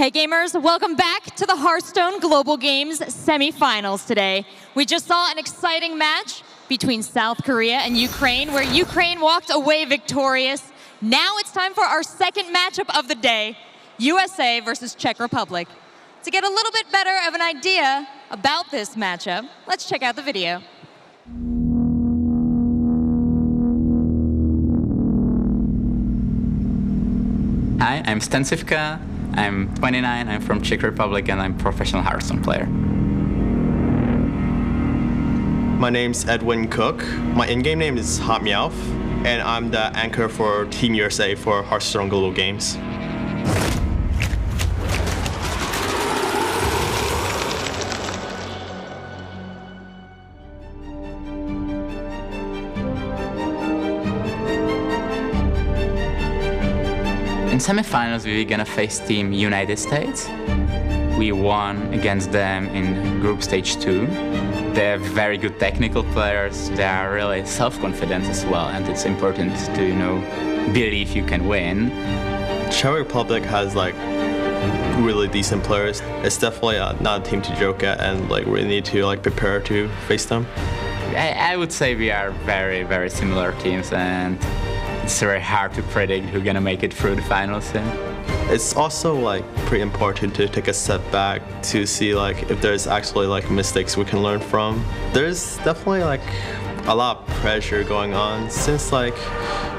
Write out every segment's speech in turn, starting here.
Hey gamers, welcome back to the Hearthstone Global Games semifinals today. We just saw an exciting match between South Korea and Ukraine, where Ukraine walked away victorious. Now it's time for our second matchup of the day, USA versus Czech Republic. To get a little bit better of an idea about this matchup, let's check out the video. Hi, I'm Stan Sivka. I'm 29, I'm from Czech Republic, and I'm a professional Hearthstone player. My name's Edwin Cook. My in-game name is Hot Meowth, and I'm the anchor for Team USA for Hearthstone Global Games. In semifinals, we were gonna face Team United States. We won against them in group stage 2. They're very good technical players. They are really self-confident as well, and it's important to, believe you can win. Czech Republic has really decent players. It's definitely not a team to joke at, and we need to prepare to face them. I would say we are very, very similar teams, and it's very hard to predict who's gonna make it through the finals. It's also pretty important to take a step back to see if there's actually mistakes we can learn from. There's definitely a lot of pressure going on since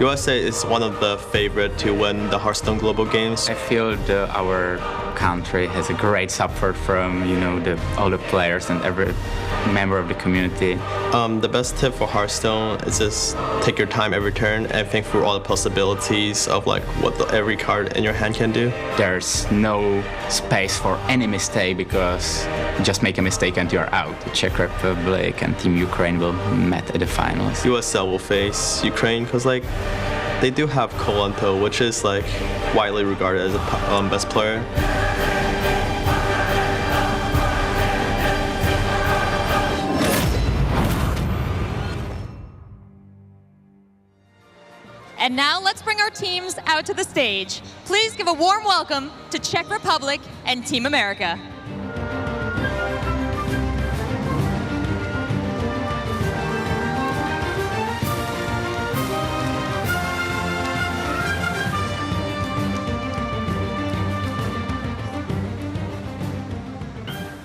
USA is one of the favorite to win the Hearthstone Global Games. I feel our country has a great support from all the players and every member of the community. The best tip for Hearthstone is just take your time every turn and think through all the possibilities of what every card in your hand can do. There's no space for any mistake, because you just make a mistake and you're out. The Czech Republic and Team Ukraine will meet at the finals. USL will face Ukraine because they do have Kolanto, which is widely regarded as a best player. And now let's bring our teams out to the stage. Please give a warm welcome to Czech Republic and Team America.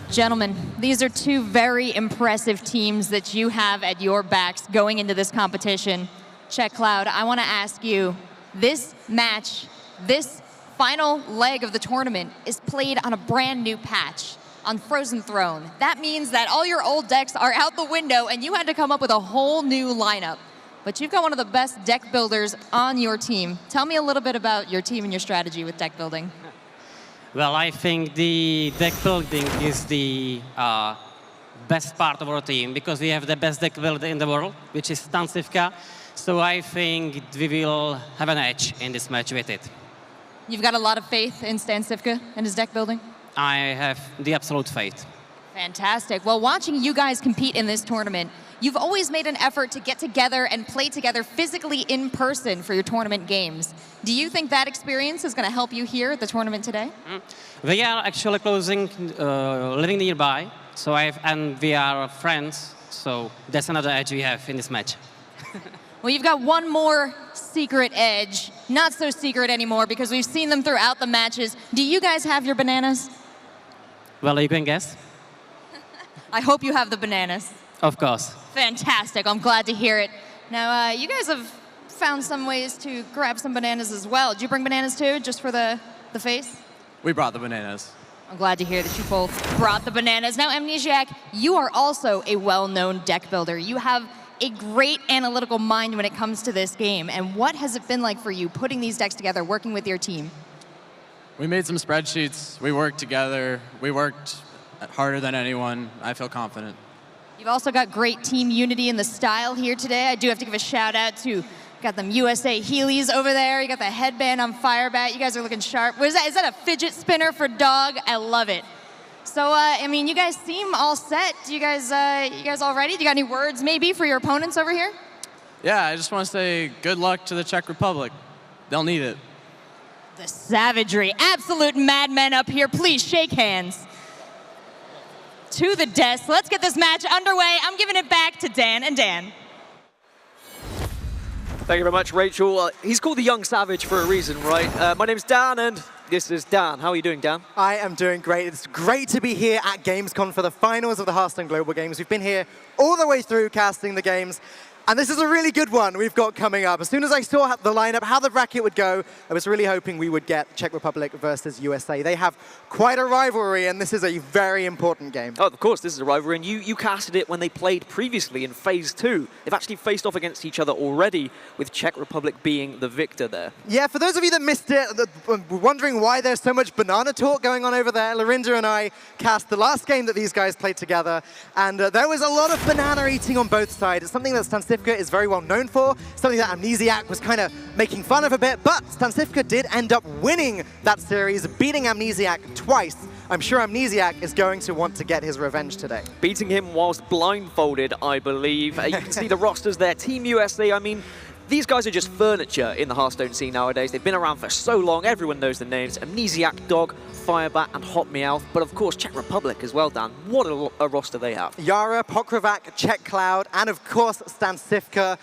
Gentlemen, these are two very impressive teams that you have at your backs going into this competition. Czech Cloud, I want to ask you, this match, this final leg of the tournament is played on a brand new patch on Frozen Throne. That means that all your old decks are out the window and you had to come up with a whole new lineup. But you've got one of the best deck builders on your team. Tell me a little bit about your team and your strategy with deck building. Well, I think the deck building is the best part of our team, because we have the best deck builder in the world, which is Stan Sivka. So I think we will have an edge in this match with it. You've got a lot of faith in Stan Sivka and his deck building? I have the absolute faith. Fantastic. Well, watching you guys compete in this tournament, you've always made an effort to get together and play together physically in person for your tournament games. Do you think that experience is going to help you here at the tournament today? We are actually living nearby, and we are friends, so that's another edge we have in this match. Well, you've got one more secret edge. Not so secret anymore, because we've seen them throughout the matches. Do you guys have your bananas? Well, you can guess. I hope you have the bananas. Of course. Fantastic. I'm glad to hear it. Now, you guys have found some ways to grab some bananas as well. Did you bring bananas too, just for the face? We brought the bananas. I'm glad to hear that you both brought the bananas. Now, Amnesiac, you are also a well-known deck builder. You have a great analytical mind when it comes to this game. And what has it been like for you putting these decks together, working with your team? We made some spreadsheets. We worked together. We worked harder than anyone. I feel confident. You've also got great team unity in the style here today. I do have to give a shout out to, got them USA Heelys over there. You got the headband on Firebat. You guys are looking sharp. What is that? Is that a fidget spinner for dog? I love it. So, you guys seem all set. You guys all ready? Do you got any words maybe for your opponents over here? Yeah, I just want to say good luck to the Czech Republic. They'll need it. the savagery. Absolute madmen up here. Please shake hands. To the desk. Let's get this match underway. I'm giving it back to Dan and Dan. Thank you very much, Rachel. He's called the Young Savage for a reason, right? My name's Dan, and this is Dan. How are you doing, Dan? I am doing great. It's great to be here at Gamescom for the finals of the Hearthstone Global Games. We've been here all the way through casting the games, and this is a really good one we've got coming up. As soon as I saw the lineup, how the bracket would go, I was really hoping we would get Czech Republic versus USA. They have quite a rivalry, and this is a very important game. Oh, of course, this is a rivalry, and you casted it when they played previously in Phase 2. They've actually faced off against each other already, with Czech Republic being the victor there. Yeah, for those of you that missed it, that were wondering why there's so much banana talk going on over there, Lorinda and I cast the last game that these guys played together, and there was a lot of banana eating on both sides. It's something that Stansifka is very well known for, something that Amnesiac was kind of making fun of a bit, but Stansifka did end up winning that series, beating Amnesiac twice. I'm sure Amnesiac is going to want to get his revenge today. Beating him whilst blindfolded, I believe. You can see the rosters there. Team USA, I mean, these guys are just furniture in the Hearthstone scene nowadays. They've been around for so long, everyone knows the names. Amnesiac, Dog, Firebat, and Hot Meowth. But of course, Czech Republic as well, Dan. What a roster they have. Yara, Pokrovac, Czech Cloud, and of course, Stansifka.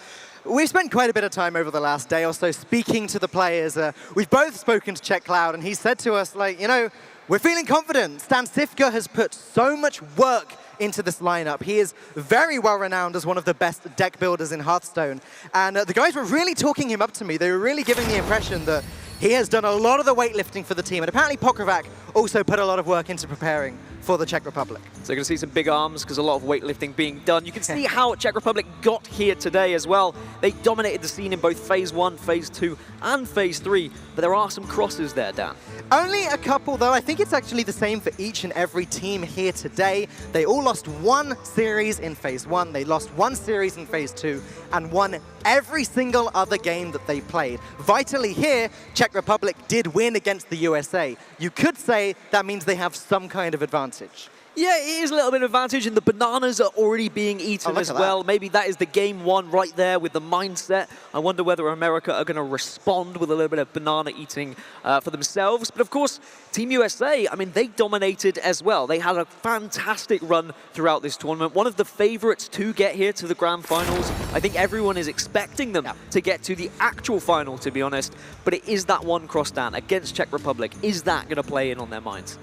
We've spent quite a bit of time over the last day or so speaking to the players. We've both spoken to Czech Cloud, and he said to us, like, you know, we're feeling confident. Stansifka has put so much work into this lineup. He is very well renowned as one of the best deck builders in Hearthstone. And the guys were really talking him up to me. They were really giving the impression that he has done a lot of the weightlifting for the team. And apparently Pokrovac also put a lot of work into preparing for the Czech Republic. So you're going to see some big arms because a lot of weightlifting being done. You can see how Czech Republic got here today as well. They dominated the scene in both Phase 1, Phase 2, and Phase 3. But there are some crosses there, Dan. Only a couple, though. I think it's actually the same for each and every team here today. They all lost one series in Phase 1, they lost one series in Phase 2, and won every single other game that they played. Vitally here, Czech Republic did win against the USA. You could say that means they have some kind of advantage. Yeah, it is a little bit of advantage, and the bananas are already being eaten as well. Maybe that is the game one right there with the mindset. I wonder whether America are going to respond with a little bit of banana eating for themselves. But of course, Team USA, I mean, they dominated as well. They had a fantastic run throughout this tournament. One of the favorites to get here to the grand finals. I think everyone is expecting them to get to the actual final, to be honest. But it is that one cross down against Czech Republic. Is that going to play in on their minds?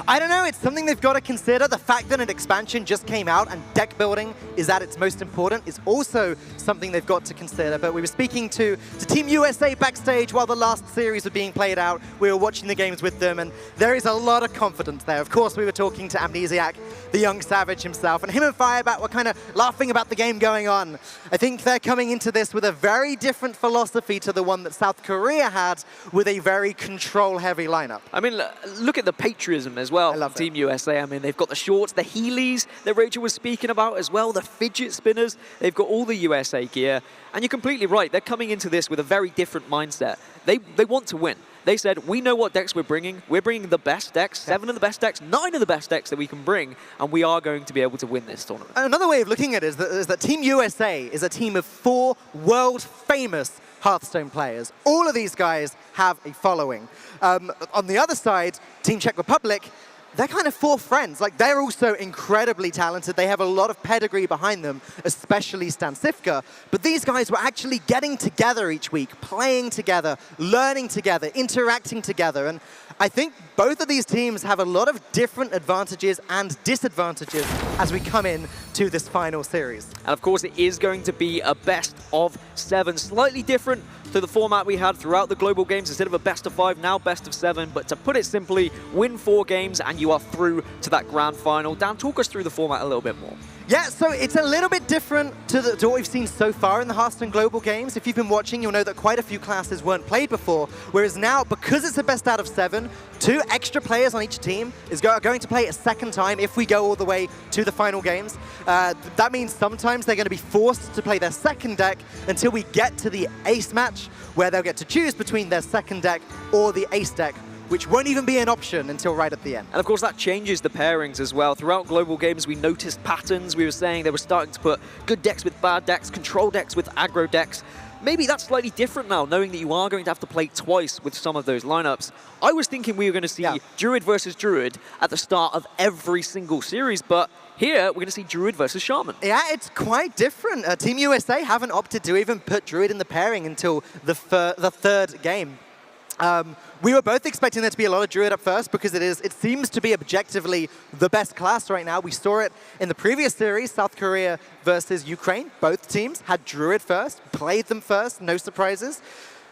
I don't know, it's something they've got to consider. The fact that an expansion just came out and deck building is at its most important is also something they've got to consider. But we were speaking to Team USA backstage while the last series were being played out. We were watching the games with them, and there is a lot of confidence there. Of course, we were talking to Amnesiac, the young savage himself, and him and Firebat were kind of laughing about the game going on. I think they're coming into this with a very different philosophy to the one that South Korea had, with a very control-heavy lineup. I mean, look at the patriotism as well from Team USA. I mean, they've got the shorts, the Heelys that Rachel was speaking about as well, the fidget spinners. They've got all the USA gear. And you're completely right. They're coming into this with a very different mindset. They want to win. They said, we know what decks we're bringing. We're bringing the best decks, 7 of the best decks, 9 of the best decks that we can bring, and we are going to be able to win this tournament. Another way of looking at it is that Team USA is a team of 4 world-famous Hearthstone players. All of these guys have a following. On the other side, Team Czech Republic, they're kind of 4 friends. Like, they're also incredibly talented. They have a lot of pedigree behind them, especially Stansifka. But these guys were actually getting together each week, playing together, learning together, interacting together. And I think both of these teams have a lot of different advantages and disadvantages as we come in to this final series. And of course, it is going to be a best of 7, slightly different to the format we had throughout the global games. Instead of a best of 5, now best of 7. But to put it simply, win 4 games and you are through to that grand final. Dan, talk us through the format a little bit more. Yeah, so it's a little bit different to what we've seen so far in the Hearthstone Global Games. If you've been watching, you'll know that quite a few classes weren't played before, whereas now, because it's a best out of 7, 2 extra players on each team are going to play a second time if we go all the way to the final games. That means sometimes they're going to be forced to play their second deck until we get to the ace match, where they'll get to choose between their second deck or the ace deck, which won't even be an option until right at the end. And of course, that changes the pairings as well. Throughout global games, we noticed patterns. We were saying they were starting to put good decks with bad decks, control decks with aggro decks. maybe that's slightly different now, knowing that you are going to have to play twice with some of those lineups. I was thinking we were going to see Druid versus Druid at the start of every single series, but here, we're going to see Druid versus Shaman. Yeah, it's quite different. Team USA haven't opted to even put Druid in the pairing until the third game. We were both expecting there to be a lot of Druid up first because it seems to be objectively the best class right now. We saw it in the previous series, South Korea versus Ukraine. Both teams had Druid first, played them first, no surprises.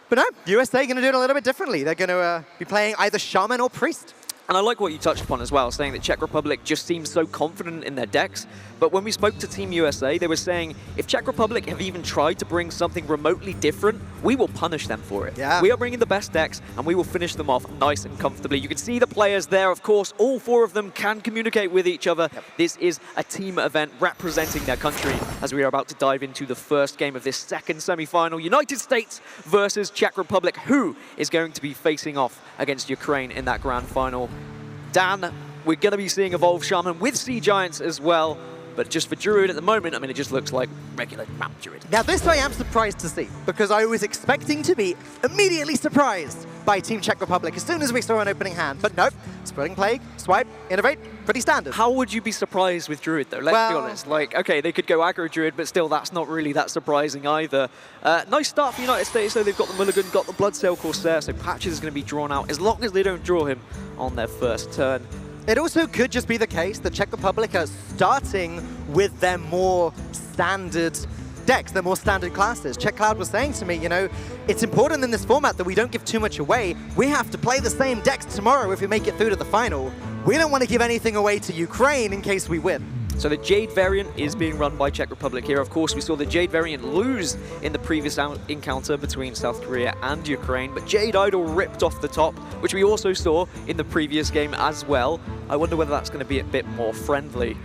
But no, USA going to do it a little bit differently. They're going to be playing either Shaman or Priest. And I like what you touched upon as well, saying that Czech Republic just seems so confident in their decks. But when we spoke to Team USA, they were saying, if Czech Republic have even tried to bring something remotely different, we will punish them for it. Yeah. We are bringing the best decks, and we will finish them off nice and comfortably. You can see the players there, of course. All four of them can communicate with each other. Yep. This is a team event representing their country, as we are about to dive into the first game of this second semi-final. United States versus Czech Republic. Who is going to be facing off against Ukraine in that grand final? Dan, we're going to be seeing Evolve Shaman with Sea Giants as well. But just for Druid at the moment, I mean, it just looks like regular map Druid. Now, this I am surprised to see, because I was expecting to be immediately surprised by Team Czech Republic as soon as we saw an opening hand. But nope, Spreading Plague, Swipe, Innovate, pretty standard. How would you be surprised with Druid, though? Let's be honest. Like, okay, they could go aggro Druid, but still, that's not really that surprising either. Nice start for United States, though. They've got the Mulligan, got the Bloodsail Corsair, so Patches is going to be drawn out as long as they don't draw him on their first turn. It also could just be the case that Czech Republic are starting with their more standard decks, their more standard classes. Czech Cloud was saying to me, you know, it's important in this format that we don't give too much away. We have to play the same decks tomorrow if we make it through to the final. We don't want to give anything away to Ukraine in case we win. So the Jade variant is being run by Czech Republic here. Of course, we saw the Jade variant lose in the previous encounter between South Korea and Ukraine, but Jade Idol ripped off the top, which we also saw in the previous game as well. I wonder whether that's going to be a bit more friendly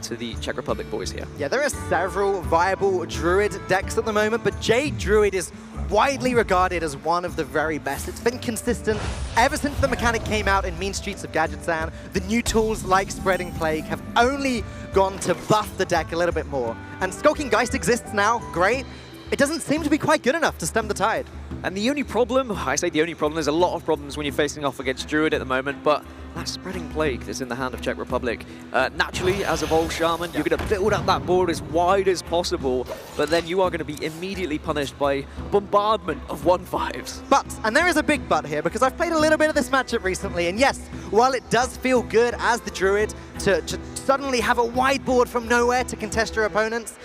to the Czech Republic boys here. Yeah, there are several viable Druid decks at the moment, but Jade Druid is widely regarded as one of the very best. It's been consistent ever since the mechanic came out in Mean Streets of Gadgetzan. The new tools like Spreading Plague have only gone to buff the deck a little bit more. And Skulking Geist exists now, great. It doesn't seem to be quite good enough to stem the tide. And the only problem, I say the only problem, there's a lot of problems when you're facing off against Druid at the moment, but that Spreading Plague that's in the hand of Czech Republic. Naturally, as Evolve Shaman, you're going to build up that board as wide as possible, but then you are going to be immediately punished by bombardment of 1/5s. But, and there is a big but here, because I've played a little bit of this matchup recently, and yes, while it does feel good as the Druid to suddenly have a wide board from nowhere to contest your opponents,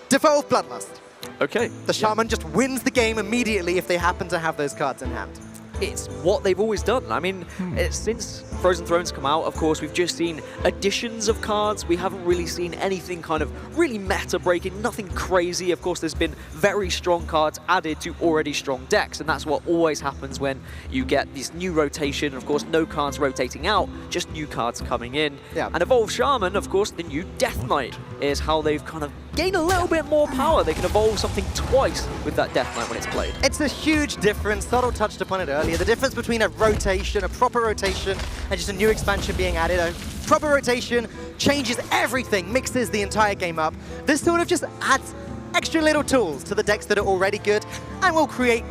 Devolve Bloodlust. Okay. The Shaman just wins the game immediately if they happen to have those cards in hand. It's what they've always done. I mean, since Frozen Thrones come out, of course, we've just seen additions of cards. We haven't really seen anything kind of really meta-breaking, nothing crazy. Of course, there's been very strong cards added to already strong decks, and that's what always happens when you get this new rotation. Of course, no cards rotating out, just new cards coming in. Yeah. And Evolve Shaman, of course, the new Death Knight is how they've kind of gained a little bit more power. They can evolve something twice with that Death Knight when it's played. It's a huge difference. Subtle touched upon it earlier. The difference between a rotation, a proper rotation, and just a new expansion being added. A proper rotation changes everything, mixes the entire game up. This sort of just adds extra little tools to the decks that are already good, and will create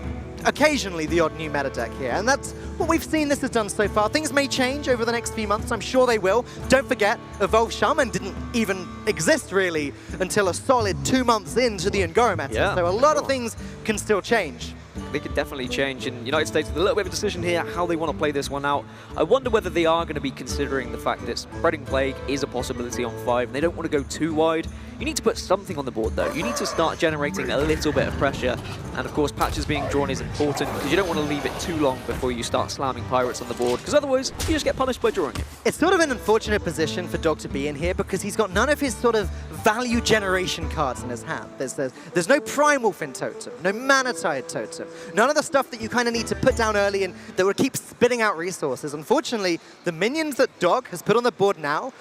occasionally the odd new meta deck here. And that's what we've seen this has done so far. Things may change over the next few months. I'm sure they will. Don't forget, Evolve Shaman didn't even exist really until a solid 2 months into the Ngoro meta. Yeah, so a lot of things can still change. They could definitely change. In United States with a little bit of a decision here how they want to play this one out. I wonder whether they are going to be considering the fact that Spreading Plague is a possibility on 5 and they don't want to go too wide. You need to put something on the board though. You need to start generating a little bit of pressure. And of course, patches being drawn is important because you don't want to leave it too long before you start slamming pirates on the board, because otherwise you just get punished by drawing it. It's sort of an unfortunate position for Dog to be in here because he's got none of his sort of value generation cards in his hand. There's no Primal Fin Totem, no Mana Tide Totem, none of the stuff that you kind of need to put down early and that would keep spitting out resources. Unfortunately, the minions that Dog has put on the board now,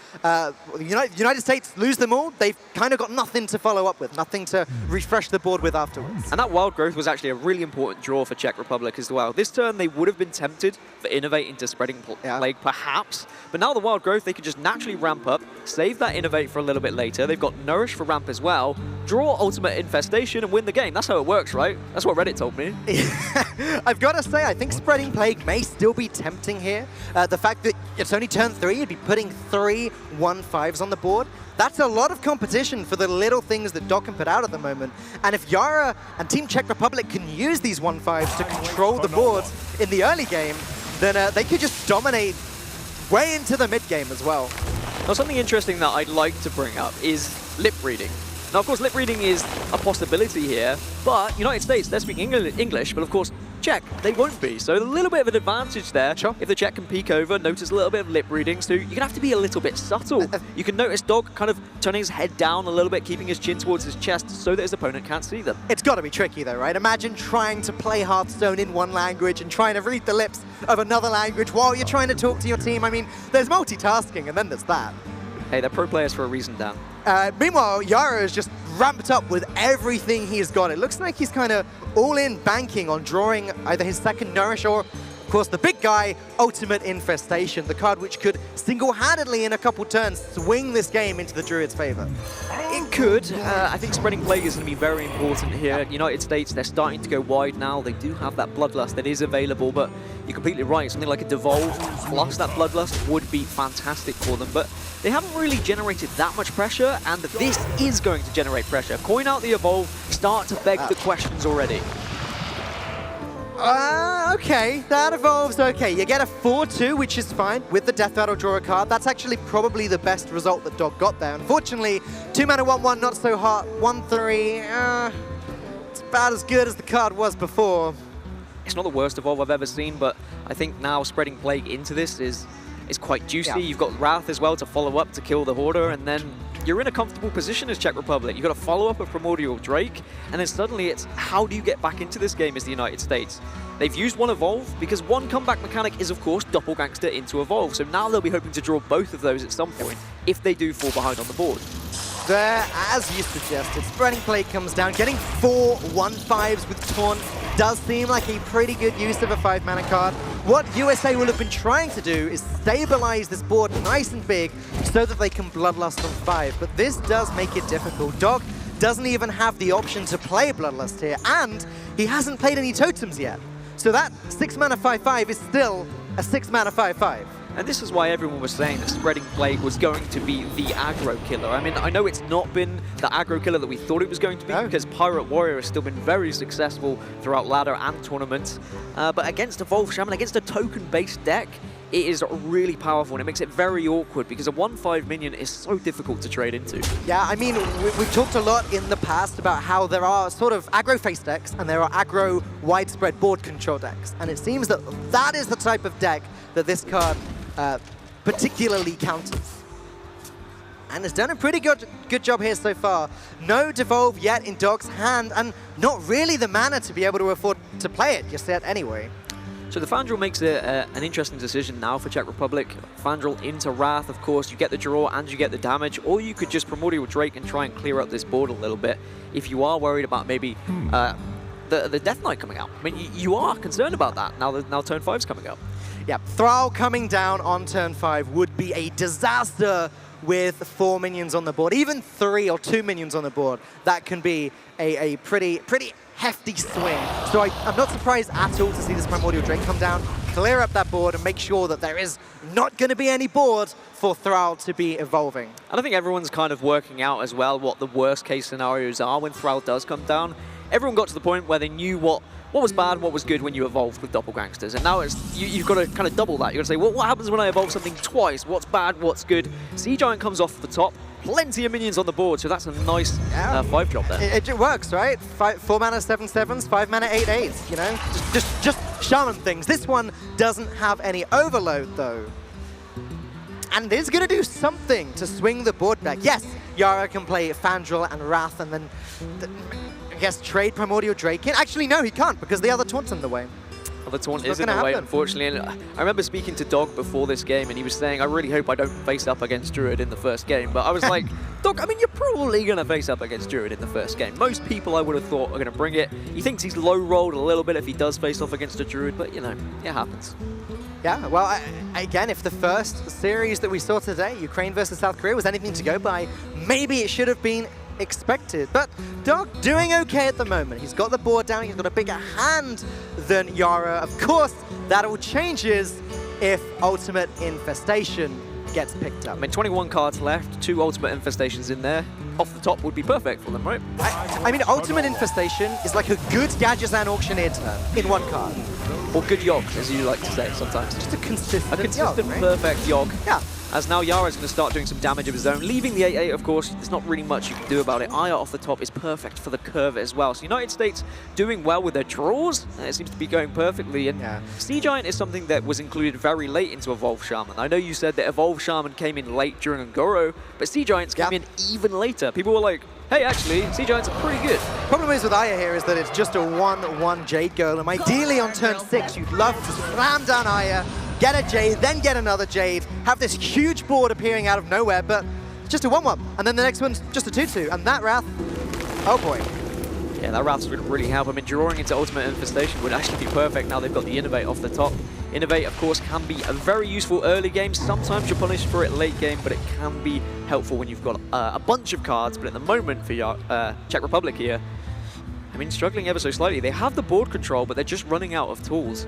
United States lose them all. They've kind of got nothing to follow up with, nothing to refresh the board with afterwards. And that Wild Growth was actually a really important draw for Czech Republic as well. This turn, they would have been tempted for Innovate into Spreading Plague, perhaps. But now the Wild Growth, they could just naturally ramp up, save that Innovate for a little bit later. They've got Nourish for ramp as well, draw ultimate infestation and win the game. That's how it works, right? That's what Reddit told me. I've got to say, I think Spreading Plague may still be tempting here. The fact that it's only turn 3, you'd be putting 3 1/5s on the board. That's a lot of competition for the little things that Doc can put out at the moment. And if Yara and Team Czech Republic can use these 1/5s to control the boards in the early game, then they could just dominate way into the mid game as well. Now, something interesting that I'd like to bring up is lip reading. Now, of course, lip reading is a possibility here, but United States, they're speaking English, but of course, Czech, they won't be. So a little bit of an advantage there. Sure. If the Czech can peek over, notice a little bit of lip reading, so you're going to have to be a little bit subtle. You can notice Dog kind of turning his head down a little bit, keeping his chin towards his chest so that his opponent can't see them. It's got to be tricky though, right? Imagine trying to play Hearthstone in one language and trying to read the lips of another language while you're trying to talk to your team. I mean, there's multitasking and then there's that. Hey, they're pro players for a reason, Dan. Meanwhile, Yara is just ramped up with everything he's got. It looks like he's kind of all in banking on drawing either his second Nourish or, of course, the big guy, Ultimate Infestation, the card which could single-handedly in a couple turns swing this game into the Druid's favor. It could. I think Spreading Plague is going to be very important here. United States, they're starting to go wide now. They do have that Bloodlust that is available, but you're completely right. Something like a Devolve plus that Bloodlust would be fantastic for them. But they haven't really generated that much pressure, and this is going to generate pressure. Coin out the Evolve, start to beg the questions already. Okay, that evolves okay. You get a 4-2, which is fine. With the Death Rattle, draw a card. That's actually probably the best result that Dog got there. Unfortunately, 2-mana 1-1, not so hot. 1-3, it's about as good as the card was before. It's not the worst Evolve I've ever seen, but I think now Spreading Plague into this is quite juicy. Yeah. You've got Wrath as well to follow up to kill the Hoarder, and then you're in a comfortable position as Czech Republic. You've got a follow-up of Primordial Drake, and then suddenly it's how do you get back into this game as the United States? They've used one Evolve, because one comeback mechanic is, of course, Doppelgangster into Evolve, so now they'll be hoping to draw both of those at some point, if they do fall behind on the board. There, as you suggested, Spreading Plague comes down. Getting 4 1/5s with Taunt does seem like a pretty good use of a 5-mana card. What USA will have been trying to do is stabilize this board nice and big so that they can Bloodlust on 5, but this does make it difficult. Dog doesn't even have the option to play Bloodlust here, and he hasn't played any totems yet. So that 6-mana 5/5 is still a 6-mana 5/5. And this is why everyone was saying that Spreading Plague was going to be the aggro killer. I mean, I know it's not been the aggro killer that we thought it was going to be, because Pirate Warrior has still been very successful throughout ladder and tournaments. But against Evolve Shaman, against a token-based deck, it is really powerful, and it makes it very awkward because a 1/5 minion is so difficult to trade into. Yeah, I mean, we've talked a lot in the past about how there are sort of aggro face decks and there are aggro widespread board control decks. And it seems that that is the type of deck that this card particularly counters. And has done a pretty good job here so far. No Devolve yet in Dog's hand, and not really the mana to be able to afford to play it just yet anyway. So the Fandral makes an interesting decision now for Czech Republic. Fandral into Wrath, of course, you get the draw and you get the damage, or you could just Primordial Drake and try and clear up this board a little bit if you are worried about maybe the Death Knight coming out. I mean, you are concerned about that now turn 5's coming up. Yeah, Thrall coming down on turn 5 would be a disaster with 4 minions on the board. Even 3 or 2 minions on the board, that can be a pretty hefty swing. So I'm not surprised at all to see this Primordial Drake come down, clear up that board, and make sure that there is not going to be any board for Thrall to be evolving. And I think everyone's kind of working out as well what the worst case scenarios are when Thrall does come down. Everyone got to the point where they knew what was bad and what was good when you evolved with Doppelgangsters. And now you've got to kind of double that. You've got to say, well, what happens when I evolve something twice? What's bad, what's good? Sea Giant comes off the top. Plenty of minions on the board, so that's a nice 5 drop there. It works, right? 4 mana 7/7s, 5 mana 8/8s, you know? Just shaman things. This one doesn't have any overload, though. And it's going to do something to swing the board back. Yes, Yara can play Fandral and Wrath, and then I guess trade Primordial Drake in. Actually, no, he can't, because the other taunt's in the way. The taunt is in the way, unfortunately. And I remember speaking to Dog before this game, and he was saying, I really hope I don't face up against Druid in the first game. But I was like, Dog, I mean, you're probably going to face up against Druid in the first game. Most people, I would have thought, are going to bring it. He thinks he's low-rolled a little bit if he does face off against a Druid, but, you know, it happens. Yeah, well, again, if the first series that we saw today, Ukraine versus South Korea, was anything to go by, maybe it should have been expected. But Dog doing okay at the moment. He's got the board down, he's got a bigger hand than Yara. Of course, that all changes if Ultimate Infestation gets picked up. I mean, 21 cards left, 2 Ultimate Infestations in there. Off the top would be perfect for them, right? I mean, Ultimate Infestation is like a good Gadgetzan Auctioneer turn in 1 card. Or good Yogg, as you like to say sometimes. Just a consistent Yogg, right? Perfect Yogg. Yeah. As now Yara's going to start doing some damage of his own, leaving the 8-8, of course. There's not really much you can do about it. Aya off the top is perfect for the curve as well. So United States doing well with their draws. It seems to be going perfectly. And Sea Giant is something that was included very late into Evolve Shaman. I know you said that Evolve Shaman came in late during Ngoro, but Sea Giants came in even later. People were like, hey, actually, Sea Giants are pretty good. Problem is with Aya here is that it's just a 1-1 Jade Golem. Ideally on turn 6, you'd love to slam down Aya, get a Jade, then get another Jade, have this huge board appearing out of nowhere, but it's just a 1-1. And then the next one's just a 2-2. And that Wrath, oh boy. Yeah, that Wrath's going to really help. I mean, drawing into Ultimate Infestation would actually be perfect now they've got the Innovate off the top. Innovate, of course, can be a very useful early game. Sometimes you're punished for it late game, but it can be helpful when you've got a bunch of cards. But at the moment for your Czech Republic here, I mean, struggling ever so slightly. They have the board control, but they're just running out of tools.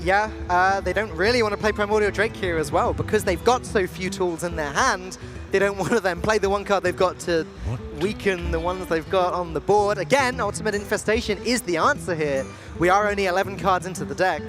Yeah, they don't really want to play Primordial Drake here as well, because they've got so few tools in their hand. They don't want to then play the 1 card they've got to weaken the ones they've got on the board. Again, Ultimate Infestation is the answer here. We are only 11 cards into the deck.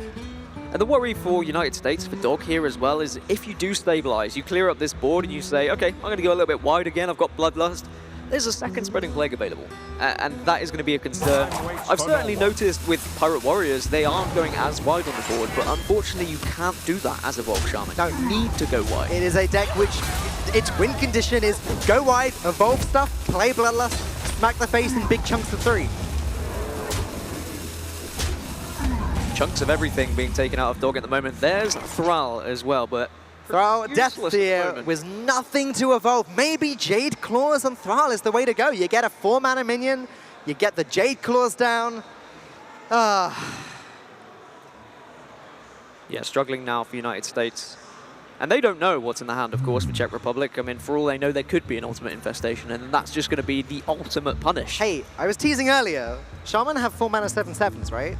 And the worry for United States, for Dog here as well, is if you do stabilize, you clear up this board and you say, okay, I'm going to go a little bit wide again, I've got Bloodlust. There's a second Spreading Plague available, and that is going to be a concern. I've certainly noticed with Pirate Warriors, they aren't going as wide on the board, but unfortunately you can't do that as Evolve Shaman. You need to go wide. It is a deck which its win condition is go wide, evolve stuff, play Bloodlust, smack the face in big chunks of 3. Chunks of everything being taken out of Dog at the moment. There's Thrall as well, but Thrall, Death Seer with nothing to evolve. Maybe Jade Claws on Thrall is the way to go. You get a 4-mana minion, you get the Jade Claws down. Yeah, struggling now for United States. And they don't know what's in the hand, of course, for Czech Republic. I mean, for all they know, there could be an Ultimate Infestation, and that's just going to be the ultimate punish. Hey, I was teasing earlier. Shaman have 4-mana 7/7s, right?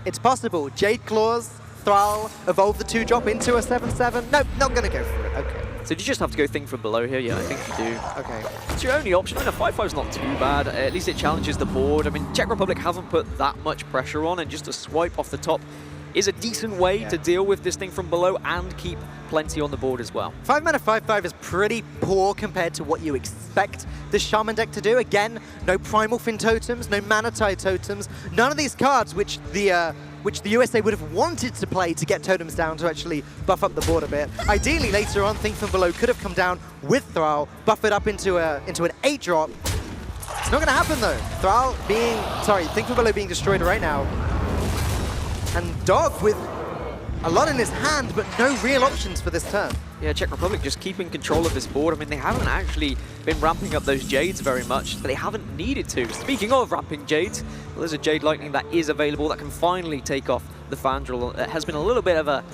It's possible. Jade Claws, Thrall, evolve the 2-drop into a 7/7. Nope, not going to go for it. Okay. So you just have to go Thing from Below here? Yeah, I think you do. Okay. It's your only option. I mean, a 5/5's not too bad. At least it challenges the board. I mean, Czech Republic haven't put that much pressure on, and just a swipe off the top is a decent way to deal with this Thing from Below and keep plenty on the board as well. 5-mana 5/5 is pretty poor compared to what you expect the Shaman deck to do. Again, no Primal Fin totems, no Mana Tide totems, none of these cards which the USA would have wanted to play to get totems down to actually buff up the board a bit. Ideally, later on, Thing from Below could have come down with Thrall, buff it up into an 8-drop. It's not going to happen though. Thing from Below being destroyed right now. And Dog with a lot in his hand, but no real options for this turn. Yeah, Czech Republic just keeping control of this board. I mean, they haven't actually been ramping up those Jades very much, but they haven't needed to. Speaking of ramping Jades, well, there's a Jade Lightning that is available that can finally take off the Fandral. It has been a little bit of a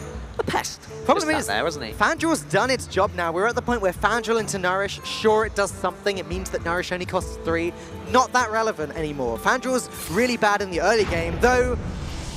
pest. Problem is, there, hasn't he? Fandral's done its job now. We're at the point where Fandral into Nourish, sure, it does something. It means that Nourish only costs 3. Not that relevant anymore. Fandral's really bad in the early game, though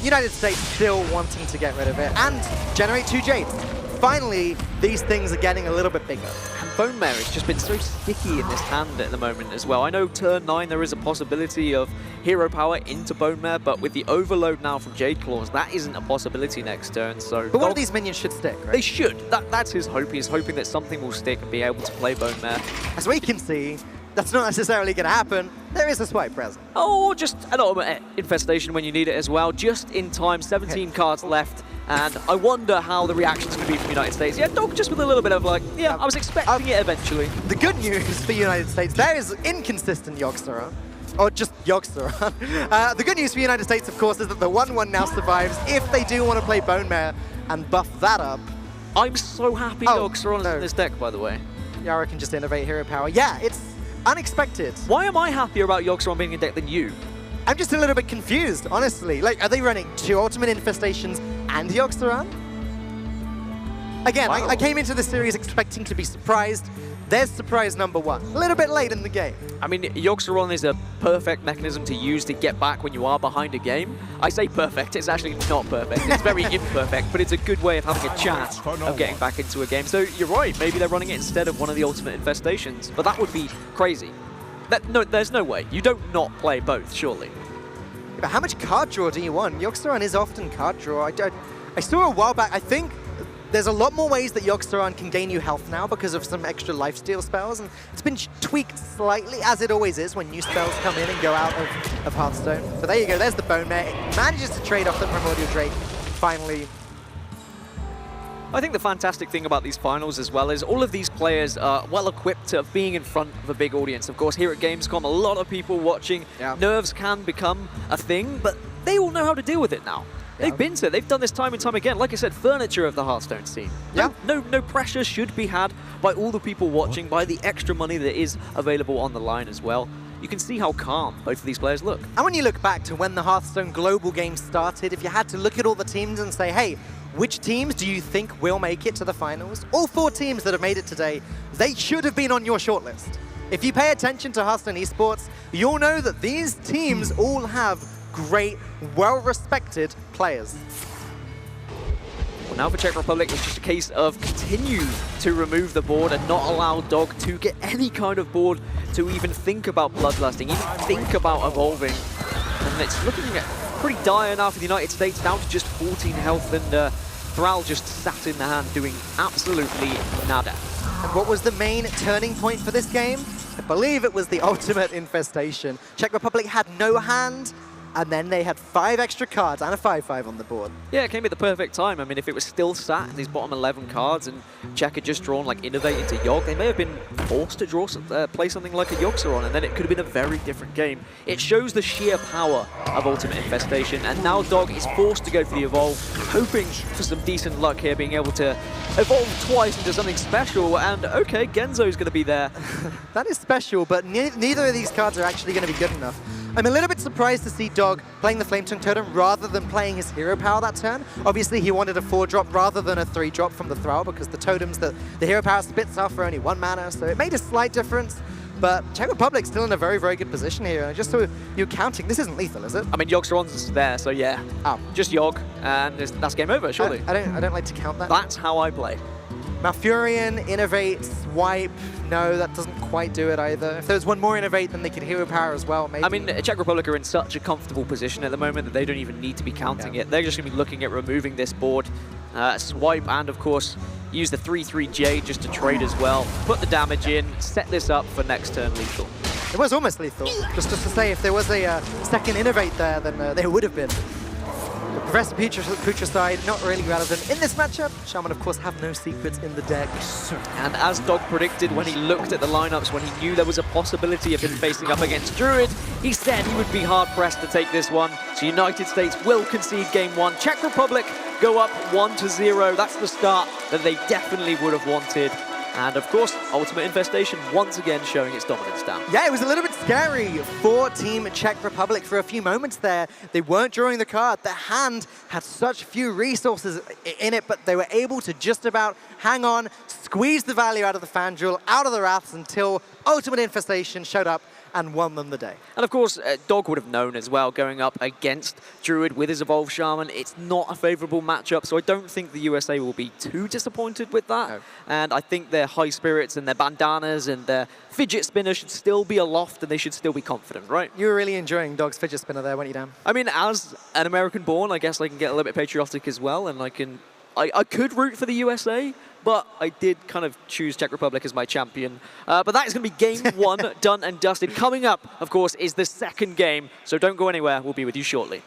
United States still wanting to get rid of it and generate 2 Jades. Finally, these things are getting a little bit bigger. And Bone Mare has just been so sticky in this hand at the moment as well. I know turn 9 there is a possibility of hero power into Bone Mare, but with the overload now from Jade Claws, that isn't a possibility next turn. So, but one of these minions should stick, right? They should. That's his hope. He's hoping that something will stick and be able to play Bone Mare. As we can see, that's not necessarily going to happen. There is a swipe present. Oh, just an Ultimate Infestation when you need it as well. Just in time, 17 cards left. And I wonder how the reaction's going to be from the United States. Yeah, Dog just with a little bit of like, yeah, I was expecting it eventually. The good news for the United States, there is inconsistent Yogg-Saron. Or just Yogg-Saron. The good news for the United States, of course, is that the 1/1 now survives if they do want to play Bone Mare and buff that up. I'm so happy Yogg-Saron is in this deck, by the way. Yara can just innovate hero power. Yeah, it's unexpected. Why am I happier about Yogg-Saron being in deck than you? I'm just a little bit confused, honestly. Like, are they running 2 Ultimate Infestations and Yogg-Saron? Again, wow. I came into this series expecting to be surprised. There's surprise number one. A little bit late in the game. I mean, Yogg-Saron is a perfect mechanism to use to get back when you are behind a game. I say perfect, it's actually not perfect. It's very imperfect, but it's a good way of having a chance of getting back into a game. So you're right, maybe they're running it instead of one of the ultimate infestations, but that would be crazy. No, there's no way. You don't not play both, surely. But how much card draw do you want? Yogg-Saron is often card draw. I saw a while back, I think there's a lot more ways that Yogg-Saron can gain you health now because of some extra lifesteal spells, and it's been tweaked slightly, as it always is when new spells come in and go out of Hearthstone. So there you go, there's the Bone Mare. It manages to trade off the Primordial Drake, finally. I think the fantastic thing about these finals as well is all of these players are well equipped to being in front of a big audience. Of course, here at Gamescom, a lot of people watching. Yeah. Nerves can become a thing, but they all know how to deal with it now. They've been to it. They've done this time and time again. Like I said, furniture of the Hearthstone scene. Yeah. No pressure should be had by all the people watching, by the extra money that is available on the line as well. You can see how calm both of these players look. And when you look back to when the Hearthstone Global Games started, if you had to look at all the teams and say, hey, which teams do you think will make it to the finals? All 4 teams that have made it today, they should have been on your shortlist. If you pay attention to Hearthstone esports, you'll know that these teams all have great, well-respected players. Well, now for Czech Republic, it's just a case of continue to remove the board and not allow Dog to get any kind of board to even think about bloodlusting, even think about evolving. And it's looking pretty dire now for the United States, down to just 14 health, and Thrall just sat in the hand doing absolutely nada. And what was the main turning point for this game? I believe it was the ultimate infestation. Czech Republic had no hand, and then they had 5 extra cards and a 5/5 on the board. Yeah, it came at the perfect time. I mean, if it was still sat in these bottom 11 cards and Czech had just drawn like Innovate into Yogg, they may have been forced to play something like a Yogg-Saron, and then it could have been a very different game. It shows the sheer power of Ultimate Infestation, and now Dog is forced to go for the Evolve, hoping for some decent luck here, being able to evolve twice into something special, and okay, Genzo's going to be there. That is special, but neither of these cards are actually going to be good enough. I'm a little bit surprised to see Dog playing the Flametongue Totem rather than playing his Hero Power that turn. Obviously, he wanted a 4-drop rather than a 3-drop from the Thrall because the totems that the Hero Power spits off are only 1 mana, so it made a slight difference. But Czech Republic's still in a very, very good position here. And just so you're counting, this isn't lethal, is it? I mean, Yogg-Saron's there, so yeah. Oh. Just Yogg, and that's game over, surely. I don't like to count that. That's how I play. Malfurion, Innovate, Swipe. No, that doesn't quite do it either. If there was one more Innovate, then they could Hero Power as well, maybe. I mean, Czech Republic are in such a comfortable position at the moment that they don't even need to be counting it. They're just going to be looking at removing this board, Swipe, and of course, use the 3/3 Jade just to trade as well. Put the damage in, set this up for next turn lethal. It was almost lethal. Just to say, if there was a second Innovate there, then there would have been. Professor Putricide, not really relevant in this matchup. Shaman, of course, have no secrets in the deck. And as Dog predicted when he looked at the lineups, when he knew there was a possibility of him facing up against Druid, he said he would be hard-pressed to take this one. So United States will concede game 1. Czech Republic go up 1-0. That's the start that they definitely would have wanted. And of course, Ultimate Infestation once again showing its dominance down. Yeah, it was a little bit scary for Team Czech Republic for a few moments there. They weren't drawing the card. Their hand had such few resources in it, but they were able to just about hang on, squeeze the value out of the Fandral, out of the Wraths until Ultimate Infestation showed up and won them the day. And of course, Dog would have known as well, going up against Druid with his Evolved Shaman. It's not a favorable matchup, so I don't think the USA will be too disappointed with that. No. And I think their high spirits and their bandanas and their fidget spinner should still be aloft, and they should still be confident, right? You were really enjoying Dog's fidget spinner there, weren't you, Dan? I mean, as an American-born, I guess I can get a little bit patriotic as well, and I could root for the USA, but I did kind of choose Czech Republic as my champion. But that is going to be game 1 done and dusted. Coming up, of course, is the second game, so don't go anywhere. We'll be with you shortly.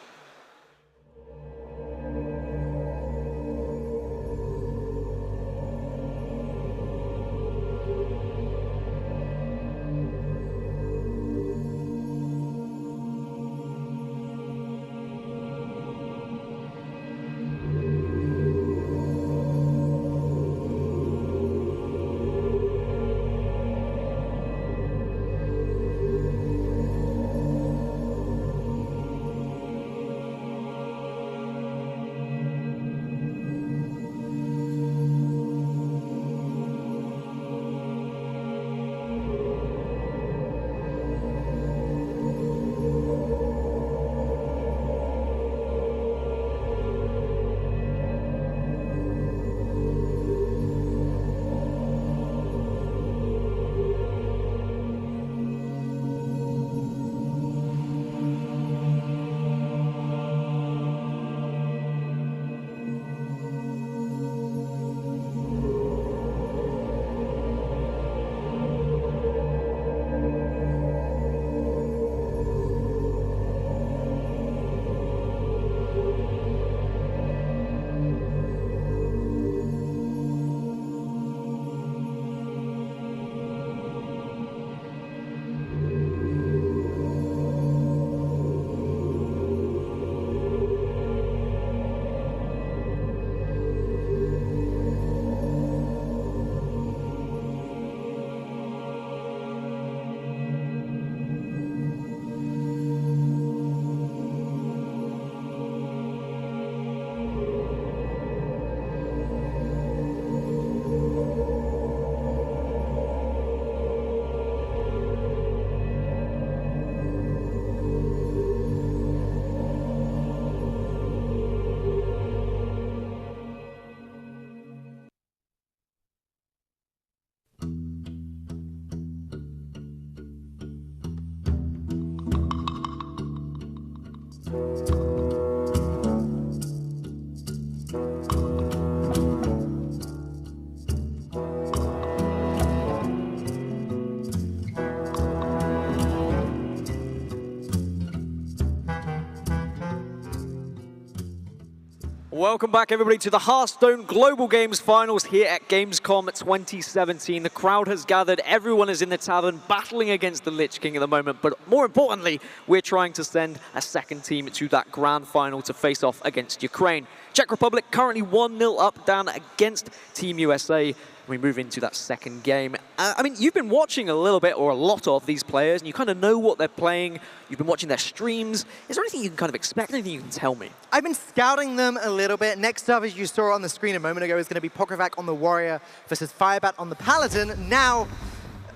Welcome back, everybody, to the Hearthstone Global Games finals here at Gamescom 2017. The crowd has gathered. Everyone is in the tavern battling against the Lich King at the moment. But more importantly, we're trying to send a second team to that grand final to face off against Ukraine. Czech Republic currently 1-0 up, down against Team USA. We move into that second game. I mean, you've been watching a little bit or a lot of these players, and you kind of know what they're playing. You've been watching their streams. Is there anything you can kind of expect, anything you can tell me? I've been scouting them a little bit. Next up, as you saw on the screen a moment ago, is going to be Pokrovac on the Warrior versus Firebat on the Paladin. Now,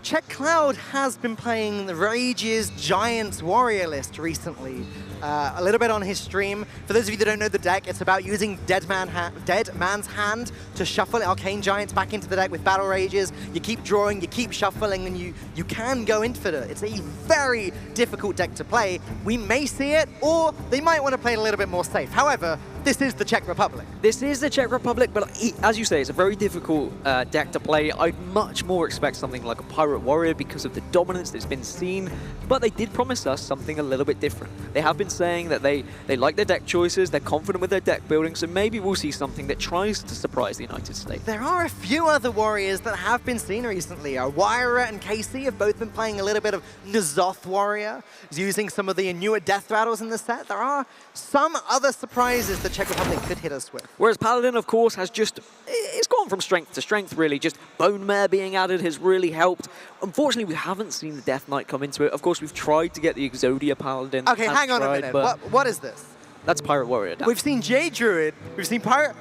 Czech Cloud has been playing the Rage's Giants Warrior list recently. A little bit on his stream. For those of you that don't know the deck, it's about using Dead Man's Hand to shuffle Arcane Giants back into the deck with Battle Rages. You keep drawing, you keep shuffling, and you can go Infinite. It's a very difficult deck to play. We may see it, or they might want to play it a little bit more safe. However, this is the Czech Republic. This is the Czech Republic, but as you say, it's a very difficult deck to play. I'd much more expect something like a Pirate Warrior because of the dominance that's been seen, but they did promise us something a little bit different. They have been saying that they like their deck choices, they're confident with their deck building, so maybe we'll see something that tries to surprise the United States. There are a few other Warriors that have been seen recently. Wyra and Casey have both been playing a little bit of N'Zoth Warrior, using some of the newer death rattles in the set. There are some other surprises that Czech Republic could hit us with. Whereas Paladin, of course, has it's gone from strength to strength, really. Just Bone Mare being added has really helped. Unfortunately, we haven't seen the Death Knight come into it. Of course, we've tried to get the Exodia Paladin. Okay, hang on a minute. What is this? That's Pirate Warrior. Dan. We've seen Jade Druid, we've seen Pirate...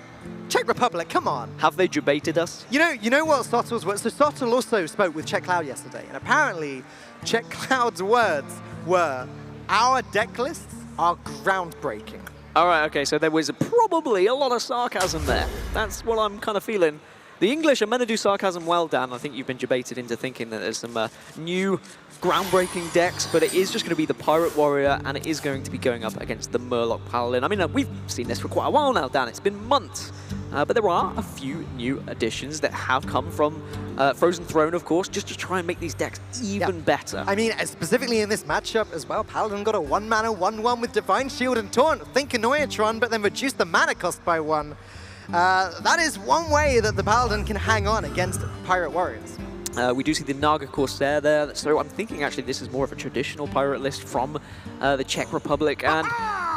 Czech Republic, come on. Have they debated us? You know what Sottl's words? So Sottle also spoke with Czech Cloud yesterday, and apparently Czech Cloud's words were, our deck lists are groundbreaking. All right, okay, so there was probably a lot of sarcasm there. That's what I'm kind of feeling. The English are meant to do sarcasm well, Dan. I think you've been debated into thinking that there's some new groundbreaking decks, but it is just going to be the Pirate Warrior, and it is going to be going up against the Murloc Paladin. I mean, we've seen this for quite a while now, Dan. It's been months. But there are a few new additions that have come from Frozen Throne, of course, just to try and make these decks even better. I mean, specifically in this matchup as well, Paladin got a 1-mana 1/1 with Divine Shield and Taunt. Think Annoyatron, but then reduced the mana cost by 1. That is one way that the Paladin can hang on against Pirate Warriors. We do see the Naga Corsair there, so I'm thinking actually this is more of a traditional pirate list from the Czech Republic, and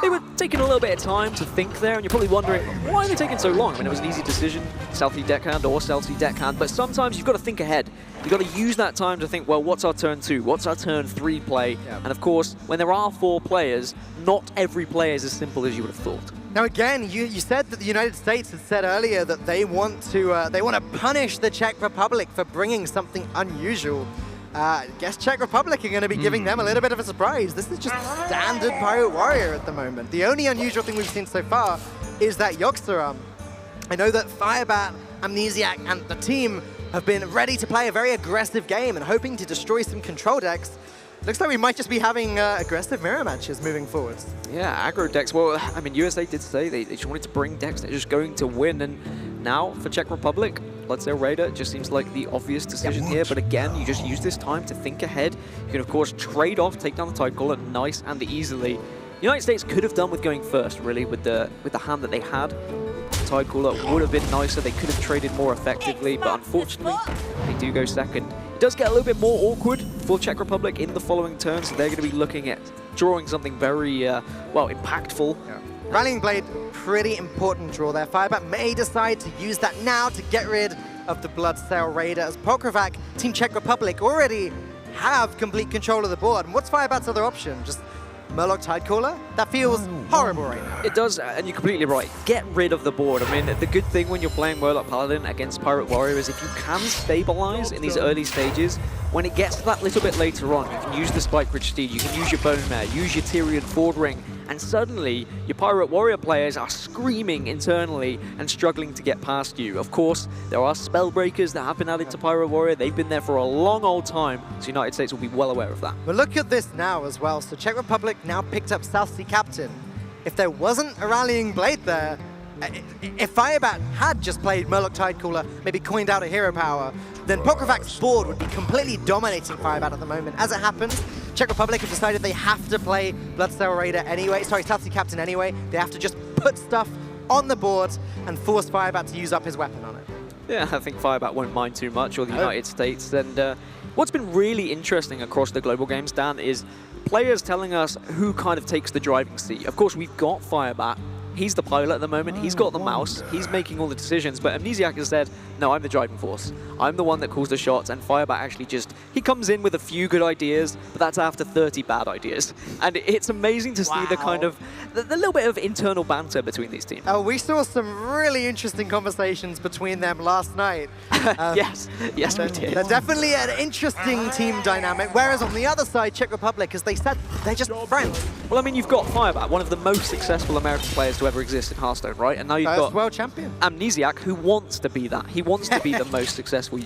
they were taking a little bit of time to think there, and you're probably wondering, why are they taking so long? I mean, it was an easy decision, Stealthy Deckhand or Stealthy Deckhand, but sometimes you've got to think ahead. You've got to use that time to think, well, what's our turn 2? What's our turn 3 play? Yeah. And of course, when there are 4 players, not every play is as simple as you would have thought. Now again, you said that the United States had said earlier that they want to punish the Czech Republic for bringing something unusual. I guess Czech Republic are going to be giving them a little bit of a surprise. This is just standard Pirate Warrior at the moment. The only unusual thing we've seen so far is that Yogg-Saron. I know that Firebat, Amnesiac, and the team have been ready to play a very aggressive game and hoping to destroy some control decks. Looks like we might just be having aggressive mirror matches moving forwards. Yeah, aggro decks. Well, I mean, USA did say they just wanted to bring decks that are just going to win. And now for Czech Republic, Blood Sail Raider just seems like the obvious decision here. But again, you just use this time to think ahead. You can, of course, trade off, take down the Tidecaller nice and easily. The United States could have done with going first, really, with the hand that they had. Tidecaller would have been nicer. They could have traded more effectively, but unfortunately, they do go second. It does get a little bit more awkward for Czech Republic in the following turn, so they're going to be looking at drawing something very, well, impactful. Yeah. Rallying Blade, pretty important draw there. Firebat may decide to use that now to get rid of the Blood Sail Raider, as Pokrovac, Team Czech Republic, already have complete control of the board. And what's Firebat's other option? Just Murloc Tidecaller? That feels horrible right now. It does, and you're completely right. Get rid of the board. I mean, the good thing when you're playing Murloc Paladin against Pirate Warrior is if you can stabilize in these early stages, when it gets to that little bit later on, you can use the Spike Ridge Steed, you can use your Bone Mare, use your Tyrian Ford Ring, and suddenly your Pirate Warrior players are screaming internally and struggling to get past you. Of course, there are spell breakers that have been added to Pirate Warrior. They've been there for a long old time, so United States will be well aware of that. But look at this now as well. So Czech Republic now picked up South Sea Captain. if there wasn't a Rallying Blade there, if Firebat had just played Murloc Tidecaller, maybe coined out a hero power, then Pokrovac's board would be completely dominating Firebat at the moment. As it happens, Czech Republic have decided they have to play Bloodsail Raider anyway, sorry, Stealthy Captain anyway. They have to just put stuff on the board and force Firebat to use up his weapon on it. Yeah, I think Firebat won't mind too much, or the United States. And what's been really interesting across the global games, Dan, is players telling us who kind of takes the driving seat. Of course, we've got Firebat. He's the pilot at the moment, he's got the mouse, he's making all the decisions, but Amnesiac has said, no, I'm the driving force. I'm the one that calls the shots, and Firebat actually just, he comes in with a few good ideas, but that's after 30 bad ideas. And it's amazing to see the kind of, the little bit of internal banter between these teams. Oh, we saw some really interesting conversations between them last night. Yes, we did. They're definitely an interesting team dynamic, whereas on the other side, Czech Republic, as they said, they're just friends. Well, I mean, you've got Firebat, one of the most successful American players to ever exist in Hearthstone, right? And now you've got world champion Amnesiac, who wants to be that. He wants to be the most successful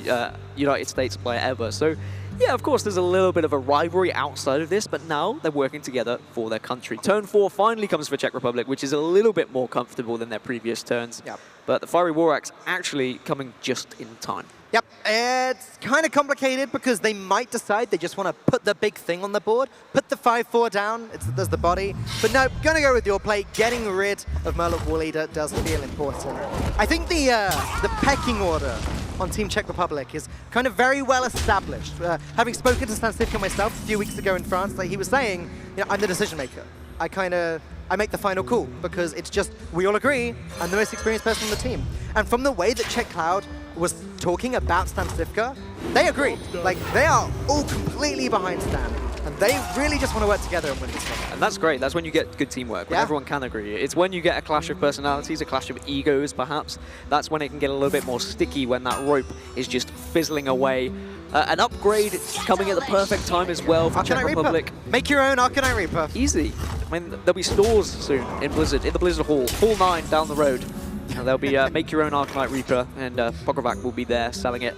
United States player ever. So, yeah, of course, there's a little bit of a rivalry outside of this, but now they're working together for their country. Turn 4 finally comes for Czech Republic, which is a little bit more comfortable than their previous turns. Yep. But the Fiery War Axe actually coming just in time. Yep, it's kind of complicated because they might decide they just want to put the big thing on the board, put the 5-4 down, there's the body. But no, gonna go with your play. Getting rid of Murloc War Leader does feel important. I think the pecking order on Team Czech Republic is kind of very well established. Having spoken to Stansivka myself a few weeks ago in France, like he was saying, you know, I'm the decision maker. I make the final call because it's just, we all agree, I'm the most experienced person on the team. And from the way that Czech Cloud was talking about Stansivka, they agree. Like, they are all completely behind Stan. And they really just want to work together and win this game. And that's great. That's when you get good teamwork, when everyone can agree. It's when you get a clash of personalities, a clash of egos, perhaps. That's when it can get a little bit more sticky, when that rope is just fizzling away. An upgrade coming at the perfect time as well for Czech Republic. Make your own Arcanite Reaper. Easy. I mean, there'll be stores soon in Blizzard, in the Blizzard Hall. Hall 9 down the road. And there'll be make your own Arcanite Reaper, and Pokrovac will be there selling it.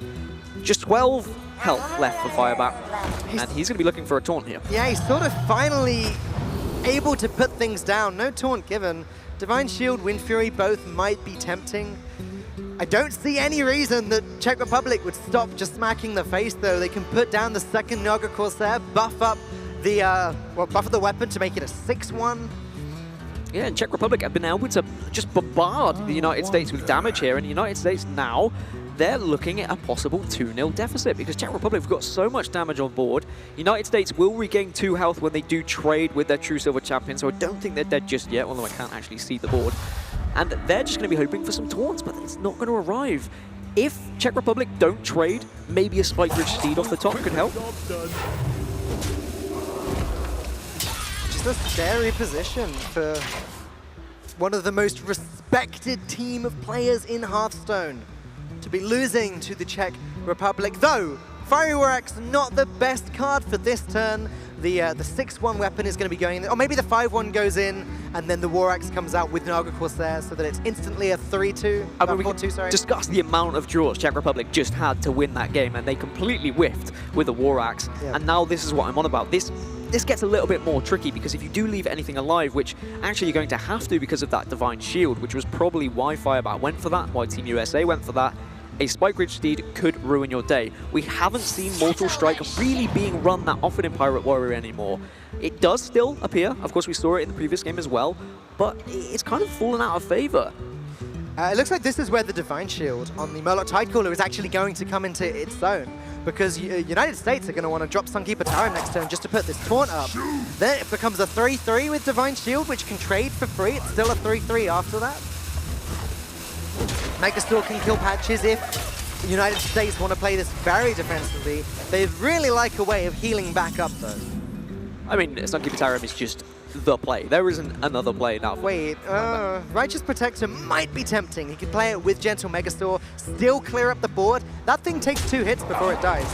Just 12 health left for Firebat, and he's going to be looking for a taunt here. Yeah, he's sort of finally able to put things down. No taunt given. Divine Shield, Wind Fury both might be tempting. I don't see any reason that Czech Republic would stop just smacking the face, though. They can put down the second Naga Corsair, buff up the buff the weapon to make it a 6-1. Yeah, and Czech Republic have been able to just bombard the United States with damage here, and the United States now, they're looking at a possible 2-0 deficit because Czech Republic have got so much damage on board. United States will regain 2 health when they do trade with their True Silver champion, so I don't think they're dead just yet, although I can't actually see the board. And they're just going to be hoping for some taunts, but it's not going to arrive. If Czech Republic don't trade, maybe a Spike Ridge Steed off the top could help. Just a scary position for one of the most respected team of players in Hearthstone to be losing to the Czech Republic. Though, Fiery War Axe not the best card for this turn. The 6-1 weapon is going to be going in, or maybe the 5-1 goes in, and then the War Axe comes out with Naga Corsair so that it's instantly a 3-2. I mean, we can discuss the amount of draws Czech Republic just had to win that game, and they completely whiffed with the War Axe. Yeah. And now this is what I'm on about. This gets a little bit more tricky because if you do leave anything alive, which actually you're going to have to because of that Divine Shield, which was probably why Firebat went for that, why Team USA went for that, a Spike Ridge Steed could ruin your day. We haven't seen Mortal Strike really being run that often in Pirate Warrior anymore. It does still appear, of course we saw it in the previous game as well, but it's kind of fallen out of favor. It looks like this is where the Divine Shield on the Murloc Tidecaller is actually going to come into its own, because United States are going to want to drop Sunkeeper Tyrant next turn just to put this taunt up. Then it becomes a 3-3 with Divine Shield, which can trade for free. It's still a 3-3 after that. Megastore can kill Patches if United States want to play this very defensively. They really like a way of healing back up, though. I mean, Sunkeeper Tyrant is just the play. There isn't another play now. Wait, Righteous Protector might be tempting. He could play it with Gentle Megastore, still clear up the board. That thing takes 2 hits before it dies.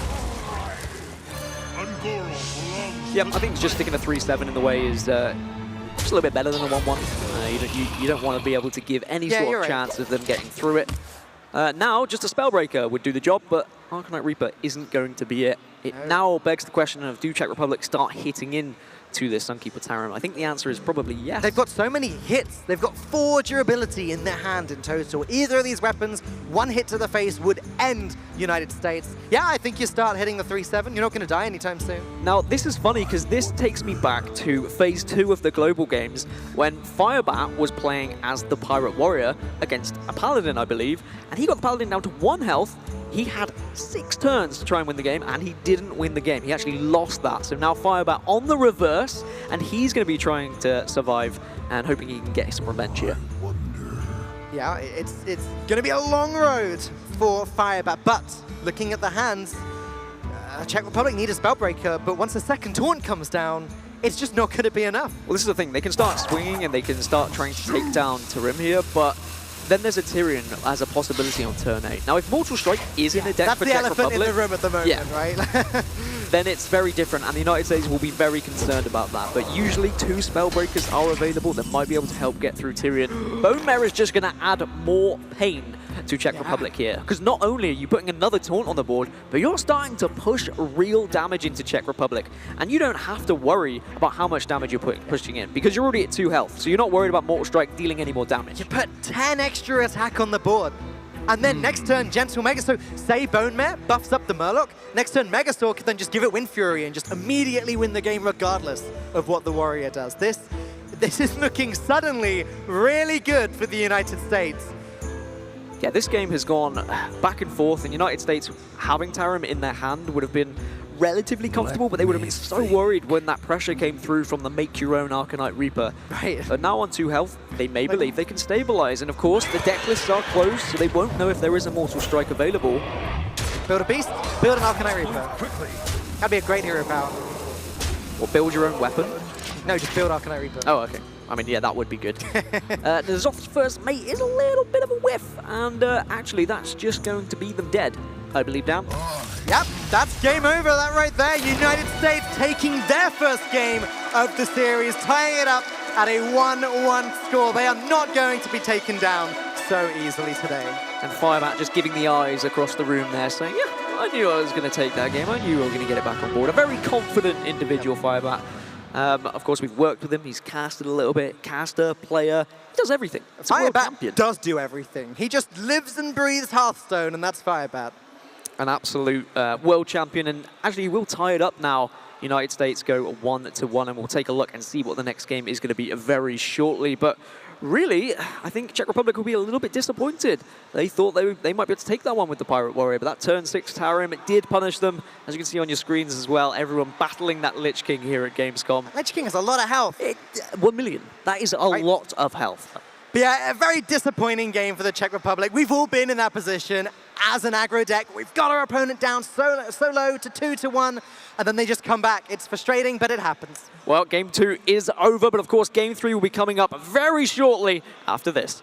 Yeah, I think just sticking a 3-7 in the way is just a little bit better than a 1-1. You don't want to be able to give any sort of chance of them getting through it. Now, just a Spellbreaker would do the job, but Arcanite Reaper isn't going to be it. It now begs the question of, do Czech Republic start hitting in to this Sunkeeper Tarim? I think the answer is probably yes. They've got so many hits. They've got 4 durability in their hand in total. Either of these weapons, 1 hit to the face would end United States. Yeah, I think you start hitting the 3-7. You're not going to die anytime soon. Now, this is funny because this takes me back to Phase 2 of the Global Games when Firebat was playing as the Pirate Warrior against a Paladin, I believe, and he got the Paladin down to 1 health. He had 6 turns to try and win the game, and he didn't win the game. He actually lost that. So now Firebat on the reverse, and he's going to be trying to survive and hoping he can get some revenge here. Yeah, it's going to be a long road for Firebat, but looking at the hands, Czech Republic need a Spellbreaker, but once the second taunt comes down, it's just not going to be enough. Well, this is the thing. They can start swinging and they can start trying to take down Tarim here, but then there's a Tyrion as a possibility on turn 8. Now, if Mortal Strike is in a deck That's for the Czech elephant Republic, in the room at the moment, right? then it's very different, and the United States will be very concerned about that. But usually 2 Spellbreakers are available that might be able to help get through Tyrion. Bone Mare is just going to add more pain to Czech Republic here, because not only are you putting another taunt on the board, but you're starting to push real damage into Czech Republic, and you don't have to worry about how much damage you're pushing in, because you're already at 2 health, so you're not worried about Mortal Strike dealing any more damage. You put 10 extra attack on the board, and then next turn, Gentle Megasaur, say Bone Mare, buffs up the Murloc. Next turn, Megasaur can then just give it Wind Fury and just immediately win the game regardless of what the Warrior does. This is looking suddenly really good for the United States. Yeah, this game has gone back and forth, and United States having Tarim in their hand would have been relatively comfortable, but they would have been so worried when that pressure came through from the make-your-own Arcanite Reaper. Right. But now on 2 health, they may believe they can stabilize, and of course, the deck lists are closed, so they won't know if there is a Mortal Strike available. Build a Beast, build an Arcanite Reaper. That'd be a great hero power. Or build your own weapon. No, just build Arcanite Reaper. Oh, okay. I mean, yeah, that would be good. N'Zoth's first mate is a little bit of a whiff, and actually, that's just going to be them dead, I believe, Dan. Yep, that's game over, that right there. United States taking their first game of the series, tying it up at a 1-1 score. They are not going to be taken down so easily today. And Firebat just giving the eyes across the room there, saying, yeah, I knew I was going to take that game. I knew I was going to get it back on board. A very confident individual, Firebat. Of course, we've worked with him. He's casted a little bit. Caster, player, he does everything. It's a world champion. Firebat does do everything. He just lives and breathes Hearthstone, and that's Firebat. An absolute world champion, and actually we'll tie it up now. United States go 1-1, and we'll take a look and see what the next game is going to be very shortly. But really, I think Czech Republic will be a little bit disappointed. They thought they might be able to take that one with the Pirate Warrior, but that turn 6 Tarim, it did punish them. As you can see on your screens as well, everyone battling that Lich King here at Gamescom. Lich King has a lot of health. 1 million. That is a lot of health. But yeah, a very disappointing game for the Czech Republic. We've all been in that position as an aggro deck. We've got our opponent down so low to 2-1, and then they just come back. It's frustrating, but it happens. Well, game 2 is over, but of course game 3 will be coming up very shortly after this.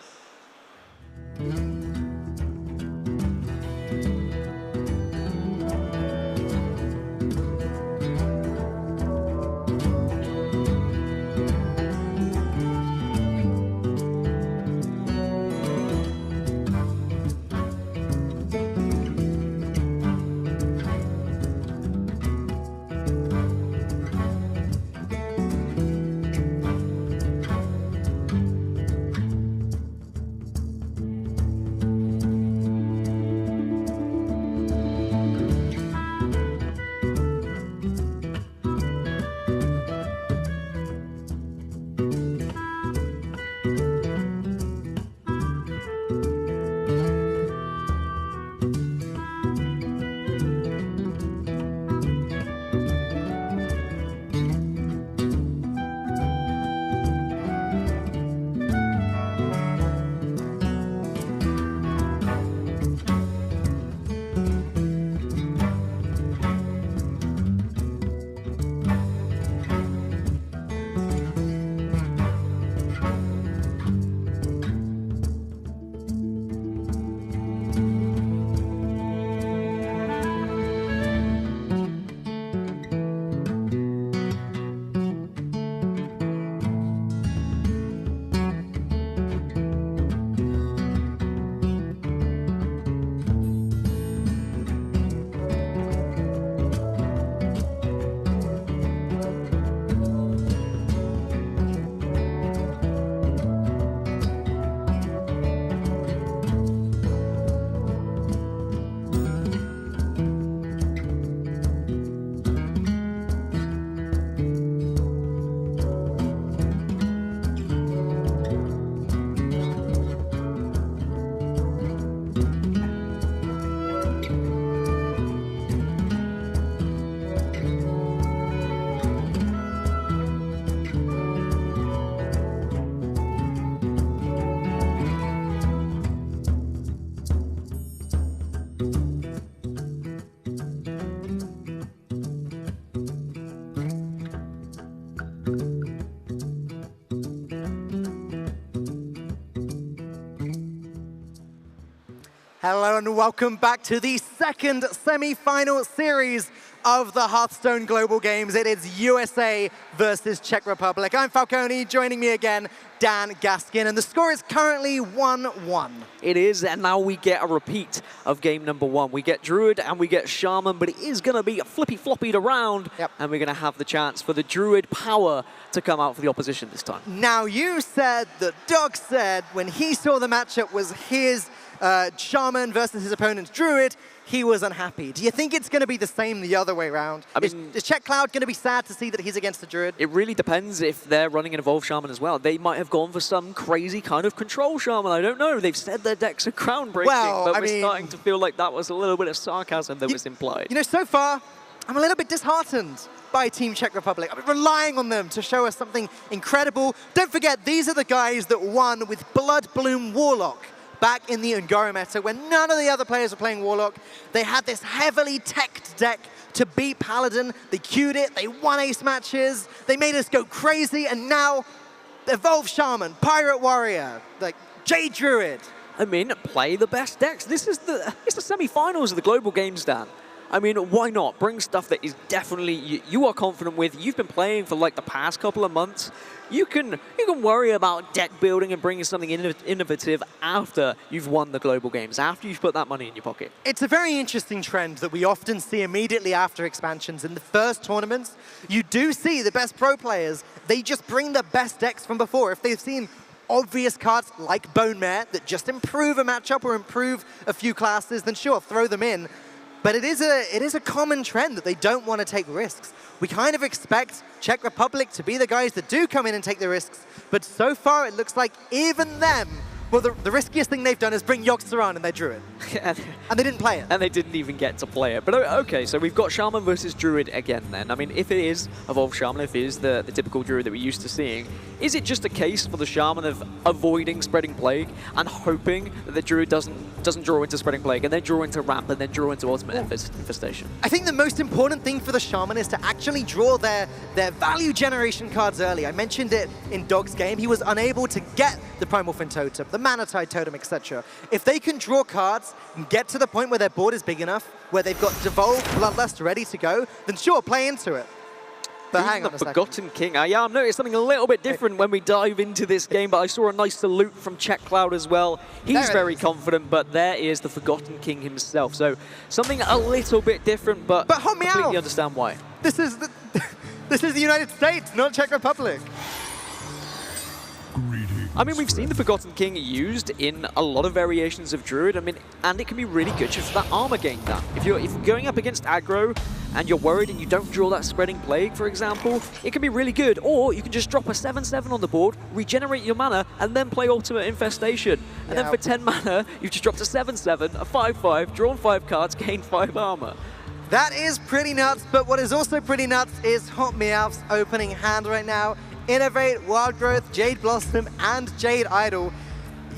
Hello and welcome back to the second semi-final series of the Hearthstone Global Games. It is USA versus Czech Republic. I'm Falcone, joining me again, Dan Gaskin, and the score is currently 1-1. It is, and now we get a repeat of game number 1. We get Druid and we get Shaman, but it is going to be flippy-floppied around, and we're going to have the chance for the Druid power to come out for the opposition this time. Now, you said that Doc said when he saw the matchup was his Shaman versus his opponent's Druid, he was unhappy. Do you think it's going to be the same the other way around? I mean, is Czech Cloud going to be sad to see that he's against the Druid? It really depends if they're running an Evolved Shaman as well. They might have gone for some crazy kind of control Shaman. I don't know. They've said their decks are groundbreaking, but we're starting to feel like that was a little bit of sarcasm that was implied. You know, so far, I'm a little bit disheartened by Team Czech Republic. I've been relying on them to show us something incredible. Don't forget, these are the guys that won with Blood Bloom Warlock back in the Ungaro meta when none of the other players were playing Warlock. They had this heavily teched deck to beat Paladin. They queued it, they won ace matches, they made us go crazy, and now Evolved Shaman, Pirate Warrior, like Jade Druid. I mean, play the best decks. It's the semi-finals of the Global Games, Dan. I mean, why not? Bring stuff that is definitely you are confident with. You've been playing for like the past couple of months. You can worry about deck building and bringing something innovative after you've won the Global Games, after you've put that money in your pocket. It's a very interesting trend that we often see immediately after expansions. In the first tournaments, you do see the best pro players, they just bring the best decks from before. If they've seen obvious cards like Bone Mare that just improve a matchup or improve a few classes, then sure, throw them in. But it is a common trend that they don't want to take risks. We kind of expect Czech Republic to be the guys that do come in and take the risks, but so far it looks like even them, well, the riskiest thing they've done is bring Yogg-Saron and their Druid. And they didn't play it. And they didn't even get to play it. But okay, so we've got Shaman versus Druid again then. I mean, if it is Evolved Shaman, if it is the typical Druid that we're used to seeing, is it just a case for the Shaman of avoiding Spreading Plague and hoping that the Druid doesn't draw into Spreading Plague and then draw into Ramp and then draw into Ultimate Infestation? I think the most important thing for the Shaman is to actually draw their value generation cards early. I mentioned it in Dog's game. He was unable to get the Primal Fin Totem, the Mana Tide Totem, etc. If they can draw cards and get to the point where their board is big enough, where they've got Devolved Bloodlust ready to go, then sure, play into it. But hang on a second. Forgotten King. Yeah, I've noticed something a little bit different when we dive into this game, but I saw a nice salute from Czech Cloud as well. He's very confident, but there is the Forgotten King himself. So something a little bit different, but completely understand why. This is the United States, not Czech Republic. I mean, we've seen the Forgotten King used in a lot of variations of Druid. I mean, and it can be really good just for that armor gain. That if you're going up against aggro and you're worried and you don't draw that Spreading Plague, for example, it can be really good. Or you can just drop a 7/7 on the board, regenerate your mana, and then play Ultimate Infestation. And then for 10 mana, you've just dropped a 7/7, a 5/5, drawn 5 cards, gained 5 armor. That is pretty nuts, but what is also pretty nuts is Hot Meowth's opening hand right now. Innovate, Wild Growth, Jade Blossom, and Jade Idol.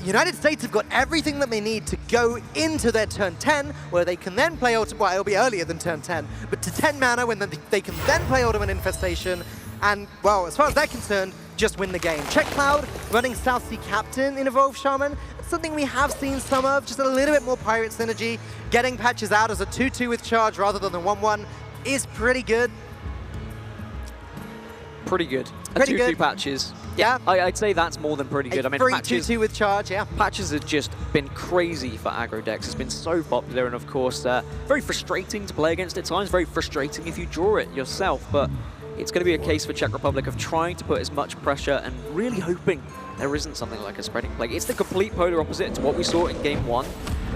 United States have got everything that they need to go into their turn 10, where they can then play Ultimate, well, it'll be earlier than turn 10, but to 10 mana when they can then play Ultimate Infestation, and, well, as far as they're concerned, just win the game. Czech Cloud running South Sea Captain in Evolved Shaman. It's something we have seen some of, just a little bit more Pirate synergy. Getting patches out as a 2/2 with charge rather than the 1/1 is pretty good. Pretty good. Pretty 2/2 good. patches. Yeah. I'd say that's more than pretty good. I mean, free patches, 2/2 with charge, yeah. Patches have just been crazy for aggro decks. It's been so popular, and of course, very frustrating to play against at times. Very frustrating if you draw it yourself, but it's going to be a case for Czech Republic of trying to put as much pressure and really hoping there isn't something like a Spreading Plague. It's the complete polar opposite to what we saw in Game 1.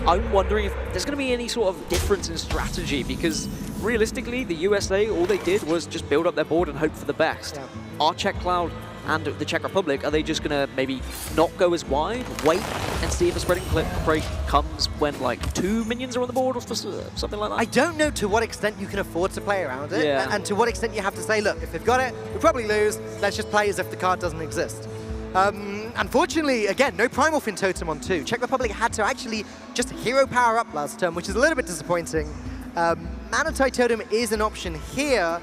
I'm wondering if there's going to be any sort of difference in strategy, because realistically, the USA, all they did was just build up their board and hope for the best. Yeah. Are Czech Cloud and the Czech Republic, are they just going to maybe not go as wide, wait and see if a Spreading Plague comes when like 2 minions are on the board or something like that? I don't know to what extent you can afford to play around it, Yeah. and to what extent you have to say, look, if they've got it, we'll probably lose, let's just play as if the card doesn't exist. Unfortunately, again, no Primal Fin Totem on 2. Czech Republic had to actually just hero power up last turn, which is a little bit disappointing. Mana Tide Totem is an option here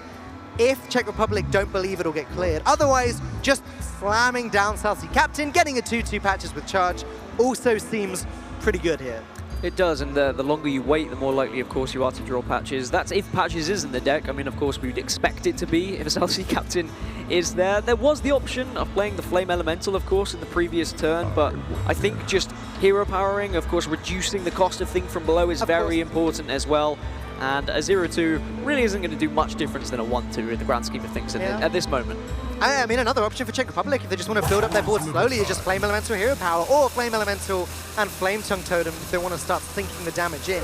if Czech Republic don't believe it'll get cleared. Otherwise, just slamming down South Sea Captain, getting a 2/2 patches with charge also seems pretty good here. It does, and the longer you wait, the more likely, of course, you are to draw Patches. That's if Patches is in the deck. I mean, of course, we'd expect it to be if a Celsi captain is there. There was the option of playing the Flame Elemental, of course, in the previous turn, but I think just hero powering, of course, reducing the cost of Think From Below is very important as well. And a 0-2 really isn't going to do much difference than a 1-2 in the grand scheme of things at this moment. I mean, another option for Czech Republic, if they just want to build up their board slowly, is just Flame Elemental Hero Power, or Flame Elemental and Flame Tongue Totem if they want to start sinking the damage in.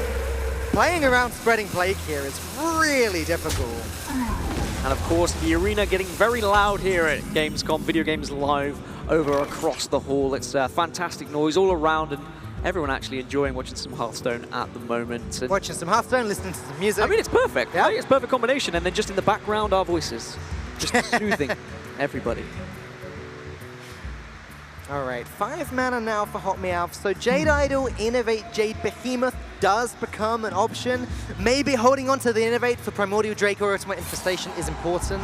Playing around Spreading Plague here is really difficult. And of course, the arena getting very loud here at Gamescom, Video Games Live, over across the hall. It's fantastic noise all around, and everyone actually enjoying watching some Hearthstone at the moment. And watching some Hearthstone, listening to some music. I mean, it's perfect, right? It's a perfect combination, and then just in the background, our voices. Just soothing everybody. All right, 5 mana now for Hot Meowth. So Jade Idol, Innovate, Jade Behemoth does become an option. Maybe holding on to the Innovate for Primordial Drake or Ultimate Infestation is important.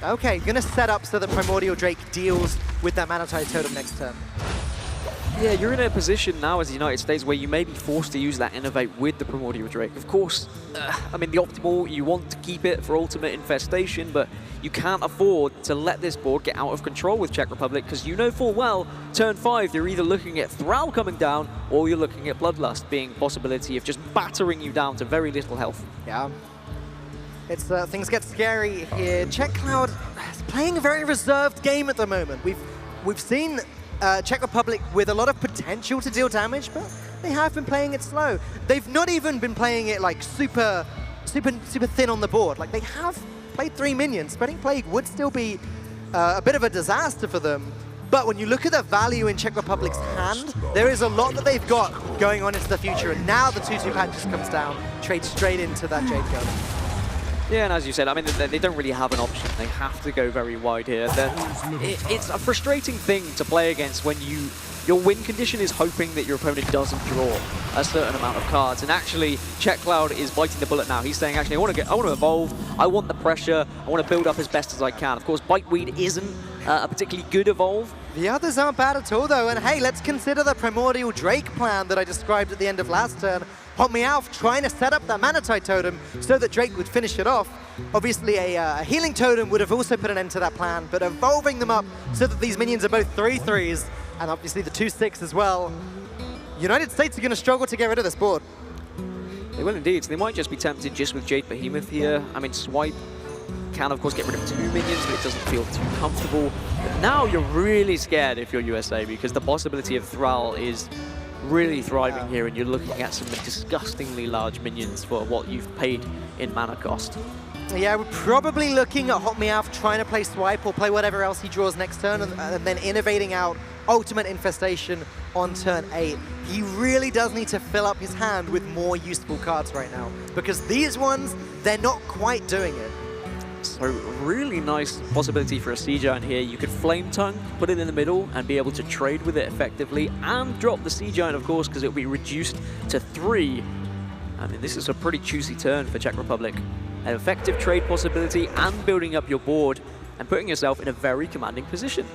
Okay, gonna set up so that Primordial Drake deals with that Mana Tide Totem next turn. Yeah, you're in a position now as the United States where you may be forced to use that Innovate with the Primordial Drake. Of course, I mean, the optimal, you want to keep it for Ultimate Infestation, but you can't afford to let this board get out of control with Czech Republic, because you know full well, turn 5, you're either looking at Thrall coming down, or you're looking at Bloodlust being a possibility of just battering you down to very little health. Yeah. It's things get scary here. Czech Cloud is playing a very reserved game at the moment. We've seen Czech Republic with a lot of potential to deal damage, but they have been playing it slow. They've not even been playing it like super thin on the board. Like, they have played 3 minions. Spreading Plague would still be a bit of a disaster for them. But when you look at the value in Czech Republic's hand, there is a lot that they've got going on into the future. And now the 2-2 pad just comes down, trades straight into that Jade Golem. Yeah, and as you said, I mean, they don't really have an option. They have to go very wide here. It's a frustrating thing to play against when your win condition is hoping that your opponent doesn't draw a certain amount of cards. And actually, Czech Cloud is biting the bullet now. He's saying, actually, I want to evolve. I want the pressure. I want to build up as best as I can. Of course, Biteweed isn't a particularly good evolve. The others aren't bad at all, though. And hey, let's consider the Primordial Drake plan that I described at the end of last turn. Hot Meowth trying to set up that Mana Tide Totem so that Drake would finish it off. Obviously, a Healing Totem would have also put an end to that plan, but evolving them up so that these minions are both 3/3s, and obviously the 2/6 as well. United States are going to struggle to get rid of this board. They will indeed. So they might just be tempted just with Jade Behemoth here. I mean, Swipe can, of course, get rid of 2 minions, but it doesn't feel too comfortable. But now you're really scared if you're USA, because the possibility of Thrall is really thriving here, and you're looking at some disgustingly large minions for what you've paid in mana cost. Yeah, we're probably looking at Hot Meowth trying to play Swipe or play whatever else he draws next turn, and then innovating out Ultimate Infestation on turn 8. He really does need to fill up his hand with more useful cards right now, because these ones, they're not quite doing it. So really nice possibility for a Sea Giant here. You could Flame Tongue, put it in the middle, and be able to trade with it effectively, and drop the Sea Giant, of course, because it'll be reduced to 3. I mean, this is a pretty juicy turn for Czech Republic. An effective trade possibility and building up your board and putting yourself in a very commanding position.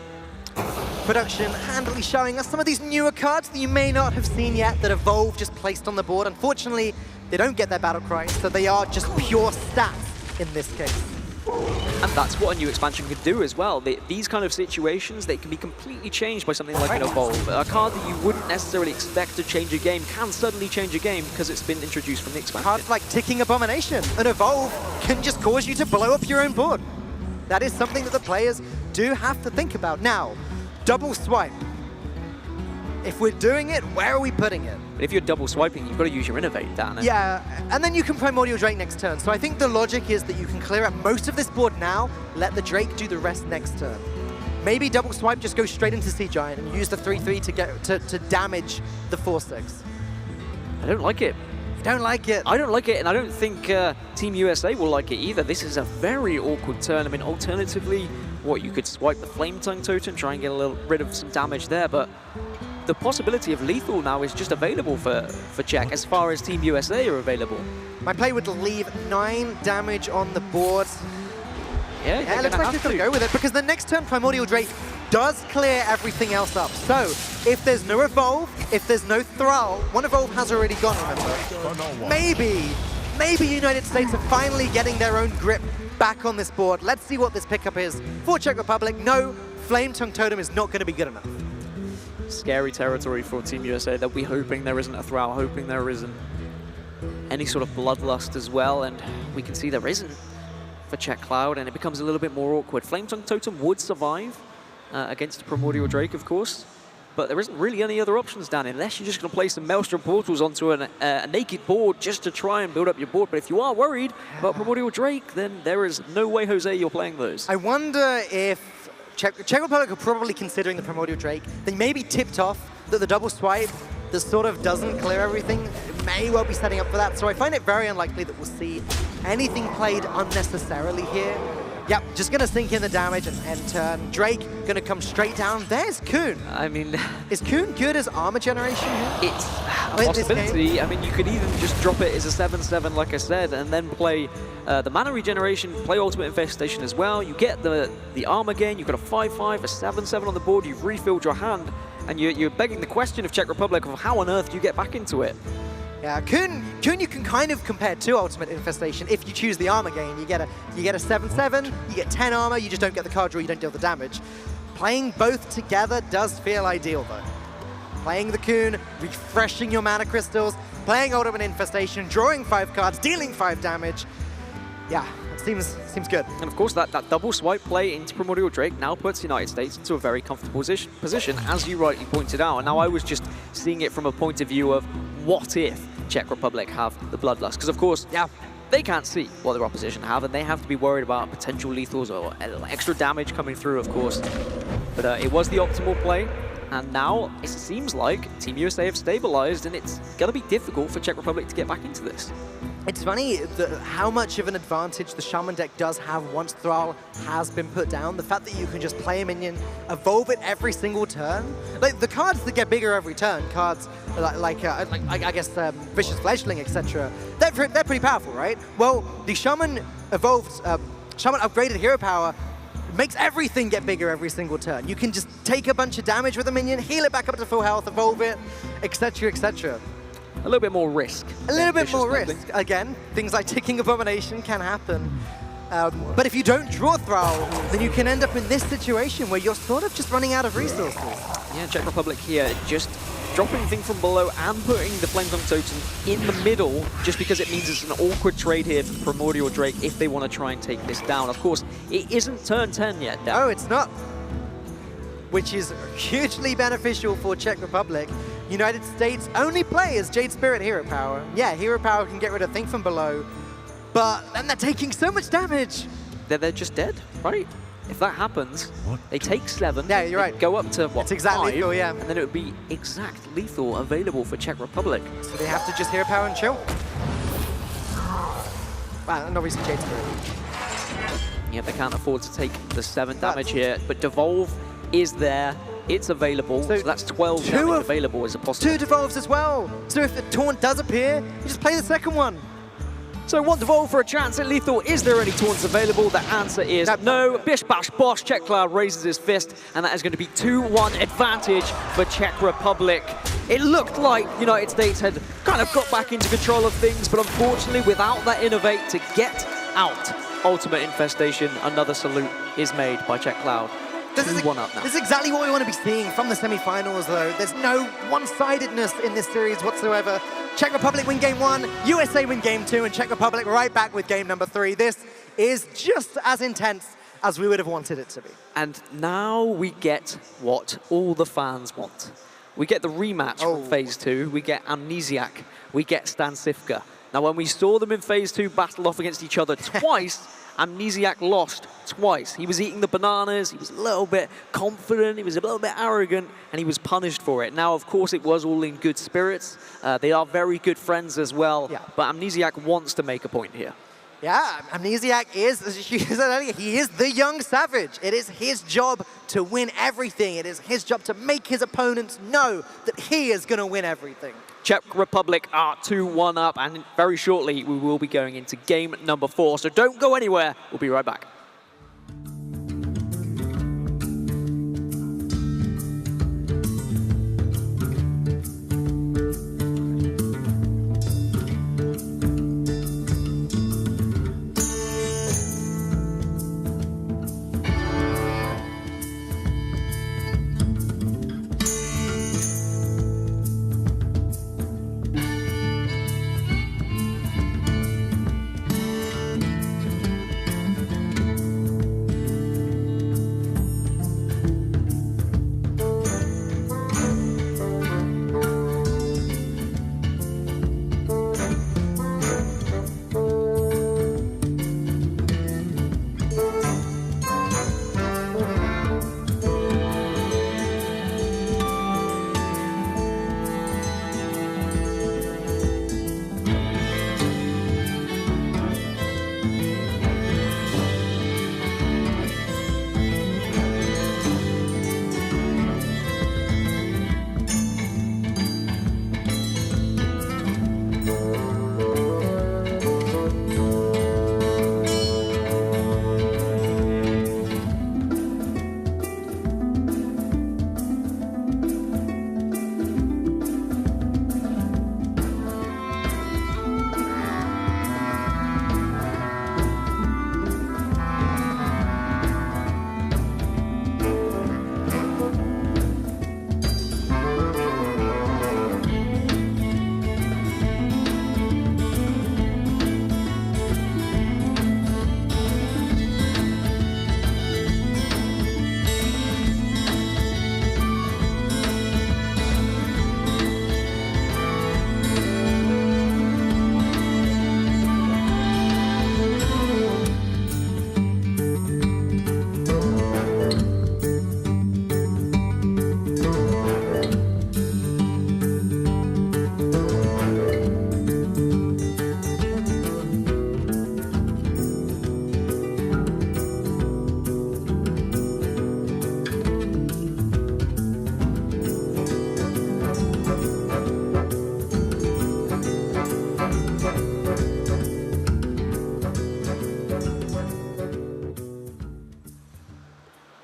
Production handily showing us some of these newer cards that you may not have seen yet that Evolve just placed on the board. Unfortunately, they don't get their battle cry, so they are just pure stats in this case. And that's what a new expansion could do as well. These kind of situations, they can be completely changed by something like an Evolve. A card that you wouldn't necessarily expect to change a game can suddenly change a game because it's been introduced from the expansion. Cards like Ticking Abomination. An Evolve can just cause you to blow up your own board. That is something that the players do have to think about. Now, double swipe. If we're doing it, where are we putting it? But if you're double swiping, you've got to use your Innovate, Dan. Yeah, and then you can Primordial Drake next turn. So I think the logic is that you can clear up most of this board now, let the Drake do the rest next turn. Maybe double swipe, just go straight into Sea Giant and use the 3/3 to damage the 4/6. I don't like it. You don't like it? I don't like it, and I don't think Team USA will like it either. This is a very awkward turn. I mean, alternatively, you could swipe the Flame Tongue Totem, try and get a little rid of some damage there, but the possibility of lethal now is just available for Czech as far as Team USA are available. My play would leave 9 damage on the board. Yeah, it looks like he's going to go with it, because the next turn Primordial Drake does clear everything else up. So, if there's no Evolve, if there's no Thrall, one Evolve has already gone, remember? Maybe United States are finally getting their own grip back on this board. Let's see what this pickup is for Czech Republic. No, Flame Tongue Totem is not going to be good enough. Scary territory for Team USA. They'll be hoping there isn't a Thrall, hoping there isn't any sort of Bloodlust as well, and we can see there isn't for Czech Cloud, and it becomes a little bit more awkward. Flame Tongue Totem would survive against Primordial Drake, of course, but there isn't really any other options down, unless you're just going to play some Maelstrom Portals onto a naked board just to try and build up your board. But if you are worried about Primordial Drake, then there is no way, Jose, you're playing those. I wonder if Czech Republic are probably considering the Primordial Drake. They may be tipped off that the double swipe that sort of doesn't clear everything may well be setting up for that. So I find it very unlikely that we'll see anything played unnecessarily here. Yep, just going to sink in the damage and turn. Drake going to come straight down. There's Kuhn. I mean, is Kuhn good as armor generation here? It's a possibility. I mean, you could even just drop it as a 7/7, like I said, and then play the mana regeneration, play Ultimate Infestation as well. You get the armor gain. You've got a 5/5, a 7/7 on the board. You've refilled your hand, and you're begging the question of Czech Republic of how on earth do you get back into it? Yeah, Kuhn you can kind of compare to Ultimate Infestation. If you choose the armor gain, you get a 7/7, you get 10 armor, you just don't get the card draw, you don't deal the damage. Playing both together does feel ideal though. Playing the Kuhn, refreshing your mana crystals, playing Ultimate Infestation, drawing 5 cards, dealing 5 damage. Yeah, it seems good. And of course, that double swipe play into Primordial Drake now puts United States into a very comfortable position, as you rightly pointed out. And now I was just seeing it from a point of view of what if Czech Republic have the Bloodlust? Because of course, yeah, they can't see what their opposition have, and they have to be worried about potential lethals or extra damage coming through, of course. But it was the optimal play. And now it seems like Team USA have stabilized, and it's going to be difficult for Czech Republic to get back into this. It's funny how much of an advantage the Shaman deck does have once Thrall has been put down. The fact that you can just play a minion, evolve it every single turn. Like the cards that get bigger every turn, cards like I guess Vicious Fledgling, etc. They're pretty powerful, right? Well, the Shaman Shaman upgraded hero power makes everything get bigger every single turn. You can just take a bunch of damage with a minion, heal it back up to full health, evolve it, etc., etc. A little bit more risk. A little bit more risk. Again, things like Ticking Abomination can happen. But if you don't draw Thrall, then you can end up in this situation where you're sort of just running out of resources. Yeah, Czech Republic here just dropping thing from below and putting the Flame Tongue Totem in the middle, just because it means it's an awkward trade here for Primordial Drake if they want to try and take this down. Of course, it isn't turn 10 yet. No, it's not. Which is hugely beneficial for Czech Republic. United States only play as Jade Spirit Hero Power. Yeah, Hero Power can get rid of Think from Below, but then they're taking so much damage. They're just dead, right? If that happens, they take 7. Yeah, you're right. Go up to, what, it's exact 5, lethal, yeah. And then it would be exact lethal available for Czech Republic. So they have to just Hero Power and chill. Wow, and obviously Jade Spirit. Yeah, they can't afford to take the 7 damage here, but Devolve is there. It's available, so that's 12 damage available as a possible. 2 Devolves as well. So if the Taunt does appear, you just play the second one. So one Devolve for a chance at lethal. Is there any taunts available? The answer is no. Bish bash bosh. Czech Cloud raises his fist, and that is going to be 2-1 advantage for Czech Republic. It looked like United States had kind of got back into control of things, but unfortunately, without that innovate to get out Ultimate Infestation, another salute is made by Czech Cloud. This is exactly what we want to be seeing from the semi-finals, though. There's no one-sidedness in this series whatsoever. Czech Republic win game 1, USA win game 2, and Czech Republic right back with game number 3. This is just as intense as we would have wanted it to be. And now we get what all the fans want. We get the rematch from Phase 2. We get Amnesiac. We get Stancifka. Now, when we saw them in Phase 2 battle off against each other twice, Amnesiac lost twice. He was eating the bananas, he was a little bit confident, he was a little bit arrogant, and he was punished for it. Now, of course, it was all in good spirits. They are very good friends as well, but Amnesiac wants to make a point here. Yeah, Amnesiac is, as you said earlier, he is the young savage. It is his job to win everything. It is his job to make his opponents know that he is going to win everything. Czech Republic are 2-1 up, and very shortly we will be going into game number 4. So don't go anywhere. We'll be right back.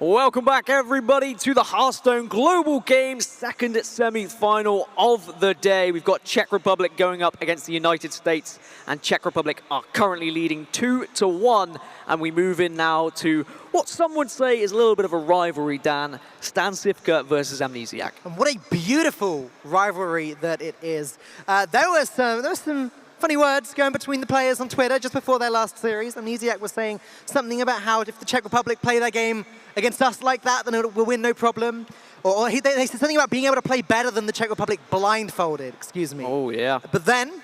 Welcome back, everybody, to the Hearthstone Global Games second semi-final of the day. We've got Czech Republic going up against the United States, and Czech Republic are currently leading 2-1. And we move in now to what some would say is a little bit of a rivalry, Dan. Stancifka versus Amnesiac. And what a beautiful rivalry that it is. There was some funny words going between the players on Twitter just before their last series. Amnesiac was saying something about how if the Czech Republic play their game against us like that, then we'll win no problem. Or they said something about being able to play better than the Czech Republic blindfolded, excuse me. Oh, yeah. But then,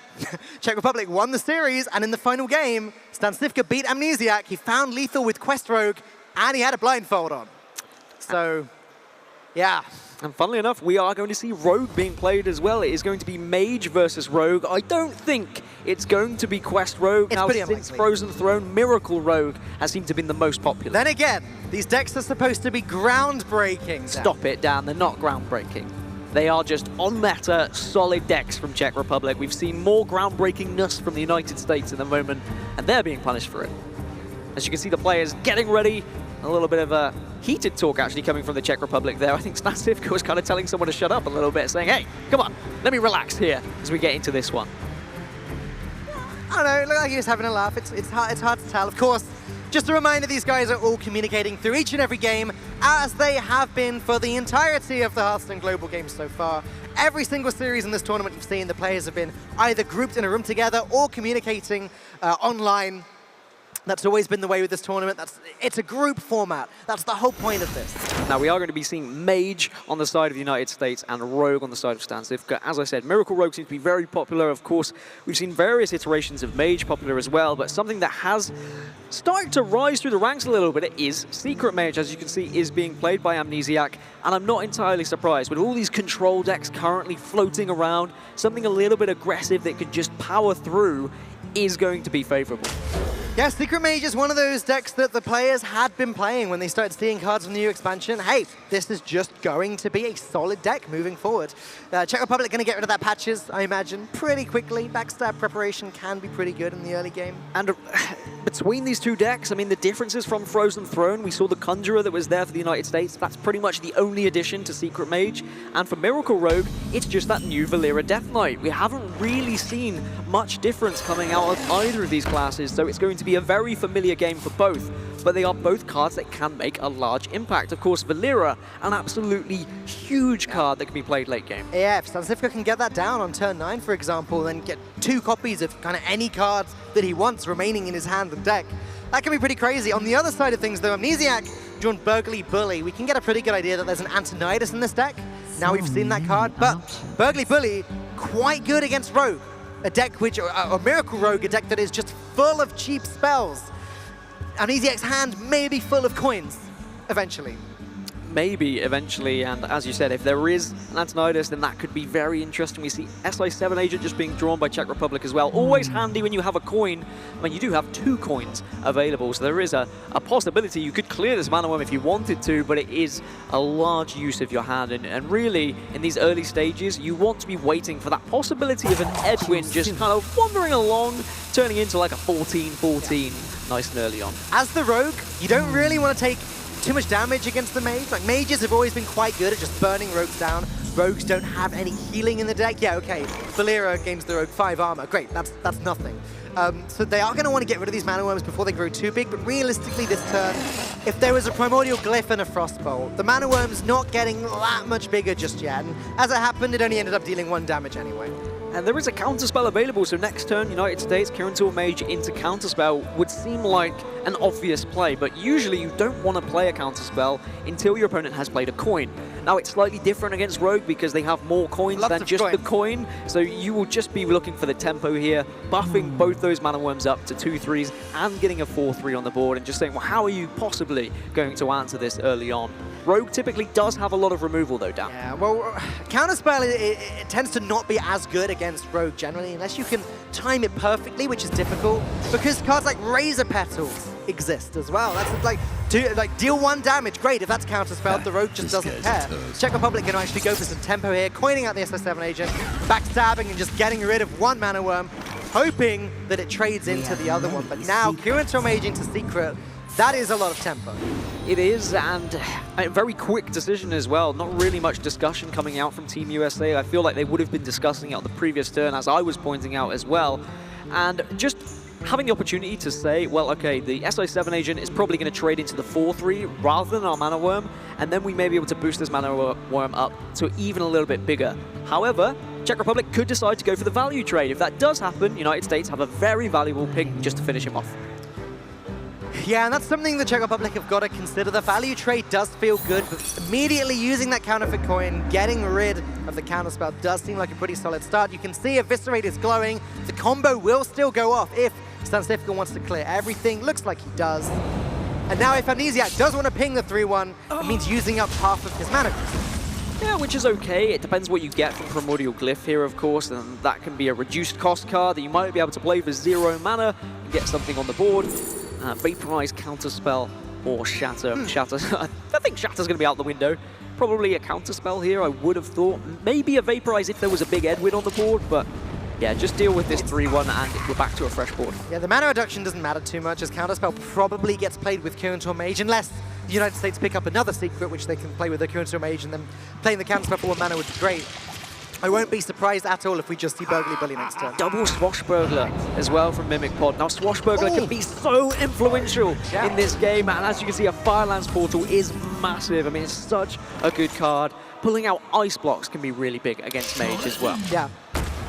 Czech Republic won the series, and in the final game, Stancifka beat Amnesiac. He found lethal with Quest Rogue, and he had a blindfold on. So, yeah. And funnily enough, we are going to see Rogue being played as well. It is going to be Mage versus Rogue. I don't think it's going to be Quest Rogue. It's now, pretty since unlikely. Frozen Throne, Miracle Rogue has seemed to have been the most popular. Then again, these decks are supposed to be groundbreaking. Dan. Stop it, Dan. They're not groundbreaking. They are just on-meta, solid decks from Czech Republic. We've seen more groundbreakingness from the United States at the moment, and they're being punished for it. As you can see, the players getting ready. A little bit of a heated talk actually coming from the Czech Republic there. I think Stancifka was kind of telling someone to shut up a little bit, saying, hey, come on, let me relax here as we get into this one. I don't know, it looked like he was having a laugh. It's hard to tell. Of course, just a reminder, these guys are all communicating through each and every game, as they have been for the entirety of the Hearthstone Global Games so far. Every single series in this tournament you've seen, the players have been either grouped in a room together or communicating online. That's always been the way with this tournament. It's a group format. That's the whole point of this. Now, we are going to be seeing Mage on the side of the United States and Rogue on the side of Stancifka. As I said, Miracle Rogue seems to be very popular. Of course, we've seen various iterations of Mage popular as well, but something that has started to rise through the ranks a little bit is Secret Mage, as you can see, is being played by Amnesiac, and I'm not entirely surprised. With all these control decks currently floating around, something a little bit aggressive that could just power through is going to be favorable. Yeah, Secret Mage is one of those decks that the players had been playing when they started seeing cards from the new expansion. Hey, this is just going to be a solid deck moving forward. Czech Republic going to get rid of that patches, I imagine, pretty quickly. Backstab preparation can be pretty good in the early game. And between these two decks, I mean, the differences from Frozen Throne, we saw the Conjurer that was there for the United States. That's pretty much the only addition to Secret Mage. And for Miracle Rogue, it's just that new Valera Death Knight. We haven't really seen much difference coming out of either of these classes, so it's going to be a very familiar game for both, but they are both cards that can make a large impact. Of course, Valera, an absolutely huge card that can be played late game. Yeah, if Stancifka can get that down on turn 9, for example, then get 2 copies of kind of any cards that he wants remaining in his hand and deck, that can be pretty crazy. On the other side of things, though, Amnesiac drawn Burgly Bully. We can get a pretty good idea that there's an Antonidas in this deck. Now we've seen that card, but Burgly Bully, quite good against Rogue. A deck which, or Miracle Rogue, a deck that is just full of cheap spells. Amnesiac's hand may be full of coins, eventually. Maybe eventually, and as you said, if there is an Antonidas, then that could be very interesting. We see SI7 Agent just being drawn by Czech Republic as well. Always handy when you have a coin. I mean, you do have 2 coins available, so there is a possibility you could clear this mana worm if you wanted to, but it is a large use of your hand. And really, in these early stages, you want to be waiting for that possibility of an Edwin just kind of wandering along, turning into like a 14-14 nice and early on. As the Rogue, you don't really want to take too much damage against the Mage. Like, Mages have always been quite good at just burning Rogues down. Rogues don't have any healing in the deck. Yeah, okay, Valera gains the Rogue 5 armor. Great, that's nothing. So they are going to want to get rid of these Mana Worms before they grow too big, but realistically this turn, if there was a Primordial Glyph and a Frostbolt, the Mana Worm's not getting that much bigger just yet, and as it happened, it only ended up dealing 1 damage anyway. And there is a counterspell available, so next turn, United States, Kirin Mage into counterspell would seem like an obvious play, but usually you don't want to play a counterspell until your opponent has played a coin. Now, it's slightly different against Rogue because they have more coins than just the coin, so you will just be looking for the tempo here, buffing both those Mana Worms up to 2/3s and getting a 4/3 on the board and just saying, well, how are you possibly going to answer this early on? Rogue typically does have a lot of removal, though, Dan. Yeah, well, counterspell, it tends to not be as good against Rogue generally, unless you can time it perfectly, which is difficult, because cards like Razor Petals exist as well. That's like, deal 1 damage, great. If that's counterspelled, the Rogue just doesn't care. Czech Republic can actually go for some tempo here, coining out the SI7 Agent, backstabbing and just getting rid of 1 Mana Worm, hoping that it trades into the other one. But now, Kirin Mage into Secret, that is a lot of tempo. It is, and a very quick decision as well. Not really much discussion coming out from Team USA. I feel like they would have been discussing it on the previous turn, as I was pointing out as well. And just having the opportunity to say, well, okay, the SI7 agent is probably going to trade into the 4-3 rather than our Mana Worm, and then we may be able to boost this Mana Worm up to even a little bit bigger. However, Czech Republic could decide to go for the value trade. If that does happen, United States have a very valuable pick just to finish him off. Yeah, and that's something the Czech Republic have got to consider. The value trade does feel good, but immediately using that counterfeit coin, getting rid of the counterspell does seem like a pretty solid start. You can see Eviscerate is glowing. The combo will still go off if Stansifica wants to clear everything. Looks like he does. And now if Amnesiac does want to ping the 3-1, it means using up half of his mana. Yeah, which is okay. It depends what you get from Primordial Glyph here, of course, and that can be a reduced cost card that you might be able to play for 0 mana and get something on the board. Vaporize, Counterspell, or Shatter. Shatter. I think Shatter's going to be out the window. Probably a Counterspell here, I would have thought. Maybe a Vaporize if there was a big Edwin on the board, but yeah, just deal with this 3-1 and we're back to a fresh board. Yeah, the mana reduction doesn't matter too much, as Counterspell probably gets played with Kyrian Mage, unless the United States pick up another secret, which they can play with the Kyrian Mage, and then playing the Counterspell for 1 mana would be great. I won't be surprised at all if we just see Burgly Bully next turn. Double Swashbuckler as well from Mimic Pod. Now Swashbuckler can be so influential in this game, and as you can see, a Firelance Portal is massive. I mean, it's such a good card. Pulling out Ice Blocks can be really big against Mage as well. Yeah.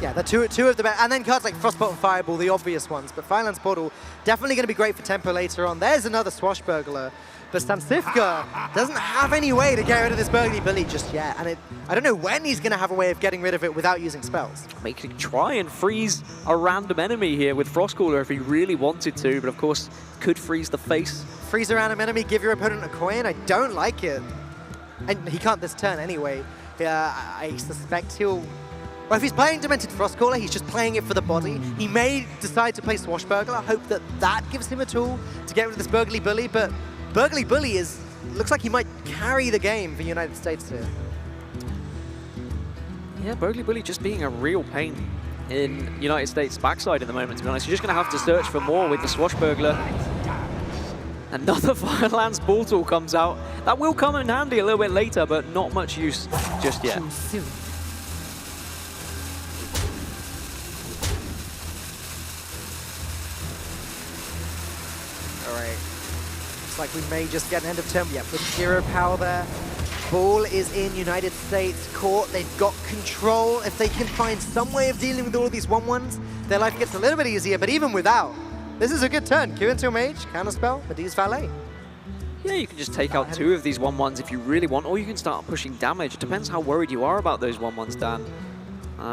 Yeah, the two of the best, and then cards like Frostbolt and Fireball, the obvious ones, but Firelance Portal definitely going to be great for tempo later on. There's another Swashbuckler, but Stansifica doesn't have any way to get rid of this Burgly Bully just yet, and I don't know when he's going to have a way of getting rid of it without using spells. He can try and freeze a random enemy here with Frostcaller if he really wanted to, but of course could freeze the face. Freeze a random enemy, give your opponent a coin? I don't like it. And he can't this turn anyway. I suspect he'll... Well, if he's playing Demented Frostcaller, he's just playing it for the body. He may decide to play Swashbuckler. I hope that that gives him a tool to get rid of this Burgly Bully, but Burgly Bully looks like he might carry the game for United States here. Yeah, Burgly Bully just being a real pain in United States' backside at the moment, to be honest. You're just going to have to search for more with the Swashbuckler. Another Firelance Portal comes out. That will come in handy a little bit later, but not much use just yet. Like we may just get an end of turn. Yeah, with 0 power there. Ball is in United States court. They've got control. If they can find some way of dealing with all of these 1-1s, their life gets a little bit easier, but even without, this is a good turn. Kyrian Mage, Counterspell, Medivh's Valet. Yeah, you can just take out 2 of these 1-1s if you really want, or you can start pushing damage. It depends how worried you are about those 1-1s, Dan.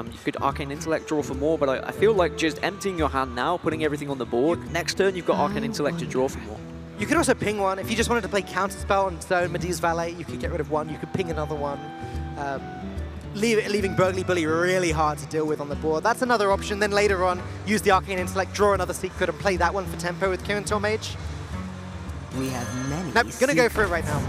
You could Arcane Intellect draw for more, but I feel like just emptying your hand now, putting everything on the board, next turn you've got Arcane Intellect to draw for more. You could also ping one. If you just wanted to play Counterspell and so Medivh's Valet, you could get rid of one. You could ping another one, leaving Burgly Bully really hard to deal with on the board. That's another option. Then later on, use the Arcane Intellect, draw another secret, and play that one for tempo with Kyrian Mage. We have many. Nope, gonna go for it right now.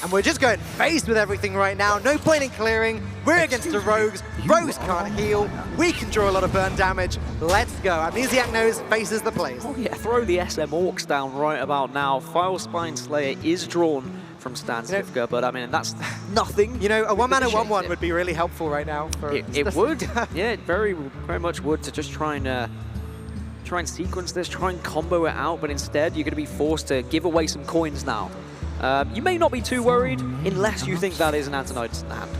And we're just going face with everything right now. No point in clearing. We're against the Rogues. Rogues can't heal. We can draw a lot of burn damage. Let's go. Amnesiac knows faces the place. Oh yeah, throw the SM Orcs down right about now. File Spine Slayer is drawn from Stansifica, but I mean, that's nothing. You know, a 1-mana 1-1 would be really helpful right now. It would. Yeah, it very much would, to just try and sequence this, try and combo it out, but instead you're going to be forced to give away some coins now. You may not be too worried unless you think that is an Antonidas in the hand.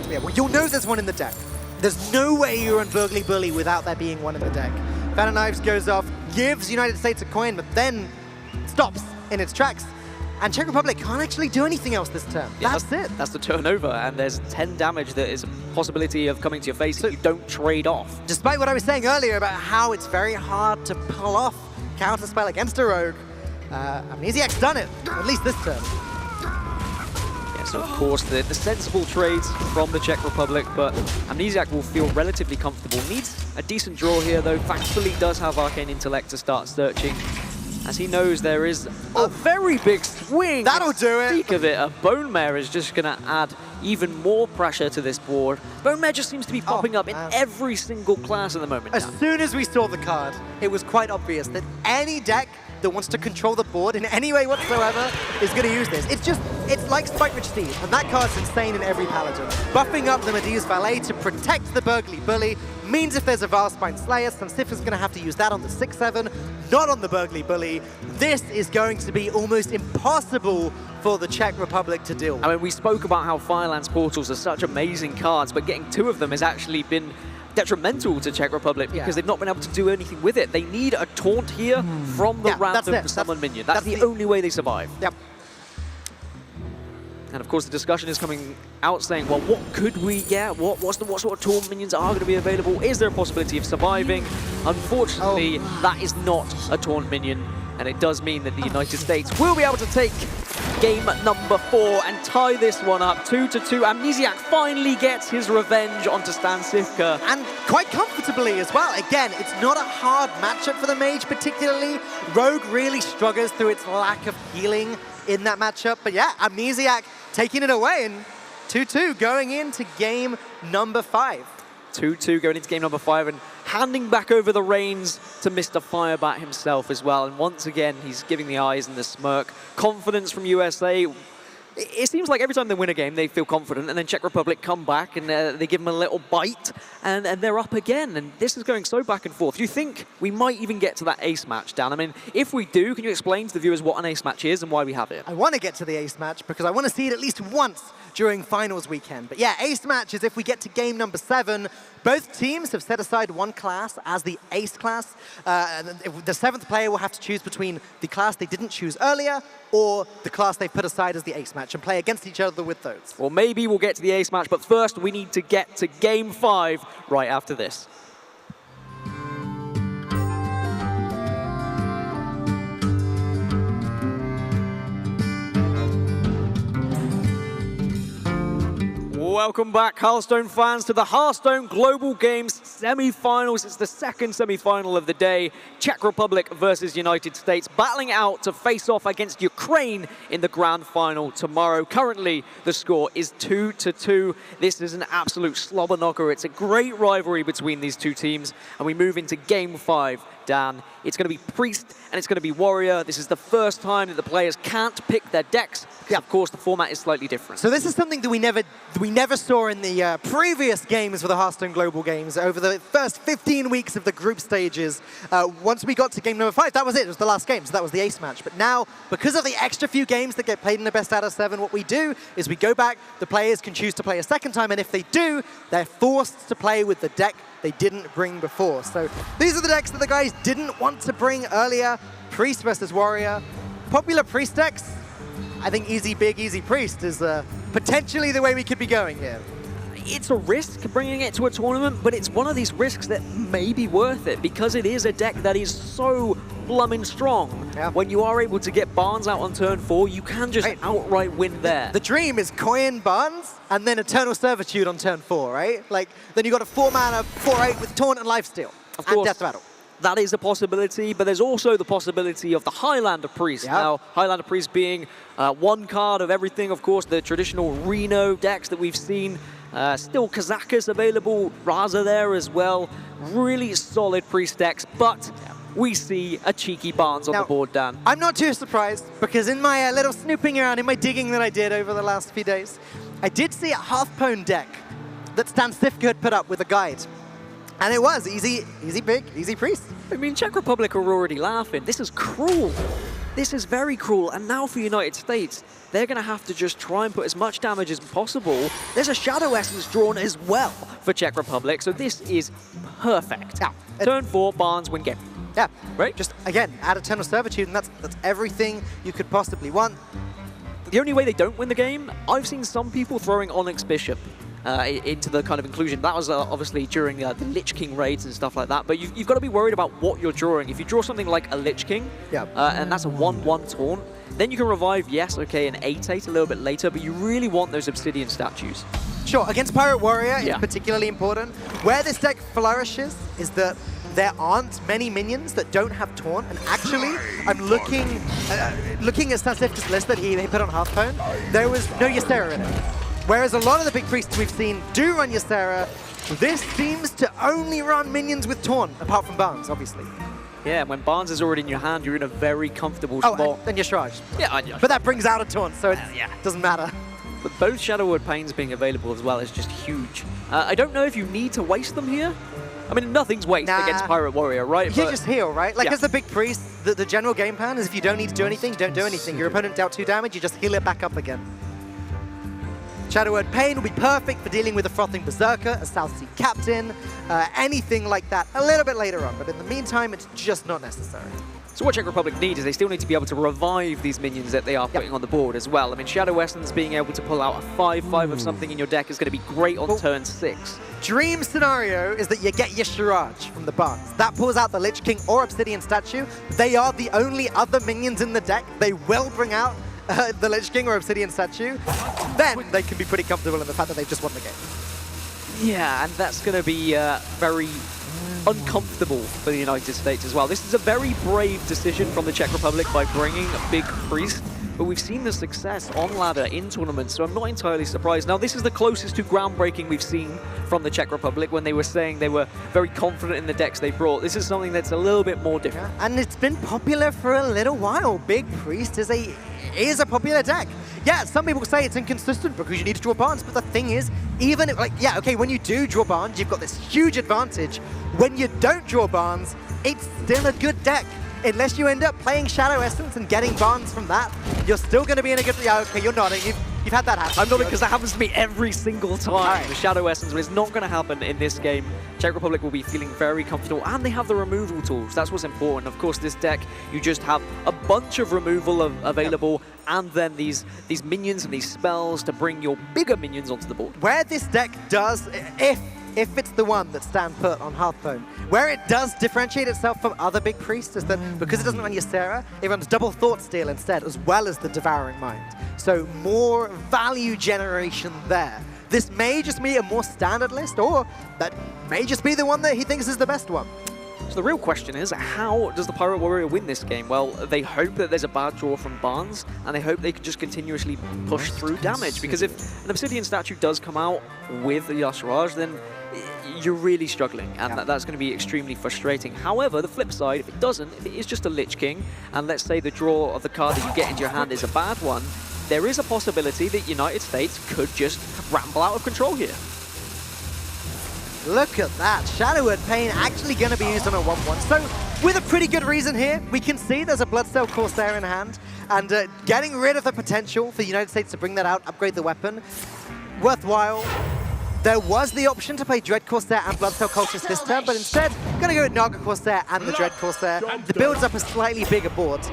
Yeah, well, you'll know there's one in the deck. There's no way you're on Burgly Bully without there being one in the deck. Fan of Knives goes off, gives United States a coin, but then stops in its tracks. And Czech Republic can't actually do anything else this turn. Yeah, that's it. That's the turnover, and there's 10 damage that is a possibility of coming to your face if you don't trade off. Despite what I was saying earlier about how it's very hard to pull off Counterspell against a Rogue, Amnesiac's done it, at least this turn. Yeah, so of course the sensible trades from the Czech Republic, but Amnesiac will feel relatively comfortable. Needs a decent draw here though. Thankfully does have Arcane Intellect to start searching, as he knows there is a very big swing. That'll do it. Speak of it, a Bone Mare is just going to add even more pressure to this board. Bone Mare just seems to be popping up in every single class at the moment. As soon as we saw the card, it was quite obvious that any deck that wants to control the board in any way whatsoever is going to use this. It's like Spike Rich Steed, and that card's insane in every Paladin. Buffing up the Medu's Valet to protect the Burgly Bully means if there's a Valspine Slayer, Stansifka's going to have to use that on the 6/7, not on the Burgly Bully. This is going to be almost impossible for the Czech Republic to deal with. I mean, we spoke about how Firelands Portals are such amazing cards, but getting 2 of them has actually been detrimental to Czech Republic because they've not been able to do anything with it. They need a taunt here from the random summon minion. That's the only way they survive. Yep. And of course, the discussion is coming out saying, well, what could we get? What sort of taunt minions are going to be available? Is there a possibility of surviving? Unfortunately, that is not a taunt minion. And it does mean that the United States will be able to take game number 4 and tie this one up 2-2. Amnesiac finally gets his revenge onto Stansifka. And quite comfortably as well. Again, it's not a hard matchup for the Mage particularly. Rogue really struggles through its lack of healing in that matchup. But yeah, Amnesiac taking it away, and 2-2 going into game number 5. 2-2 going into game number 5 and handing back over the reins to Mr. Firebat himself as well. And once again, he's giving the eyes and the smirk. Confidence from USA. It seems like every time they win a game, they feel confident, and then Czech Republic come back and they give them a little bite, and they're up again. And this is going so back and forth. Do you think we might even get to that ace match, Dan? I mean, if we do, can you explain to the viewers what an ace match is and why we have it? I want to get to the ace match because I want to see it at least once during finals weekend. But yeah, ace match is if we get to game number 7, both teams have set aside one class as the ace class. The 7th player will have to choose between the class they didn't choose earlier or the class they put aside as the ace match and play against each other with those. Well, maybe we'll get to the ace match, but first we need to get to game 5 right after this. Welcome back, Hearthstone fans, to the Hearthstone Global Games semi-finals. It's the second semi-final of the day. Czech Republic versus United States, battling out to face off against Ukraine in the grand final tomorrow. Currently, the score is 2-2. This is an absolute slobber knocker. It's a great rivalry between these two teams, and we move into game 5. Dan, it's going to be Priest and it's going to be Warrior. This is the first time that the players can't pick their decks because, of course, the format is slightly different. So this is something that we never saw in the previous games for the Hearthstone Global Games. Over the first 15 weeks of the group stages, once we got to game number 5, that was it. It was the last game, so that was the ace match. But now, because of the extra few games that get played in the best out of 7, what we do is we go back, the players can choose to play a second time, and if they do, they're forced to play with the deck they didn't bring before. So these are the decks that the guys didn't want to bring earlier. Priest versus Warrior. Popular Priest decks, I think easy big, easy Priest is potentially the way we could be going here. It's a risk bringing it to a tournament, but it's one of these risks that may be worth it because it is a deck that is so blooming strong. Yeah. When you are able to get Barnes out on turn 4, you can just outright win there. The dream is Coin Barnes and then Eternal Servitude on turn 4, right? Like, then you got a 4-mana 4/8 with Taunt and Lifesteal and Death Rattle. That is a possibility, but there's also the possibility of the Highlander Priest. Yeah. Now, Highlander Priest being one card of everything, of course, the traditional Reno decks that we've seen. Still Kazakus available, Raza there as well. Really solid Priest decks, but we see a cheeky Barnes on the board, Dan. I'm not too surprised, because in my little snooping around, in my digging that I did over the last few days, I did see a half-pwn deck that Stansifka had put up with a guide. And it was easy big, easy Priest. I mean, Czech Republic are already laughing. This is cruel. This is very cruel. And now for United States, they're going to have to just try and put as much damage as possible. There's a Shadow Essence drawn as well for Czech Republic, so this is perfect. Yeah. Turn 4, Barnes, win game. Yeah, Right? just, again, add Eternal Servitude, and that's everything you could possibly want. The only way they don't win the game, I've seen some people throwing Onyx Bishop into the kind of inclusion. That was obviously during the Lich King raids and stuff like that, but you've got to be worried about what you're drawing. If you draw something like a Lich King, and that's a 1/1 taunt, then you can revive, yes, okay, an 8/8 a little bit later, but you really want those Obsidian statues. Sure, against Pirate Warrior, it's particularly important. Where this deck flourishes is that there aren't many minions that don't have Taunt, and actually, I'm looking at Stansifka's list that he put on half-pwn, there was no Ysera in it. Whereas a lot of the big priests we've seen do run Ysera, this seems to only run minions with Taunt, apart from Barnes, obviously. Yeah, when Barnes is already in your hand, you're in a very comfortable spot. Oh, and Yashraj. Yeah, and Yashraj. But that brings out a taunt, so it doesn't matter. But both Shadowword Pains being available as well is just huge. I don't know if you need to waste them here. I mean, nothing's waste against Pirate Warrior, right? You just heal, right? Like, as the big priest, the general game plan is if you don't need to do anything, don't do anything. Your opponent dealt 2 damage, you just heal it back up again. Shadowword Pain will be perfect for dealing with a Frothing Berserker, a South Sea Captain, anything like that a little bit later on. But in the meantime, it's just not necessary. So what Czech Republic need is they still need to be able to revive these minions that they are putting on the board as well. I mean, Shadow Essence being able to pull out a 5/5 of something in your deck is going to be great on turn 6. Dream scenario is that you get Yashraj from the Barnes. That pulls out the Lich King or Obsidian Statue. They are the only other minions in the deck. They will bring out the Lich King or Obsidian Statue. Then they can be pretty comfortable in the fact that they've just won the game. Yeah, and that's going to be very uncomfortable for the United States as well. This is a very brave decision from the Czech Republic by bringing a big priest, but we've seen the success on ladder in tournaments, so I'm not entirely surprised. Now, this is the closest to groundbreaking we've seen from the Czech Republic when they were saying they were very confident in the decks they brought. This is something that's a little bit more different. And it's been popular for a little while. Big Priest is a popular deck. Yeah, some people say it's inconsistent because you need to draw Barnes, but the thing is, even if, when you do draw Barnes, you've got this huge advantage. When you don't draw Barnes, it's still a good deck. Unless you end up playing Shadow Essence and getting Barnes from that, you're still going to be in a good... Yeah, okay, you're nodding. You've had that happen. I'm nodding because that happens to me every single time. The Shadow Essence, but it's not going to happen in this game. Czech Republic will be feeling very comfortable, and they have the removal tools. That's what's important. Of course, this deck, you just have a bunch of removal available, and then these minions and these spells to bring your bigger minions onto the board. Where this deck does, if it's the one that stand put on Hearthstone, where it does differentiate itself from other big priests is that because it doesn't run Ysera, it runs Double Thought Steal instead, as well as the Devouring Mind. So more value generation there. This may just be a more standard list, or that may just be the one that he thinks is the best one. So the real question is, how does the Pirate Warrior win this game? Well, they hope that there's a bad draw from Barnes, and they hope they can just continuously push through damage, because if an Obsidian Statue does come out with the Yashraj, then you're really struggling, and that's going to be extremely frustrating. However, the flip side, if it doesn't, if it is just a Lich King, and let's say the draw of the card that you get into your hand is a bad one, there is a possibility that United States could just ramble out of control here. Look at that. Shadowword Pain actually going to be used on a 1/1. So, with a pretty good reason here, we can see there's a Bloodsteel Corsair in hand, and getting rid of the potential for the United States to bring that out, upgrade the weapon, worthwhile. There was the option to play Dread Corsair and Bloodsteel Cultist this turn, but instead, going to go with Naga Corsair and the Dread Corsair. The builds up a slightly bigger board,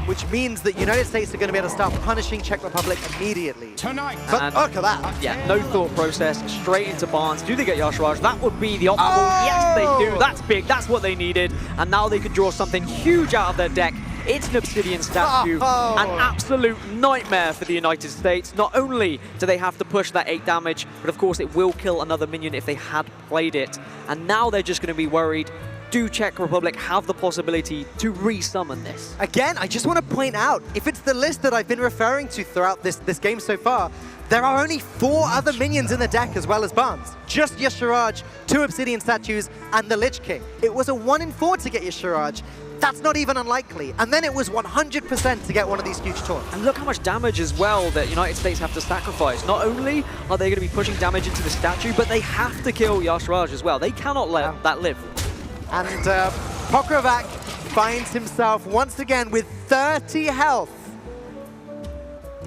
which means that United States are going to be able to start punishing Czech Republic immediately. But look at that. Yeah, no thought process, straight into Barnes. Do they get Yashraj? That would be the optimal. Yes, they do. That's big. That's what they needed. And now they could draw something huge out of their deck. It's an Obsidian Statue, an absolute nightmare for the United States. Not only do they have to push that 8 damage, but of course it will kill another minion if they had played it. And now they're just going to be worried, do Czech Republic have the possibility to re-summon this? Again, I just want to point out, if it's the list that I've been referring to throughout this game so far, there are only 4 other minions in the deck as well as Barnes. Just Yashraj, 2 Obsidian Statues, and the Lich King. It was a 1 in 4 to get Yashraj. That's not even unlikely. And then it was 100% to get one of these huge taunts. And look how much damage as well that United States have to sacrifice. Not only are they going to be pushing damage into the statue, but they have to kill Yashraj as well. They cannot let that live. And Pokrovac finds himself once again with 30 health.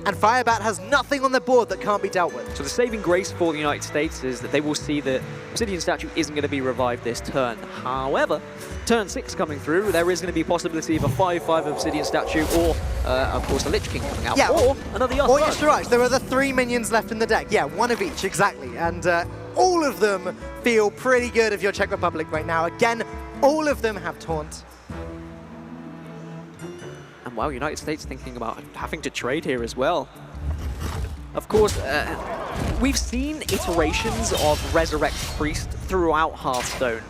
And Firebat has nothing on the board that can't be dealt with. So the saving grace for the United States is that they will see that Obsidian Statue isn't going to be revived this turn. However, turn 6 coming through, there is going to be a possibility of a 5/5 Obsidian Statue, or of course a Lich King coming out, or another Yashraj. Or Yashraj. There are the 3 minions left in the deck. Yeah, 1 of each, exactly. And all of them feel pretty good if you're Czech Republic right now. Again, all of them have taunt. And wow, United States thinking about having to trade here as well. Of course, we've seen iterations of Resurrect Priest throughout Hearthstone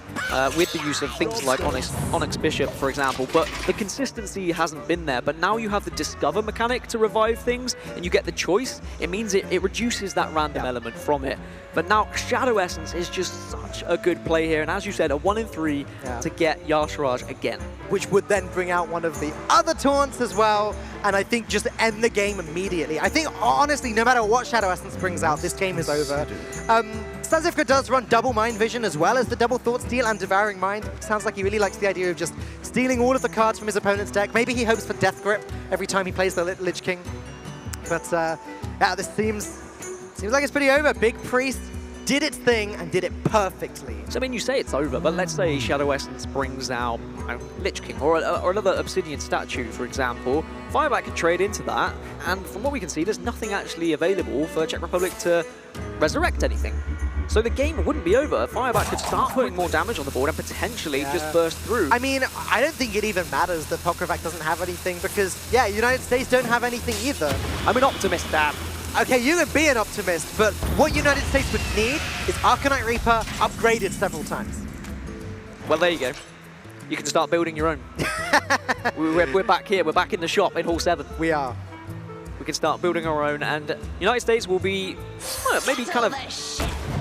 with the use of things like Onyx Bishop, for example, but the consistency hasn't been there. But now you have the Discover mechanic to revive things, and you get the choice. It means it reduces that random element from it. But now Shadow Essence is just such a good play here, and as you said, a 1 in 3 to get Yasharaj again. Which would then bring out one of the other taunts as well, and I think just end the game immediately. I think, honestly, no matter what Shadow Essence brings out, this game is over. Stazivka does run double Mind Vision as well as the double Thought Steal and Devouring Mind. Sounds like he really likes the idea of just stealing all of the cards from his opponent's deck. Maybe he hopes for Death Grip every time he plays the Lich King. But yeah, this seems like it's pretty over. Big Priest did its thing and did it perfectly. So I mean, you say it's over, but let's say Shadow Essence brings out Lich King or another Obsidian statue, for example. Fireback can trade into that, and from what we can see, there's nothing actually available for Czech Republic to resurrect anything. So the game wouldn't be over. Fireback could start putting more damage on the board and potentially just burst through. I mean, I don't think it even matters that Pokrovac doesn't have anything because, yeah, United States don't have anything either. I'm an optimist, Dan. Okay, you can be an optimist, but what United States would need is Arcanite Reaper upgraded several times. Well, there you go. You can start building your own. we're back here. We're back in the shop in Hall 7. We are. We can start building our own, and United States will be maybe kind of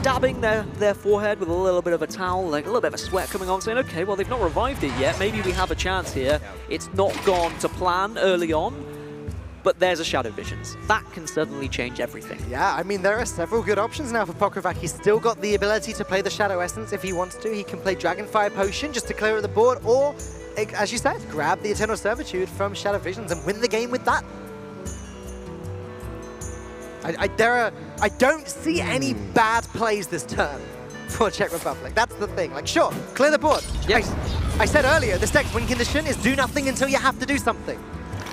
dabbing their forehead with a little bit of a towel, like a little bit of a sweat coming on, saying, okay, well, they've not revived it yet. Maybe we have a chance here. It's not gone to plan early on, but there's a Shadow Visions. That can suddenly change everything. Yeah, I mean, there are several good options now for Pokrovac. He's still got the ability to play the Shadow Essence if he wants to. He can play Dragonfire Potion just to clear the board, or, as you said, grab the Eternal Servitude from Shadow Visions and win the game with that. I don't see any bad plays this turn for Czech Republic. That's the thing. Like, sure, clear the board. Yes. I said earlier, this deck's win condition is do nothing until you have to do something.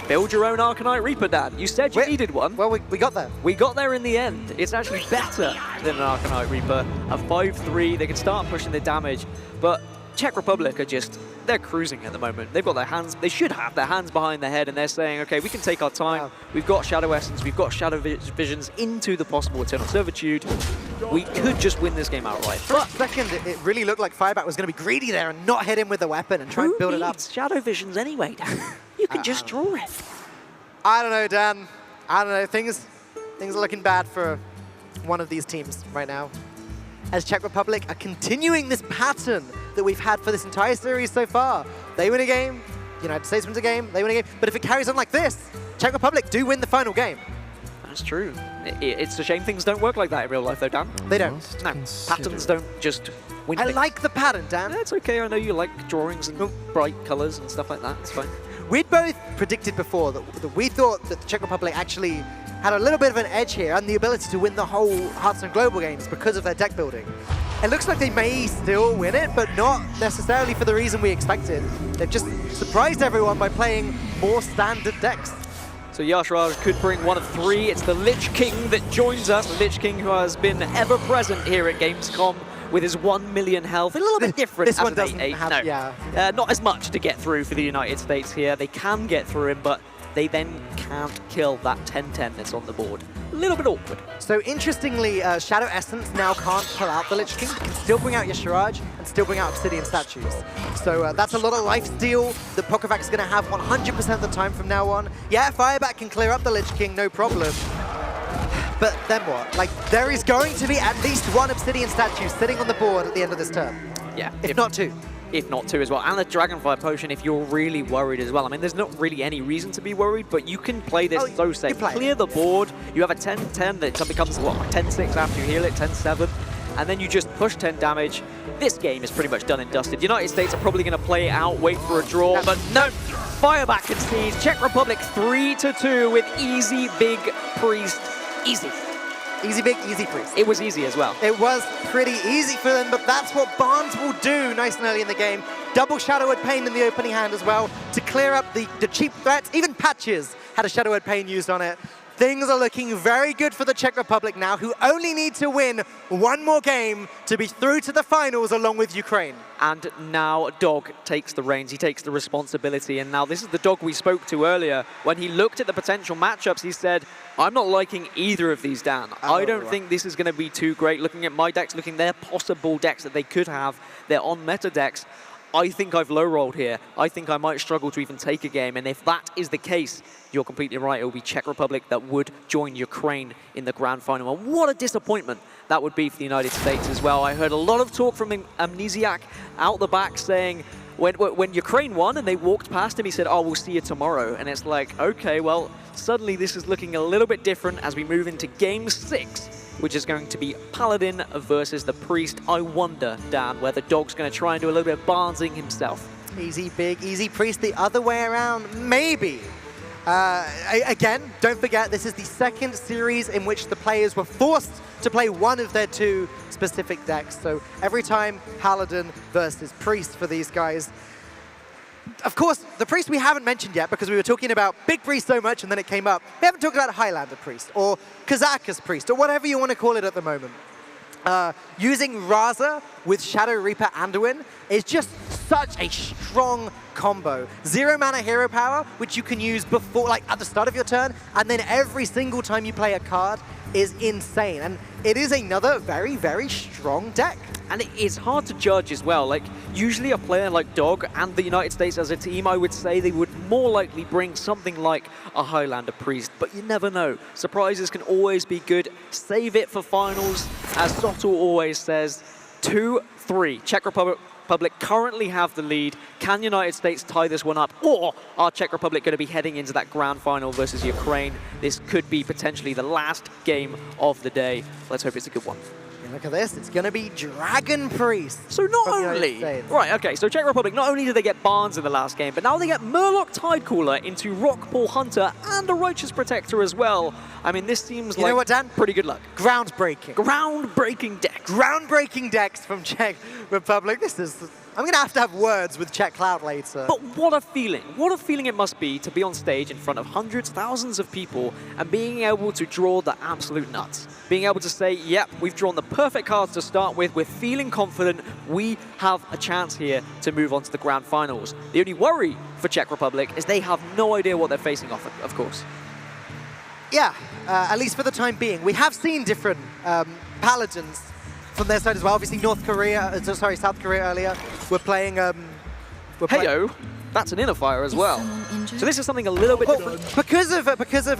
Build your own Arcanite Reaper, Dan. You said you needed one. Well, we got there. We got there in the end. It's actually better than an Arcanite Reaper. A 5-3, they can start pushing the damage, but Czech Republic are just, they're cruising at the moment. They've got their hands, they should have their hands behind their head, and they're saying, okay, we can take our time. Wow. We've got Shadow Essence, we've got Shadow Visions into the possible Eternal Servitude. We could just win this game outright. For a second, it really looked like Fireback was going to be greedy there and not hit him with a weapon and try and build it up. Shadow Visions anyway, Dan? You can just draw it. I don't know, Dan. I don't know. Things are looking bad for one of these teams right now. As Czech Republic are continuing this pattern that we've had for this entire series so far. They win a game, United States wins a game, they win a game. But if it carries on like this, Czech Republic do win the final game. That's true. It's a shame things don't work like that in real life, though, Dan. They don't. No, patterns don't just win I things. like the pattern, Dan. It's okay. I know you like drawings and bright colors and stuff like that. It's fine. We'd both predicted before that we thought that the Czech Republic actually had a little bit of an edge here and the ability to win the whole Hearthstone Global Games because of their deck building. It looks like they may still win it, but not necessarily for the reason we expected. They've just surprised everyone by playing more standard decks. So Yasharaj could bring one of 3. It's the Lich King that joins us. The Lich King who has been ever present here at Gamescom with his 1 million health. A little bit different this as one an doesn't 8-8. have, No. yeah. Not as much to get through for the United States here. They can get through him, but they then can't kill that 10-10 that's on the board. A little bit awkward. So interestingly, Shadow Essence now can't pull out the Lich King, but can still bring out Yasharaj and still bring out Obsidian statues. So that's a lot of lifesteal that Pokrovac is going to have 100% of the time from now on. Yeah, Fireback can clear up the Lich King, no problem. But then what? Like, there is going to be at least 1 Obsidian statue sitting on the board at the end of this turn. Yeah. If not 2. If not 2 as well. And the Dragonfire Potion if you're really worried as well. I mean, there's not really any reason to be worried, but you can play this so safe. Clear the board, you have a 10-10 that becomes, what, 10-6 after you heal it, 10-7, and then you just push 10 damage. This game is pretty much done and dusted. United States are probably going to play it out, wait for a draw, but no! Fireback concedes. Czech Republic 3-2 with easy Big Priest. Easy. Easy Big, easy Priest. It was easy as well. It was pretty easy for them, but that's what Barnes will do nice and early in the game. Double Shadowed Pain in the opening hand as well to clear up the cheap threats. Even Patches had a Shadowed Pain used on it. things are looking very good for the Czech Republic now, who only need to win one more game to be through to the finals along with Ukraine. And now Dog takes the reins, he takes the responsibility, and now this is the Dog we spoke to earlier. When he looked at the potential matchups, he said, I'm not liking either of these, Dan. I don't think this is going to be too great. Looking at my decks, looking at their possible decks that they could have, their on-meta decks, I think I've low-rolled here. I think I might struggle to even take a game, and if that is the case, you're completely right. It will be Czech Republic that would join Ukraine in the grand final. And what a disappointment that would be for the United States as well. I heard a lot of talk from Amnesiac out the back saying, when Ukraine won and they walked past him, he said, oh, we'll see you tomorrow. And it's like, okay, well, suddenly this is looking a little bit different as we move into Game 6, which is going to be Paladin versus the Priest. I wonder, Dan, whether Dog's going to try and do a little bit of Barnesing himself. Easy big, easy Priest the other way around, maybe. Again, don't forget, this is the second series in which the players were forced to play one of their two specific decks. So every time, Paladin versus Priest for these guys. Of course, the Priest we haven't mentioned yet because we were talking about Big Priest so much and then it came up. We haven't talked about Highlander Priest or Kazakus Priest or whatever you want to call it at the moment. Using Raza with Shadow Reaper Anduin is just such a strong combo. 0 mana hero power, which you can use before, like at the start of your turn, and then every single time you play a card is insane. And it is another very, very strong deck. And it is hard to judge as well. Like, usually a player like Dog and the United States as a team, I would say they would more likely bring something like a Highlander Priest, but you never know. Surprises can always be good. Save it for finals. As Sotul always says, 2-3. Czech Republic currently have the lead. Can United States tie this one up? Or are Czech Republic going to be heading into that grand final versus Ukraine? This could be potentially the last game of the day. Let's hope it's a good one. Look at this, it's going to be Dragon Priest. So not only, right, okay, so Czech Republic, not only did they get Barnes in the last game, but now they get Murloc Tidecooler into Rockball Hunter and a Righteous Protector as well. I mean, this seems like, you know what, Dan? Pretty good luck. Groundbreaking. Groundbreaking decks from Czech Republic. This is, I'm going to have words with Czech Cloud later. But what a feeling. What a feeling it must be to be on stage in front of hundreds, thousands of people and being able to draw the absolute nuts. Being able to say, yep, we've drawn the perfect cards to start with. We're feeling confident. We have a chance here to move on to the grand finals. The only worry for Czech Republic is they have no idea what they're facing off, of course. Yeah, at least for the time being. We have seen different Paladins from their side as well. Obviously, South Korea earlier. We're playing... Heyo, that's an inner fire as well. So this is something a little bit different. Because of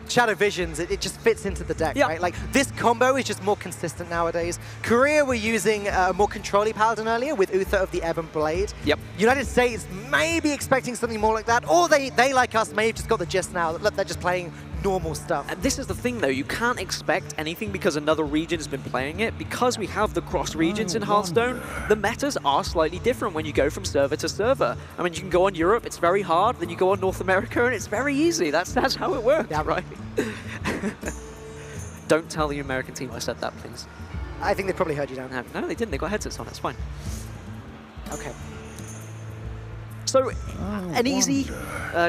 Shadow Visions, it just fits into the deck, right? Like, this combo is just more consistent nowadays. Korea were using a more control-y Paladin earlier with Uther of the Ebon Blade. Yep. United States may be expecting something more like that, or they like us, may have just got the gist now. They're just playing normal stuff. And this is the thing, though. You can't expect anything because another region has been playing it. Because we have the cross regions in Hearthstone, the metas are slightly different when you go from server to server. I mean, you can go on Europe, it's very hard. Then you go on North America, and it's very easy. That's how it works, right? Don't tell the American team I said that, please. I think they probably heard you down. No, they didn't. They got headsets on. It's fine. Okay. So, an easy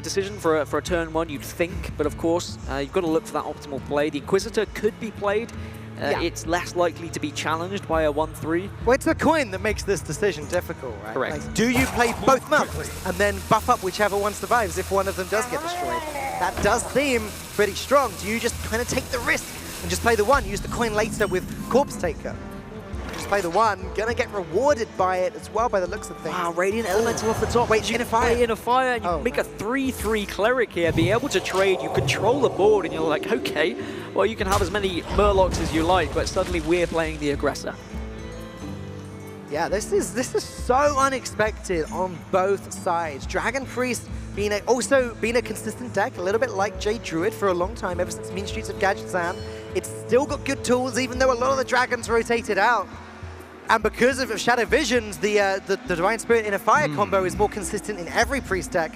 decision for a turn one, you'd think, but of course, you've got to look for that optimal play. The Inquisitor could be played. It's less likely to be challenged by a 1-3. Well, it's a coin that makes this decision difficult, right? Correct. Like, do you play both months and then buff up whichever one survives if one of them does get destroyed? That does seem pretty strong. Do you just kind of take the risk and just play the one, use the coin later with Corpse Taker? Just play the one, gonna get rewarded by it as well by the looks of things. Wow, Radiant Elemental off the top. Wait, you in a fire. play in a fire and you make a 3-3 Cleric here, be able to trade, you control the board and you're like, okay, well you can have as many Murlocs as you like, but suddenly we're playing the aggressor. Yeah, this is so unexpected on both sides. Dragon Priest also being a consistent deck, a little bit like Jade Druid for a long time, ever since Mean Streets of Gadgetzan. It's still got good tools, even though a lot of the dragons rotated out. And because of Shadow Visions, the Divine Spirit in a Fire combo is more consistent in every Priest deck.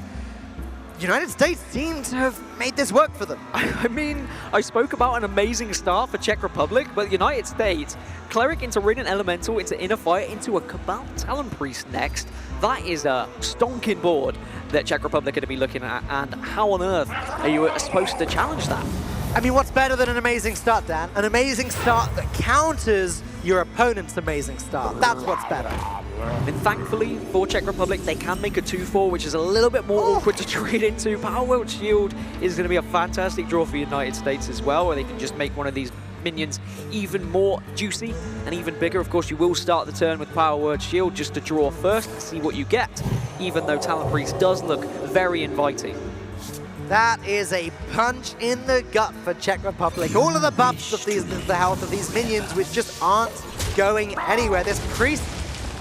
United States seem to have made this work for them. I mean, I spoke about an amazing start for Czech Republic, but United States, Cleric into Radiant Elemental, into Inner Fire, into a Cabal Talon Priest next. That is a stonking board that Czech Republic are going to be looking at, and how on earth are you supposed to challenge that? I mean, what's better than an amazing start, Dan? An amazing start that counters your opponent's amazing start. That's what's better. And thankfully for Czech Republic, they can make a 2-4, which is a little bit more awkward to trade into. Power Word Shield is going to be a fantastic draw for the United States as well, where they can just make one of these minions even more juicy and even bigger. Of course, you will start the turn with Power Word Shield just to draw first and see what you get, even though Talon Priest does look very inviting. That is a punch in the gut for Czech Republic. All of the buffs of the health of these minions, which just aren't going anywhere. This Priest,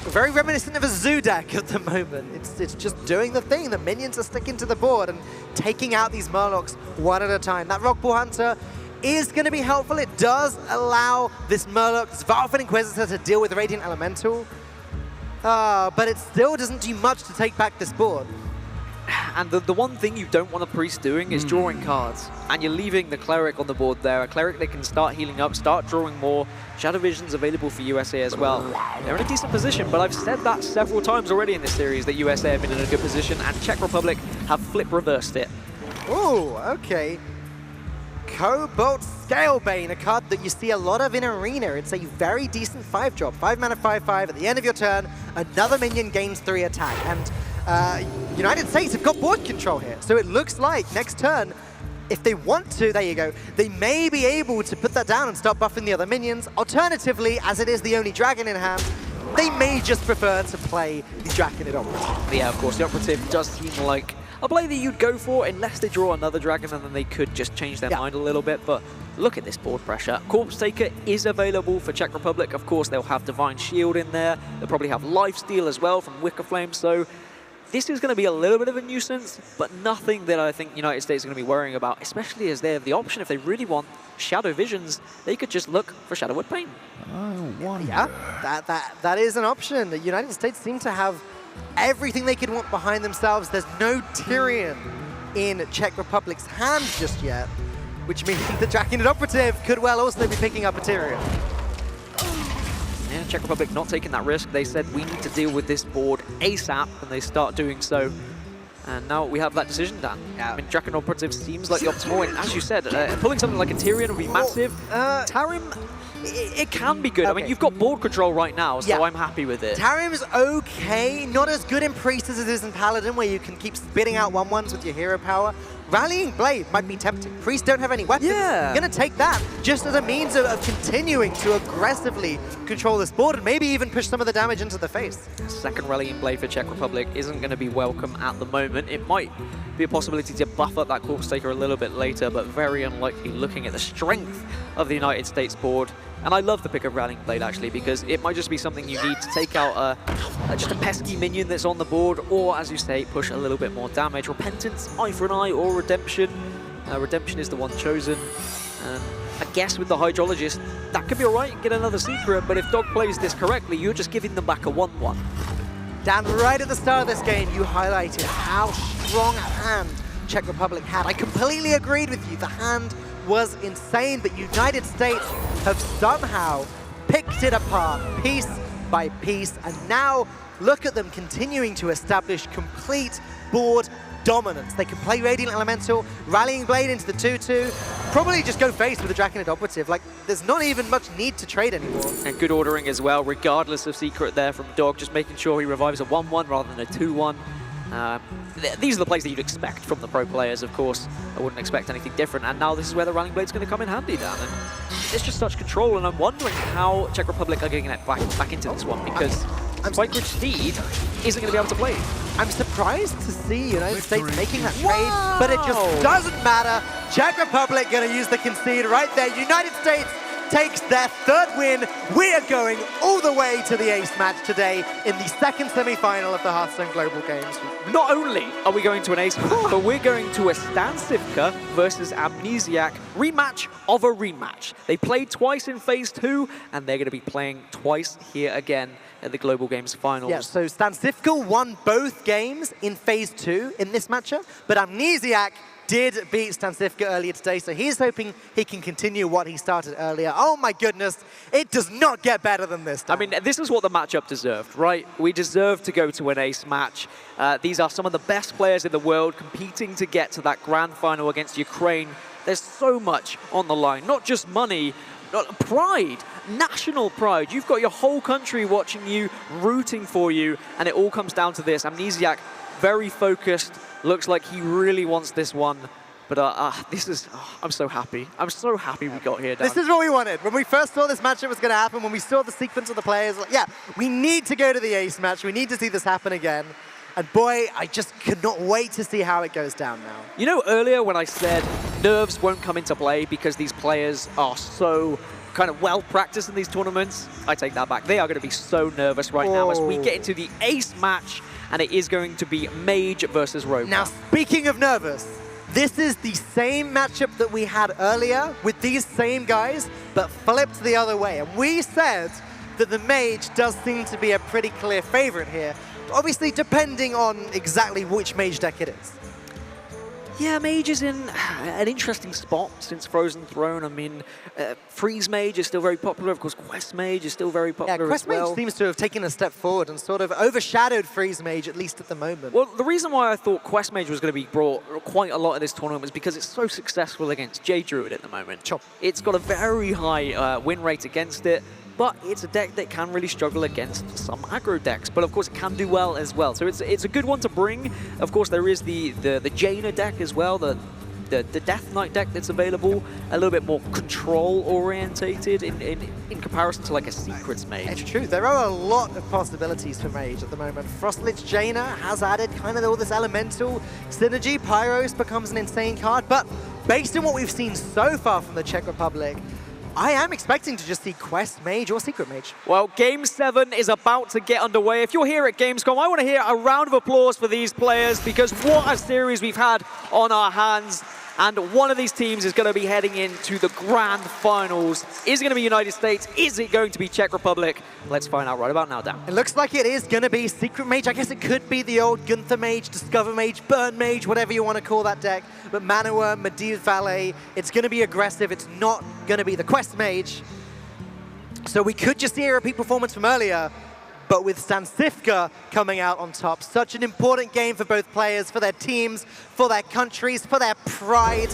very reminiscent of a Zoo deck at the moment. It's just doing the thing. The minions are sticking to the board and taking out these Murlocs one at a time. That Rockball Hunter is going to be helpful. It does allow this Murloc, this Varfin Inquisitor, to deal with Radiant Elemental. But it still doesn't do much to take back this board. And the one thing you don't want a Priest doing is drawing cards. And you're leaving the Cleric on the board there. A Cleric that can start healing up, start drawing more. Shadow Vision's available for USA as well. They're in a decent position, but I've said that several times already in this series, that USA have been in a good position, and Czech Republic have flip reversed it. Ooh, okay. Cobalt Scalebane, a card that you see a lot of in Arena. It's a very decent 5-drop. 5 mana, 5/5. At the end of your turn, another minion gains 3 attack. And United States have got board control here. So it looks like next turn, if they want to, there you go, they may be able to put that down and start buffing the other minions. Alternatively, as it is the only dragon in hand, they may just prefer to play the Draconid Operative. Yeah, of course, the Operative does seem like a play that you'd go for unless they draw another dragon, and then they could just change their mind a little bit. But look at this board pressure. Corpse Taker is available for Czech Republic. Of course, they'll have Divine Shield in there. They'll probably have Lifesteal as well from Wicker Flame. So this is going to be a little bit of a nuisance, but nothing that I think United States are going to be worrying about, especially as they have the option, if they really want Shadow Visions, they could just look for Shadowwood Pain. Yeah, that is an option. The United States seem to have everything they could want behind themselves. There's no Tyrion in Czech Republic's hand just yet, which means the Draconid Operative could well also be picking up a Tyrion. Yeah, Czech Republic not taking that risk. They said we need to deal with this board ASAP, and they start doing so. And now we have that decision, Dan. I mean, Draconid Operative seems like the optimal, and as you said, pulling something like a Tyrion would be massive. Tarim, it can be good. Okay. I mean, you've got board control right now, so I'm happy with it. Tarim's okay, not as good in Priest as it is in Paladin, where you can keep spitting out 1/1s with your hero power. Rallying Blade might be tempting. Priests don't have any weapons. Yeah. You're going to take that just as a means of continuing to aggressively control this board and maybe even push some of the damage into the face. Second Rallying Blade for Czech Republic isn't going to be welcome at the moment. It might be a possibility to buff up that Corpse Taker a little bit later, but very unlikely looking at the strength of the United States board. And I love the pick of Rallying Blade, actually, because it might just be something you need to take out just a pesky minion that's on the board, or, as you say, push a little bit more damage. Repentance, Eye for an Eye, or Redemption. Redemption is the one chosen. I guess with the Hydrologist, that could be all right, get another secret, but if Dog plays this correctly, you're just giving them back a 1/1. Dan, right at the start of this game, you highlighted how strong a hand Czech Republic had. I completely agreed with you. The hand was insane, but United States have somehow picked it apart piece by piece, and now look at them continuing to establish complete board dominance. They can play Radiant Elemental, Rallying Blade into the 2/2, probably just go face with the Draconid Operative. Like, there's not even much need to trade anymore. And good ordering as well, regardless of secret there from Dog, just making sure he revives a 1/1 rather than a 2/1. These are the plays that you'd expect from the pro players, of course. I wouldn't expect anything different. And now this is where the Rallying Blade's going to come in handy, Dan. And it's just such control, and I'm wondering how Czech Republic are getting it back into this one, because Spike Ridge Steed isn't going to be able to play. I'm surprised to see United States making that trade, but it just doesn't matter. Czech Republic going to use the concede right there. United States takes their third win. We are going all the way to the ace match today in the second semi-final of the Hearthstone Global Games. Not only are we going to an ace match, but we're going to a Stansifka versus Amnesiac rematch of a rematch. They played twice in Phase 2, and they're going to be playing twice here again at the Global Games Finals. Yeah, so Stansifka won both games in Phase 2 in this matchup, but Amnesiac did beat Stansifka earlier today, so he's hoping he can continue what he started earlier. Oh my goodness, it does not get better than this, Dan. I mean, this is what the matchup deserved, right? We deserve to go to an ace match. These are some of the best players in the world competing to get to that grand final against Ukraine. There's so much on the line, not just money, pride, national pride. You've got your whole country watching you, rooting for you, and it all comes down to this. Amnesiac, very focused, looks like he really wants this one. But I'm so happy. I'm so happy we got here, Dan. This is what we wanted. When we first saw this matchup was going to happen, when we saw the sequence of the players, like, yeah, we need to go to the ace match. We need to see this happen again. And boy, I just could not wait to see how it goes down now. You know, earlier when I said nerves won't come into play because these players are so kind of well-practiced in these tournaments, I take that back. They are going to be so nervous right now as we get into the ace match, and it is going to be Mage versus Rogue. Now, speaking of nervous, this is the same matchup that we had earlier with these same guys, but flipped the other way. And we said that the Mage does seem to be a pretty clear favorite here, obviously depending on exactly which Mage deck it is. Yeah, Mage is in an interesting spot since Frozen Throne. I mean, Freeze Mage is still very popular. Of course, Quest Mage is still very popular Quest as well. Mage seems to have taken a step forward and sort of overshadowed Freeze Mage, at least at the moment. Well, the reason why I thought Quest Mage was going to be brought quite a lot of this tournament was because it's so successful against Jade Druid at the moment. Sure. It's got a very high win rate against it, but it's a deck that can really struggle against some aggro decks. But of course, it can do well as well. So it's a good one to bring. Of course, there is the Jaina deck as well, the Death Knight deck that's available, a little bit more control-orientated in comparison to like a Secrets Mage. It's true. There are a lot of possibilities for Mage at the moment. Frostlich Jaina has added kind of all this elemental synergy. Pyros becomes an insane card. But based on what we've seen so far from the Czech Republic, I am expecting to just see Quest Mage or Secret Mage. Well, Game 7 is about to get underway. If you're here at Gamescom, I want to hear a round of applause for these players because what a series we've had on our hands. And one of these teams is going to be heading into the grand finals. Is it going to be United States? Is it going to be Czech Republic? Let's find out right about now, Dan. It looks like it is going to be Secret Mage. I guess it could be the old Gunther Mage, Discover Mage, Burn Mage, whatever you want to call that deck. But Manowar, Medivh Valet, it's going to be aggressive. It's not going to be the Quest Mage. So we could just see a repeat performance from earlier. But with Stansifka coming out on top, such an important game for both players, for their teams, for their countries, for their pride,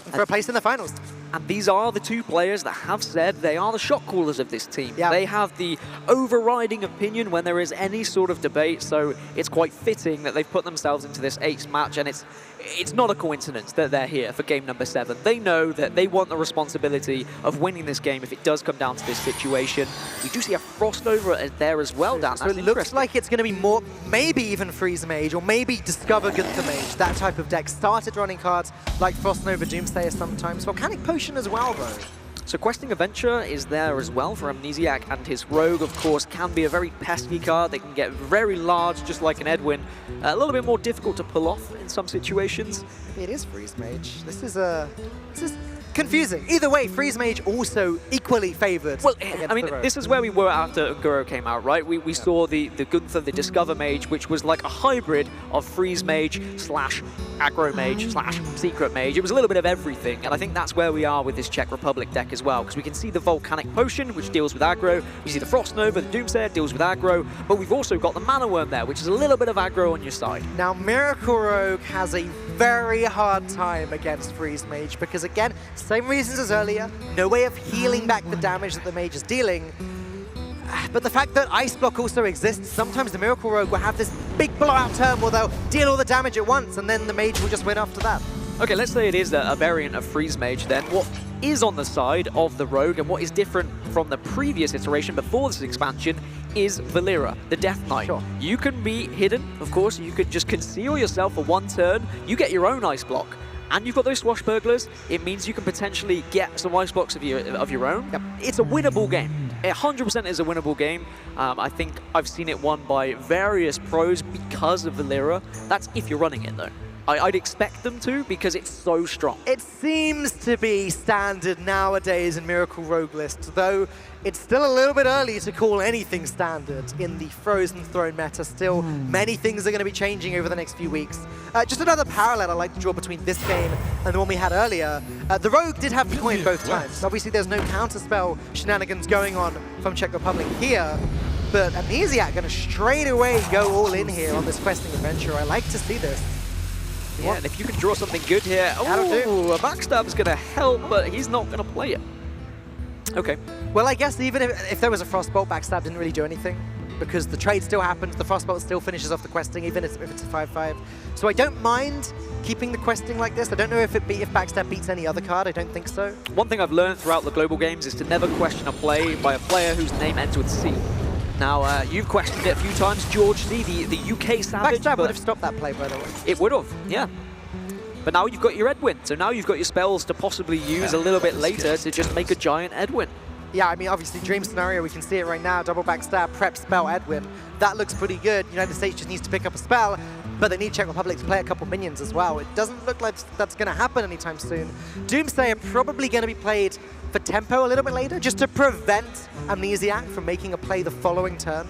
and for a place in the finals. And these are the two players that have said they are the shot callers of this team. Yeah. They have the overriding opinion when there is any sort of debate, so it's quite fitting that they've put themselves into this ace match, and it's not a coincidence that they're here for game number 7. They know that they want the responsibility of winning this game if it does come down to this situation. We do see a Frost over there as well, Dan. So it looks like it's going to be more, maybe even Freeze Mage, or maybe Discover Gunther Mage, that type of deck. Started running cards like Frost Nova Doomsayer sometimes. Volcanic Potion as well, though. So Questing Adventure is there as well for Amnesiac, and his Rogue, of course, can be a very pesky card. They can get very large, just like an Edwin. A little bit more difficult to pull off in some situations. It is Freeze Mage. This is confusing. Either way, Freeze Mage also equally favored. Well, I mean, this is where we were after Guro came out, right? We saw the Gunther, the Discover Mage, which was like a hybrid of Freeze Mage slash Aggro Mage slash Secret Mage. It was a little bit of everything, and I think that's where we are with this Czech Republic deck as well, because we can see the Volcanic Potion, which deals with aggro. We see the Frost Nova, the Doomsayer, deals with aggro, but we've also got the Mana Worm there, which is a little bit of aggro on your side. Now, Miracle Rogue has a very hard time against Freeze Mage, because again, same reasons as earlier, no way of healing back the damage that the Mage is dealing. But the fact that Ice Block also exists, sometimes the Miracle Rogue will have this big blowout turn where they'll deal all the damage at once, and then the Mage will just win after that. Okay, let's say it is a variant of Freeze Mage then. What is on the side of the Rogue and what is different from the previous iteration before this expansion is Valera, the Death Knight. Sure. You can be hidden, of course, you could just conceal yourself for one turn, you get your own Ice Block. and you've got those swashbucklers, it means you can potentially get some ice blocks of your own. Yep. It's a winnable game. 100% is a winnable game. I think I've seen it won by various pros because of Valera. That's if you're running it, though. I'd expect them to, because it's so strong. It seems to be standard nowadays in Miracle Rogue lists, though it's still a little bit early to call anything standard in the Frozen Throne meta. Still, many things are going to be changing over the next few weeks. Just another parallel I'd like to draw between this game and the one we had earlier. The Rogue did have the coin both times. Obviously, there's no counterspell shenanigans going on from Czech Republic here, but Amnesiac going to straight away go all in here on this questing adventure. I like to see this. Yeah, and if you can draw something good here, oh, a backstab is going to help, but he's not going to play it. Okay. Well, I guess even if there was a Frostbolt, backstab didn't really do anything, because the trade still happens, the Frostbolt still finishes off the questing, even if it's a 5-5. So I don't mind keeping the questing like this. I don't know if backstab beats any other card. I don't think so. One thing I've learned throughout the global games is to never question a play by a player whose name ends with C. Now, you've questioned it a few times, George C, the UK Savage. Backstab would have stopped that play, by the way. It would have, yeah. But now you've got your Edwin, so now you've got your spells to possibly use a little bit later to just make a giant Edwin. Yeah, I mean, obviously, dream scenario, we can see it right now. Double backstab, prep, spell, Edwin. That looks pretty good. United States just needs to pick up a spell, but they need Czech Republic to play a couple minions as well. It doesn't look like that's going to happen anytime soon. Doomsayer probably going to be played for tempo a little bit later, just to prevent Amnesiac from making a play the following turn.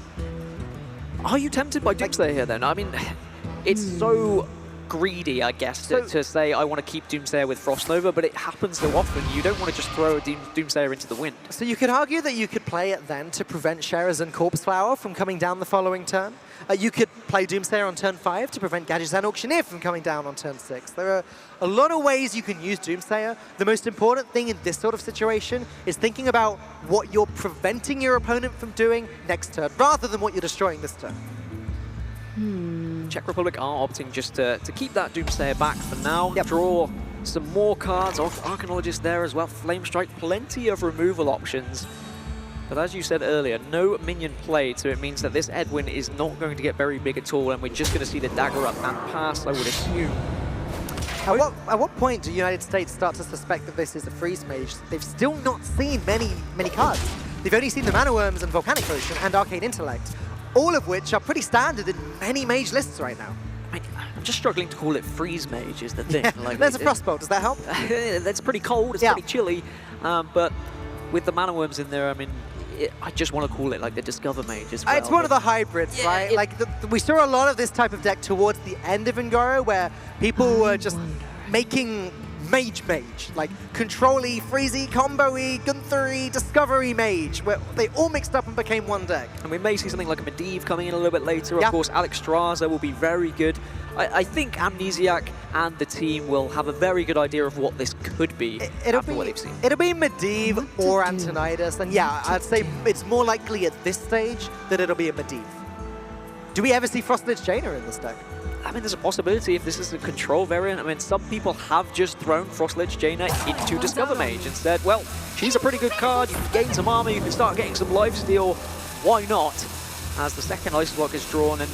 Are you tempted by Doomsayer here, then? I mean, it's so greedy, I guess, to say I want to keep Doomsayer with Frostnova, but it happens so often. You don't want to just throw a Doomsayer into the wind. So you could argue that you could play it then to prevent Sherez and Corpse Flower from coming down the following turn. You could play Doomsayer on turn 5 to prevent Gadgets and Auctioneer from coming down on turn 6. There are a lot of ways you can use Doomsayer. The most important thing in this sort of situation is thinking about what you're preventing your opponent from doing next turn, rather than what you're destroying this turn. Czech Republic are opting just to keep that Doomsayer back for now. Yep. Draw some more cards. Arcanologist there as well. Flame Strike, plenty of removal options. But as you said earlier, no minion played, so it means that this Edwin is not going to get very big at all, and we're just going to see the dagger up and pass, I would assume. At what point do United States start to suspect that this is a freeze mage? They've still not seen many cards. They've only seen the Mana Worms and Volcanic Potion and Arcane Intellect, all of which are pretty standard in many mage lists right now. I'm just struggling to call it freeze mage is the thing. Yeah, like, there's a Frostbolt, does that help? That's pretty cold, it's pretty chilly, but with the Mana Worms in there, I mean, I just want to call it like the Discover Mage as well. It's one of the hybrids, right? Like we saw a lot of this type of deck towards the end of Ngoro, where people were just making mage, like control-y, freezy, combo-y, Gunther-y, Discovery Mage, where they all mixed up and became one deck. And we may see something like a Medivh coming in a little bit later. Of course, Alex Straza will be very good. I think Amnesiac and the team will have a very good idea of what this could be after what they've seen. It'll be Medivh or Antonidas, and yeah, I'd say it's more likely at this stage that it'll be a Medivh. Do we ever see Frostlich Jaina in this deck? I mean, there's a possibility if this is a control variant. I mean, some people have just thrown Frostlich Jaina into Discover Mage and said, well, she's a pretty good card, you can gain some armor, you can start getting some lifesteal, why not? As the second Ice Block is drawn, and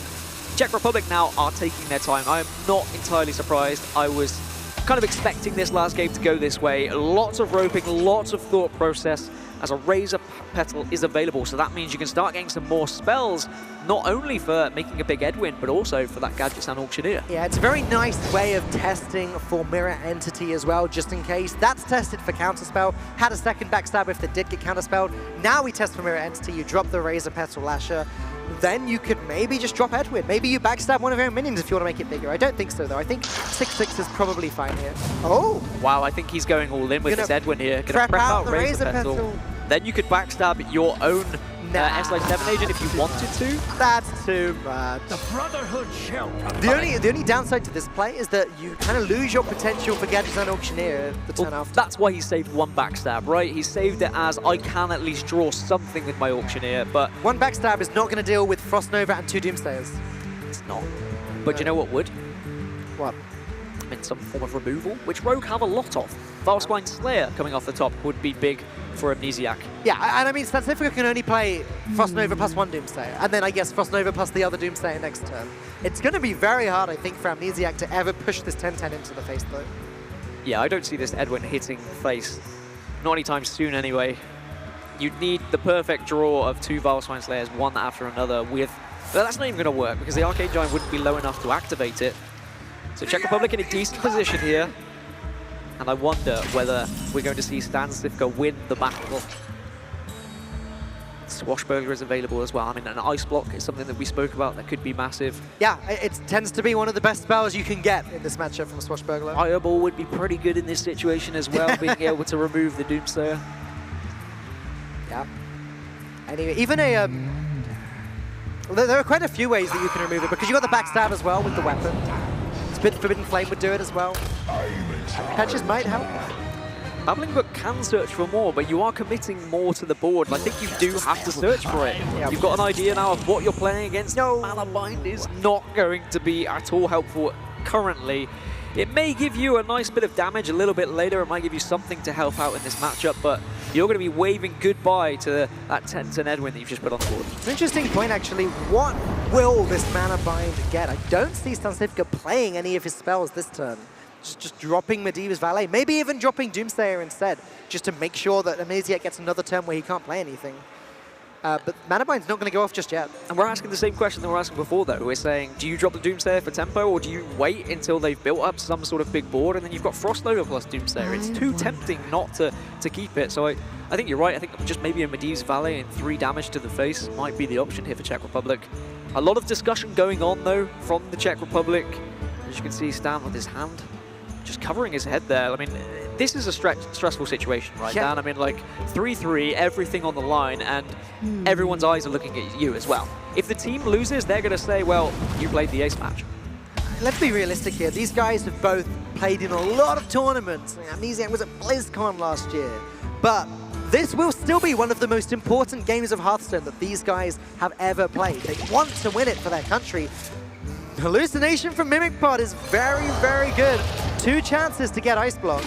Czech Republic now are taking their time. I am not entirely surprised. I was kind of expecting this last game to go this way. Lots of roping, lots of thought process, as a Razor Petal is available, so that means you can start getting some more spells, not only for making a big Edwin, but also for that Gadgets and Auctioneer. Yeah, it's a very nice way of testing for Mirror Entity as well, just in case. That's tested for Counterspell, had a second backstab if they did get Counterspelled. Now we test for Mirror Entity, you drop the Razor Petal Lasher, then you could maybe just drop Edwin. Maybe you backstab one of your own minions if you want to make it bigger. I don't think so, though. I think 6/6 is probably fine here. Oh! Wow, I think he's going all in with this Edwin here. Gonna prep out the Razor Petal. Then you could backstab your own S-7 agent if you wanted to. That's too much. The Brotherhood shall the only downside to this play is that you kind of lose your potential for Gadgets and Auctioneer the turn after. That's why he saved one backstab, right? He saved it as I can at least draw something with my Auctioneer, but one backstab is not going to deal with Frostnova and 2 Doomsayers. It's not. But you know what would? What? I mean, some form of removal, which Rogue have a lot of. Fastline Slayer coming off the top would be big for Amnesiac. Yeah, and I mean, Statsifica can only play Frostnova plus 1 Doomsayer, and then I guess Frostnova plus the other Doomsayer next turn. It's going to be very hard, I think, for Amnesiac to ever push this 10-10 into the face, though. Yeah, I don't see this Edwin hitting face. Not anytime soon, anyway. You'd need the perfect draw of 2 Vileswine Slayers, one after another with... But that's not even going to work, because the Arcane Giant wouldn't be low enough to activate it. So Czech Republic in a decent position here. And I wonder whether we're going to see Stan Sivka win the battle. Swashbuckler is available as well. I mean, an Ice Block is something that we spoke about that could be massive. Yeah, it tends to be one of the best spells you can get in this matchup from Swashbuckler. Fireball would be pretty good in this situation as well, being able to remove the Doomsayer. Yeah. Anyway, even a... there are quite a few ways that you can remove it, because you got the backstab as well with the weapon. Forbidden Flame would do it as well. Patches might help. Babbling Brook can search for more, but you are committing more to the board, and I think you do have to search for it. You've got an idea now of what you're playing against. No, Mana Bind is not going to be at all helpful currently. It may give you a nice bit of damage a little bit later. It might give you something to help out in this matchup, but you're going to be waving goodbye to that 10-10 Edwin that you've just put on the board. It's an interesting point, actually. What will this Mana Bind get? I don't see Stan Sivka playing any of his spells this turn. Just dropping Medivh's Valet, maybe even dropping Doomsayer instead, just to make sure that Amnesiac gets another turn where he can't play anything. But Mana Bind's not going to go off just yet. And we're asking the same question that we were asking before, though. We're saying, do you drop the Doomsayer for tempo, or do you wait until they've built up some sort of big board, and then you've got Frost Nova plus Doomsayer? It's too tempting not to keep it. So I think you're right. I think just maybe a Medivh's Valet and 3 damage to the face might be the option here for Czech Republic. A lot of discussion going on, though, from the Czech Republic. As you can see, Stan with his hand just covering his head there. I mean, this is a stressful situation, right, Dan? I mean, like, 3-3, everything on the line, and everyone's eyes are looking at you as well. If the team loses, they're going to say, well, you played the ace match. Let's be realistic here. These guys have both played in a lot of tournaments. Amnesiac was at BlizzCon last year. But this will still be one of the most important games of Hearthstone that these guys have ever played. They want to win it for their country. Hallucination from Mimic Pod is very, very good. 2 chances to get Ice Block.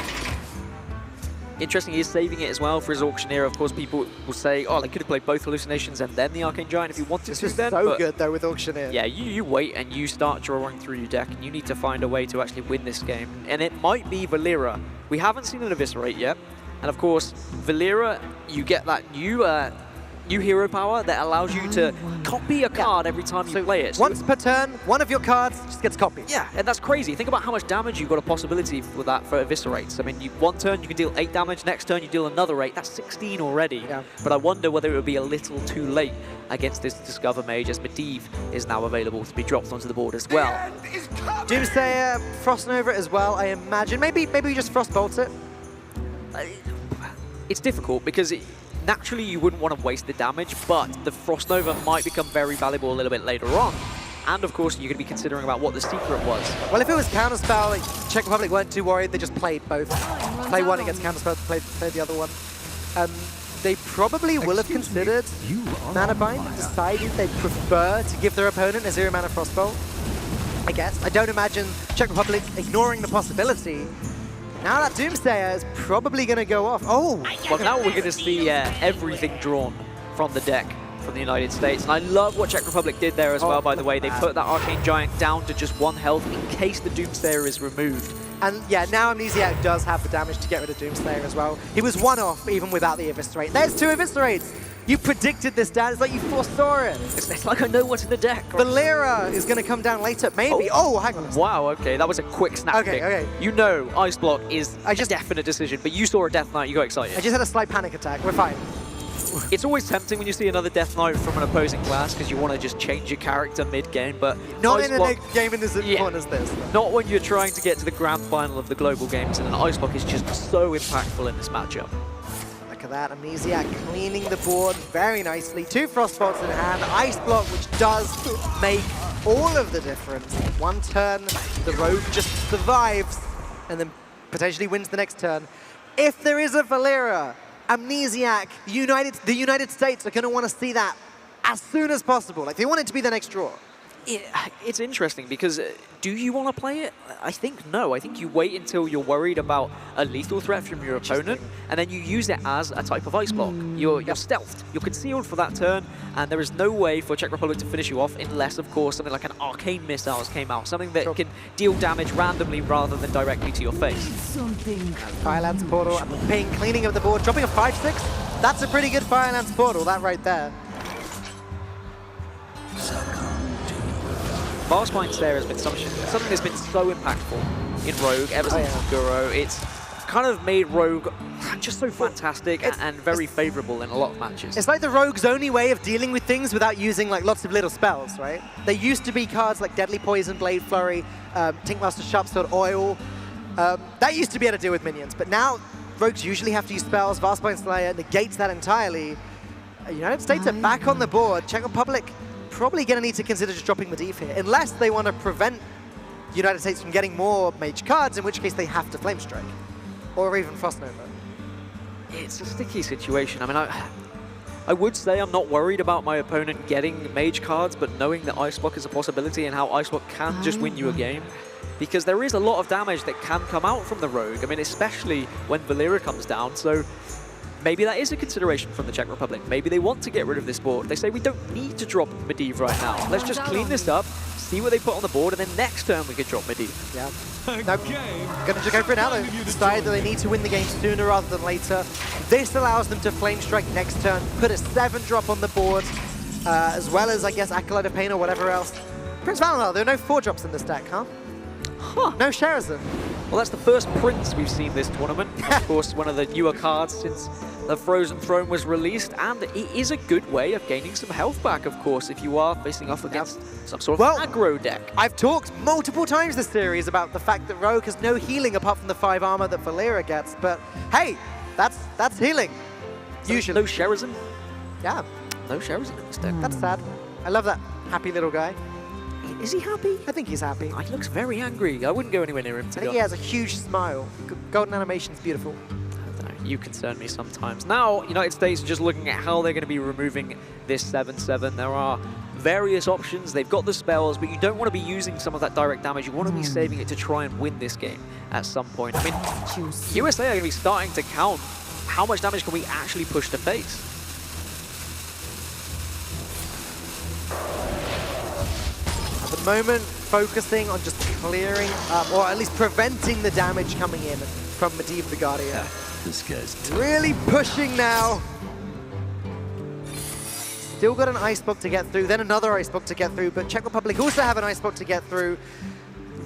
Interesting, he's saving it as well for his Auctioneer. Of course, people will say, oh, they could have played both Hallucinations and then the Arcane Giant if you wanted This to is then. so good, though, with Auctioneer. Yeah, you wait and you start drawing through your deck, and you need to find a way to actually win this game. And it might be Valera. We haven't seen an Eviscerate yet. And of course, Valera, you get that new hero power that allows you to copy a card every time you play it. So once per turn, one of your cards just gets copied. Yeah, and that's crazy. Think about how much damage you've got a possibility for that for Eviscerates. I mean, one turn you can deal 8 damage, next turn you deal another 8. That's 16 already. Yeah. But I wonder whether it would be a little too late against this Discover Mage, as Medivh is now available to be dropped onto the board as well. Doomsayer, Frost Nova as well, I imagine. Maybe we just Frost Bolt it. It's difficult because naturally you wouldn't want to waste the damage, but the Frost Nova might become very valuable a little bit later on. And of course, you're going to be considering about what the secret was. Well, if it was Counterspell, like, Czech Republic weren't too worried. They just played both. Play one against Counterspell, play the other one. They probably will have considered Mana Bind, decided they prefer to give their opponent a 0-mana Frostbolt, I guess. I don't imagine Czech Republic ignoring the possibility. Now that Doomsayer is probably going to go off. Oh! Well, now we're going to see everything drawn from the deck from the United States. And I love what Czech Republic did there as well, by the way. They put that Arcane Giant down to just 1 health in case the Doomsayer is removed. And yeah, now Amnesiac does have the damage to get rid of Doomsayer as well. He was 1 off even without the Eviscerate. There's 2 Eviscerates! You predicted this, Dan. It's like you foresaw it. It's like I know what's in the deck. Valera is going to come down later, maybe. Oh, hang on. Wow, okay. That was a quick snap pick. Okay. You know Ice Block is a definite decision, but you saw a Death Knight, you got excited. I just had a slight panic attack. We're fine. It's always tempting when you see another Death Knight from an opposing class because you want to just change your character mid-game, but not in a game in as important as this. Not when you're trying to get to the grand final of the Global Games, and an Ice Block is just so impactful in this matchup. Look at that, Amnesiac cleaning the board very nicely. 2 Frostbolts in hand, Ice Block, which does make all of the difference. 1 turn, the Rogue just survives, and then potentially wins the next turn. If there is a Valera, Amnesiac, the United States are going to want to see that as soon as possible. Like, they want it to be the next draw. It's interesting because do you want to play it? I think no. I think you wait until you're worried about a lethal threat from your opponent, and then you use it as a type of ice block. You're stealthed, you're concealed for that turn, and there is no way for Czech Republic to finish you off unless, of course, something like an arcane missiles came out, something that can deal damage randomly rather than directly to your face. Firelance Portal and the ping, cleaning up the board, dropping a 5-6. That's a pretty good Firelance Portal, that right there. Fast Mind Stare has been something that's been so impactful in Rogue ever since Guro. It's kind of made Rogue just so fantastic and very favorable in a lot of matches. It's like the Rogue's only way of dealing with things without using like lots of little spells, right? There used to be cards like Deadly Poison, Blade Flurry, Tinkmaster Sharpsword, Oil. That used to be able to deal with minions, but now Rogues usually have to use spells. Vast Mind Slayer negates that entirely. United States are back on the board. Czech Republic probably going to need to consider just dropping Medivh here, unless they want to prevent United States from getting more mage cards, in which case they have to Flame Strike, or even Frost Nova. It's a sticky situation. I mean, I would say I'm not worried about my opponent getting mage cards, but knowing that Ice Block is a possibility and how Ice Block can just win you a game, because there is a lot of damage that can come out from the Rogue. I mean, especially when Valera comes down, so maybe that is a consideration from the Czech Republic. Maybe they want to get rid of this board. They say we don't need to drop Medivh right now. Let's just clean this up, see what they put on the board, and then next turn we could drop Medivh. Yeah. Nope. Going to go for it now. They decide that they need to win the game sooner rather than later. This allows them to Flame Strike next turn, put a 7-drop on the board, as well as, I guess, Acolyte of Pain or whatever else. Prince Valinor, there are no 4-drops in this deck, huh? No Sherazin. Well, that's the first Prince we've seen this tournament. Of course, one of the newer cards since the Frozen Throne was released, and it is a good way of gaining some health back, of course, if you are facing off against some sort of aggro deck. I've talked multiple times this series about the fact that Rogue has no healing apart from the 5 armor that Valera gets, but hey, that's healing. So usually. No Sherazin? Yeah. No Sherazin in this deck. That's sad. I love that happy little guy. Is he happy? I think he's happy. He looks very angry. I wouldn't go anywhere near him. I think he has a huge smile. Golden animation's beautiful. You concern me sometimes. Now, United States are just looking at how they're going to be removing this 7-7. There are various options. They've got the spells, but you don't want to be using some of that direct damage. You want to be saving it to try and win this game at some point. I mean, USA are going to be starting to count how much damage can we actually push to face. At the moment, focusing on just clearing up, or at least preventing the damage coming in from Medivh the Guardian. This guy's really pushing now. Still got an Ice Block to get through, then another Ice Block to get through, but Czech Republic also have an Ice Block to get through.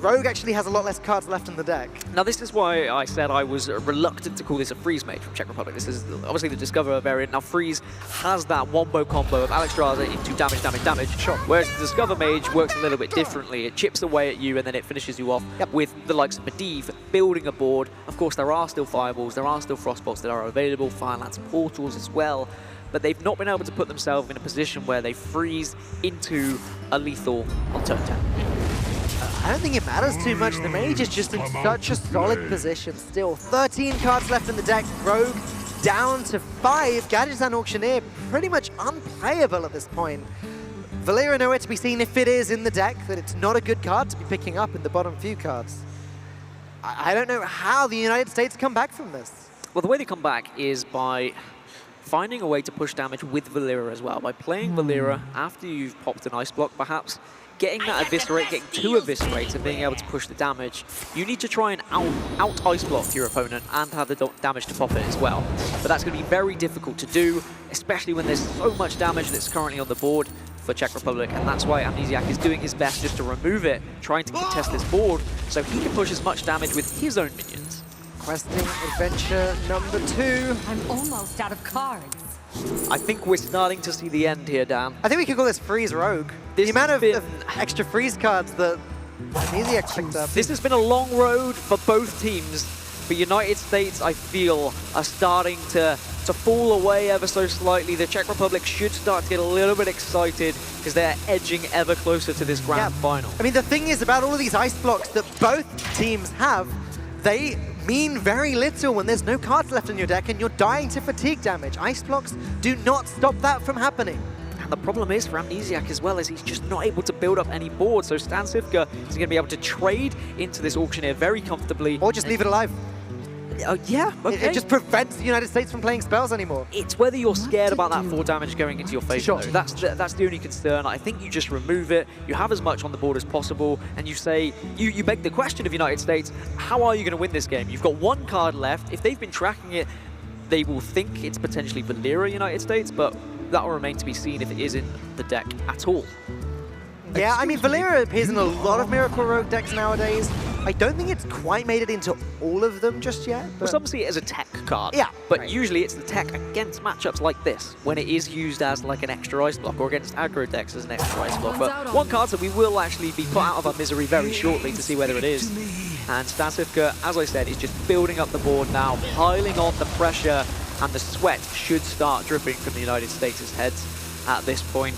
Rogue actually has a lot less cards left in the deck. Now, this is why I said I was reluctant to call this a Freeze Mage from Czech Republic. This is obviously the Discover variant. Now, Freeze has that wombo combo of Alexstrasza into damage, damage, damage. Sure. Whereas the Discover Mage works a little bit differently. It chips away at you and then it finishes you off with the likes of Medivh building a board. Of course, there are still Fireballs, there are still Frostbolts that are available, Firelance Portals as well. But they've not been able to put themselves in a position where they freeze into a lethal on turn 10. I don't think it matters too much. The Mage is just in such a solid position still. 13 cards left in the deck. Rogue down to 5. Gadgetzan Auctioneer pretty much unplayable at this point. Valera nowhere to be seen if it is in the deck, that it's not a good card to be picking up in the bottom few cards. I don't know how the United States come back from this. Well, the way they come back is by finding a way to push damage with Valera as well. By playing Valera after you've popped an Ice Block, perhaps, getting that Eviscerate, getting 2 Eviscerates and being able to push the damage, you need to try and out Ice Block your opponent and have the damage to pop it as well. But that's going to be very difficult to do, especially when there's so much damage that's currently on the board for Czech Republic, and that's why Amnesiac is doing his best just to remove it, trying to contest this board so he can push as much damage with his own minions. Questing adventure number 2. I'm almost out of cards. I think we're starting to see the end here, Dan. I think we could call this Freeze Rogue. The amount of extra freeze cards that Amnesiac picked up. This has been a long road for both teams, but United States, I feel, are starting to fall away ever so slightly. The Czech Republic should start to get a little bit excited because they're edging ever closer to this grand final. I mean, the thing is about all of these Ice Blocks that both teams have, they mean very little when there's no cards left in your deck and you're dying to fatigue damage. Ice Blocks do not stop that from happening. And the problem is for Amnesiac as well is he's just not able to build up any boards. So Stansifka is going to be able to trade into this auctioneer very comfortably. Or just leave it alive. Yeah, okay. It just prevents the United States from playing spells anymore. It's whether you're scared about that 4 damage going into your face. Sure. That's the only concern. I think you just remove it. You have as much on the board as possible, and you say you beg the question of United States: how are you going to win this game? You've got 1 card left. If they've been tracking it, they will think it's potentially Valera United States, but that will remain to be seen if it is in the deck at all. Yeah, I mean, Valera appears in a lot of Miracle Rogue decks nowadays. I don't think it's quite made it into all of them just yet. But... Well, some see it as a tech card. Yeah. But right. usually it's the tech against matchups like this, when it is used as like an extra ice block, or against aggro decks as an extra ice block. But one card that we will actually be put out of our misery very shortly to see whether it is. And Stansifka, as I said, is just building up the board now, piling on the pressure, and the sweat should start dripping from the United States' heads at this point.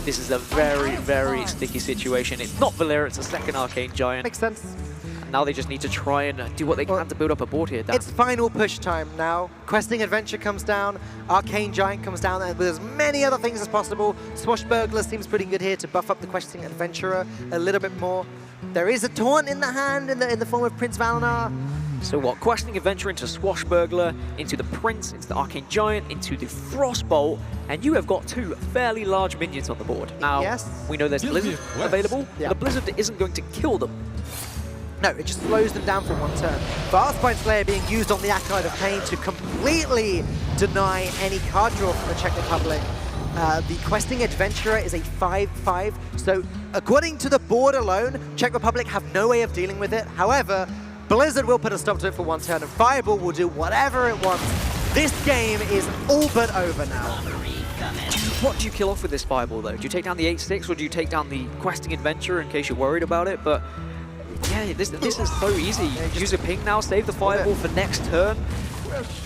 This is a very, very sticky situation. It's not Valera, it's a second Arcane Giant. Makes sense. And now they just need to try and do what they can to build up a board here, Dan. It's final push time now. Questing Adventure comes down, Arcane Giant comes down, and with as many other things as possible. Swashbuckler seems pretty good here to buff up the Questing Adventurer a little bit more. There is a taunt in the hand in the form of Prince Valinar. So what, Questing Adventure into Swashbuckler, into the Prince, into the Arcane Giant, into the Frostbolt, and you have got 2 fairly large minions on the board. Now, yes. We know there's Blizzard available, yeah. but the Blizzard isn't going to kill them. No, it just slows them down for 1 turn. Farspine Slayer being used on the Acolyte of Pain to completely deny any card draw from the Czech Republic. The Questing Adventurer is a 5/5, so according to the board alone, Czech Republic have no way of dealing with it. However, Blizzard will put a stop to it for 1 turn, and Fireball will do whatever it wants. This game is all but over now. What do you kill off with this Fireball, though? Do you take down the 8/6, or do you take down the Questing Adventurer in case you're worried about it? But yeah, this is so easy. Use a ping now, save the Fireball for next turn.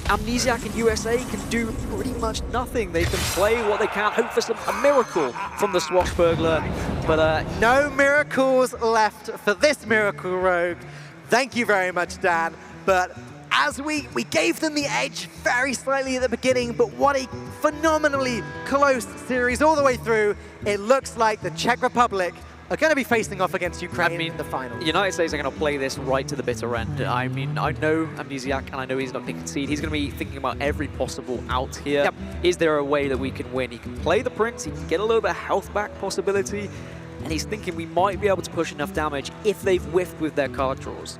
Amnesiac and USA can do pretty much nothing. They can play what they can, hope for a miracle from the Swashbuckler. But no miracles left for this Miracle Rogue. Thank you very much, Dan. But as we gave them the edge very slightly at the beginning, but what a phenomenally close series all the way through. It looks like the Czech Republic are going to be facing off against Ukraine in the final. The United States are going to play this right to the bitter end. I mean, I know Amnesiac, and I know he's not going to concede. He's going to be thinking about every possible out here. Yep. Is there a way that we can win? He can play the Prince, he can get a little bit of health back possibility, and he's thinking we might be able to push enough damage if they've whiffed with their card draws.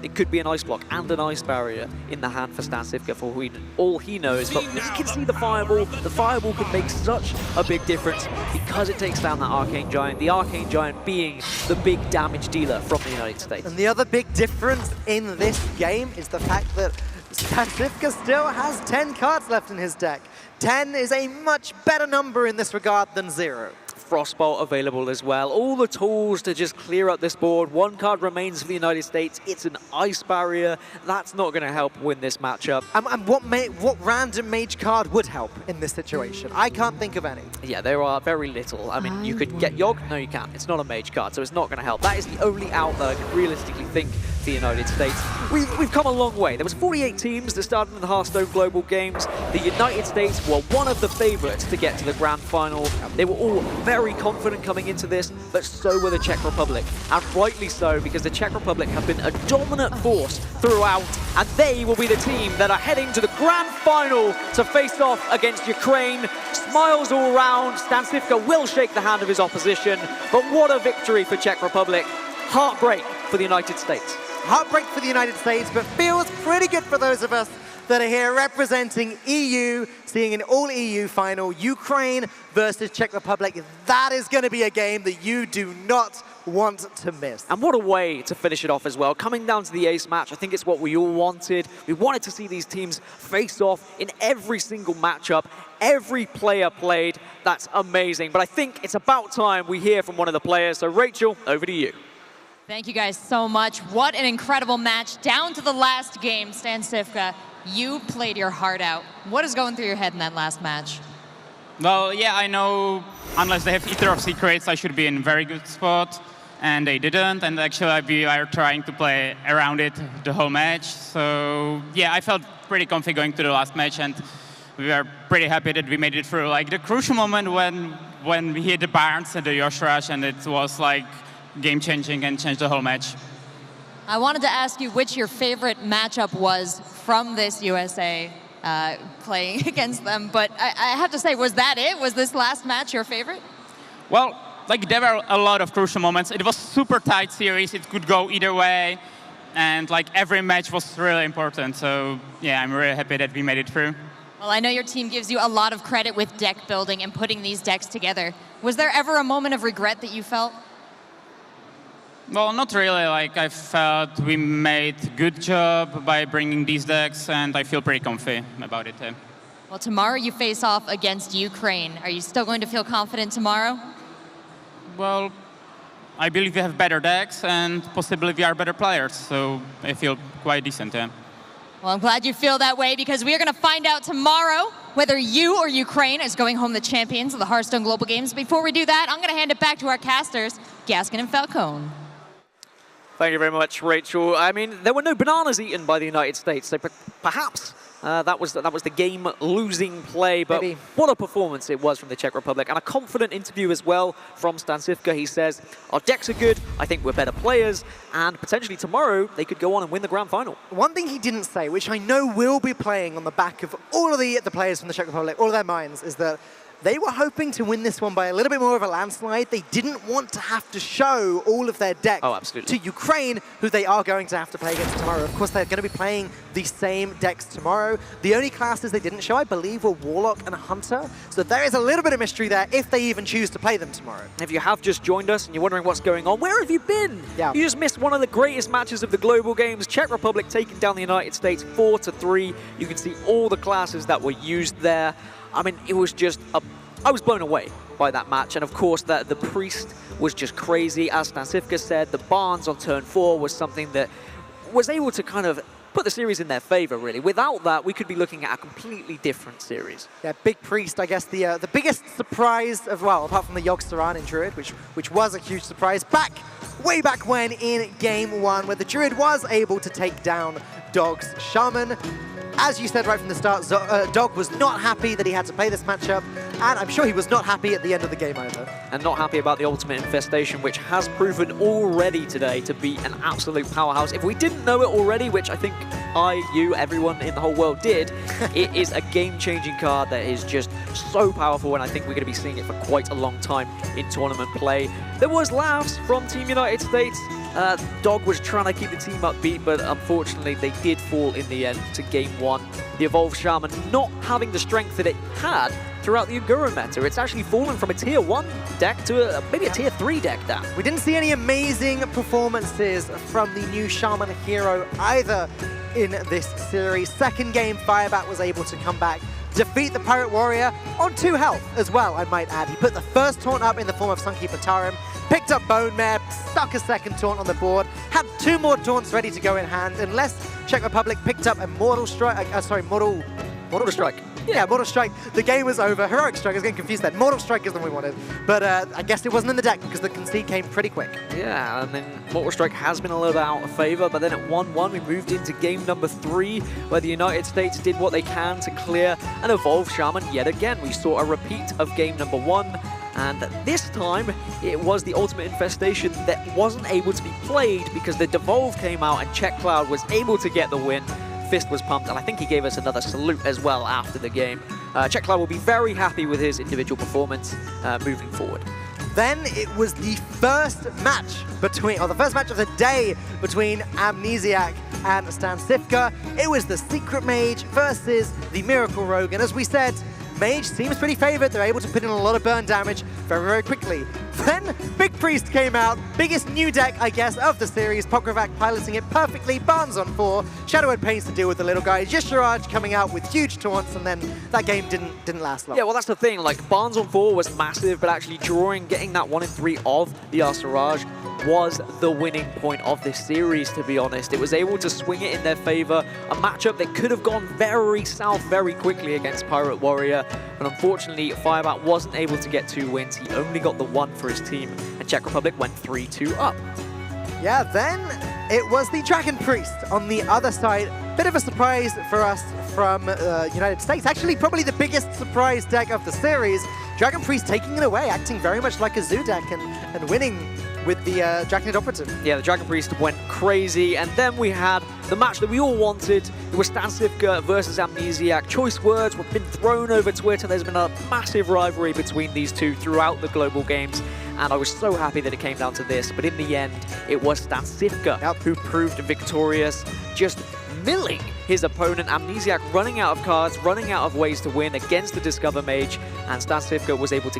It could be an Ice Block and an Ice Barrier in the hand for Stansifka for all he knows, but he can see the Fireball. The Fireball could make such a big difference because it takes down that Arcane Giant, the Arcane Giant being the big damage dealer from the United States. And the other big difference in this game is the fact that Stansifka still has 10 cards left in his deck. 10 is a much better number in this regard than 0. Frostbolt available as well. All the tools to just clear up this board. 1 card remains for the United States. It's an Ice Barrier. That's not going to help win this matchup. And what random mage card would help in this situation? I can't think of any. Yeah, there are very little. I mean, you could get Yogg. No, you can't. It's not a mage card, so it's not going to help. That is the only out that I can realistically think for the United States. We've come a long way. There was 48 teams that started in the Hearthstone Global Games. The United States were one of the favorites to get to the grand final. They were all very confident coming into this, but so were the Czech Republic. And rightly so, because the Czech Republic have been a dominant force throughout, and they will be the team that are heading to the grand final to face off against Ukraine. Smiles all round. Stansifka will shake the hand of his opposition, but what a victory for Czech Republic. Heartbreak for the United States. Heartbreak for the United States, but feels pretty good for those of us that are here representing EU, seeing an all-EU final, Ukraine versus Czech Republic. That is going to be a game that you do not want to miss. And what a way to finish it off as well. Coming down to the ace match, I think it's what we all wanted. We wanted to see these teams face off in every single matchup. Every player played. That's amazing. But I think it's about time we hear from one of the players. So Rachel, over to you. Thank you guys so much. What an incredible match. Down to the last game, Stansifka. You played your heart out. What is going through your head in that last match? Well, yeah, I know unless they have Ether of Secrets, I should be in a very good spot. And they didn't. And actually, we are trying to play around it the whole match. So, yeah, I felt pretty comfy going to the last match. And we were pretty happy that we made it through. Like the crucial moment when we hit the Barnes and the Yosh Rush, and it was like game-changing and changed the whole match. I wanted to ask you which your favorite matchup was from this USA playing against them, but I have to say, was that it? Was this last match your favorite? Well, like there were a lot of crucial moments. It was super tight series. It could go either way, and like every match was really important. So yeah, I'm really happy that we made it through. Well, I know your team gives you a lot of credit with deck building and putting these decks together. Was there ever a moment of regret that you felt? Well, not really. Like I felt we made a good job by bringing these decks, and I feel pretty comfy about it. Well, tomorrow you face off against Ukraine. Are you still going to feel confident tomorrow? Well, I believe we have better decks, and possibly we are better players, so I feel quite decent. Yeah. Well, I'm glad you feel that way, because we are going to find out tomorrow whether you or Ukraine is going home the champions of the Hearthstone Global Games. Before we do that, I'm going to hand it back to our casters, Gaskin and Falcone. Thank you very much, Rachel. I mean, there were no bananas eaten by the United States, so perhaps that was the game-losing play, but Maybe. What a performance it was from the Czech Republic, and a confident interview as well from Stancifka. He says, our decks are good, I think we're better players, and potentially tomorrow they could go on and win the grand final. One thing he didn't say, which I know will be playing on the back of all of the players from the Czech Republic, all of their minds, is that they were hoping to win this one by a little bit more of a landslide. They didn't want to have to show all of their decks to Ukraine, who they are going to have to play against tomorrow. Of course, they're going to be playing the same decks tomorrow. The only classes they didn't show, I believe, were Warlock and Hunter. So there is a little bit of mystery there if they even choose to play them tomorrow. If you have just joined us and you're wondering what's going on, where have you been? Yeah. You just missed one of the greatest matches of the Global Games. Czech Republic taking down the United States 4-3. You can see all the classes that were used there. I mean, it was just I was blown away by that match, and of course that the Priest was just crazy. As Stancifka said, the Barnes on turn 4 was something that was able to kind of put the series in their favor, really. Without that, we could be looking at a completely different series. Yeah, Big Priest, I guess the biggest surprise of, well, apart from the Yogg Saran in Druid, which was a huge surprise, way back when in Game 1, where the Druid was able to take down Dogg's Shaman. As you said right from the start, Dog was not happy that he had to play this matchup, and I'm sure he was not happy at the end of the game either. And not happy about the Ultimate Infestation, which has proven already today to be an absolute powerhouse. If we didn't know it already, which I think everyone in the whole world did, it is a game-changing card that is just so powerful, and I think we're going to be seeing it for quite a long time in tournament play. There was laughs from Team United States. Dog was trying to keep the team upbeat, but unfortunately they did fall in the end to Game 1. The Evolved Shaman not having the strength that it had throughout the Uguru meta. It's actually fallen from a Tier 1 deck to maybe a Tier 3 deck now. We didn't see any amazing performances from the new Shaman hero either in this series. Second game, Firebat was able to come back, defeat the Pirate Warrior on 2 health as well, I might add. He put the first taunt up in the form of Sunkeeper Tarim, picked up Bone Mare, stuck a second taunt on the board, had 2 more taunts ready to go in hand, unless Czech Republic picked up a Mortal Strike, Mortal Strike. Yeah, Mortal Strike. The game was over. Heroic Strike, I was getting confused then. Mortal Strike is the one we wanted. But I guess it wasn't in the deck because the concede came pretty quick. Yeah, and then Mortal Strike has been a little bit out of favor, but then at 1-1 we moved into game number 3, where the United States did what they can to clear an Evolved Shaman yet again. We saw a repeat of game number 1, and this time it was the Ultimate Infestation that wasn't able to be played because the Devolve came out and Czech Cloud was able to get the win. Fist was pumped, and I think he gave us another salute as well after the game. Czech Cloud will be very happy with his individual performance moving forward. Then it was the first match of the day between Amnesiac and Stancifka. It was the Secret Mage versus the Miracle Rogue, and as we said, Mage seems pretty favored. They're able to put in a lot of burn damage very, very quickly. Then Big Priest came out, biggest new deck, I guess, of the series. Pokravac piloting it perfectly, Barnes on 4, Shadowed Pains to deal with the little guy, Yisharaj coming out with huge taunts, and then that game didn't last long. Yeah, well, that's the thing. Like, Barnes on 4 was massive, but actually getting that 1 in 3 of the Yisharaj was the winning point of this series, to be honest. It was able to swing it in their favor, a matchup that could have gone very south very quickly against Pirate Warrior, but unfortunately, Firebat wasn't able to get 2 wins. He only got the 1 for his team, and Czech Republic went 3-2 up. Yeah, then it was the Dragon Priest on the other side. Bit of a surprise for us from United States. Actually, probably the biggest surprise deck of the series. Dragon Priest taking it away, acting very much like a Zoo deck and winning with the Draconid Operative. Yeah, the Dragon Priest went crazy, and then we had the match that we all wanted. It was Stan Cifka versus Amnesiac. Choice words have been thrown over Twitter. There's been a massive rivalry between these two throughout the global games, and I was so happy that it came down to this. But in the end, it was Stan Cifka who proved victorious, just milling his opponent. Amnesiac running out of cards, running out of ways to win against the Discover Mage, and Stan Cifka was able to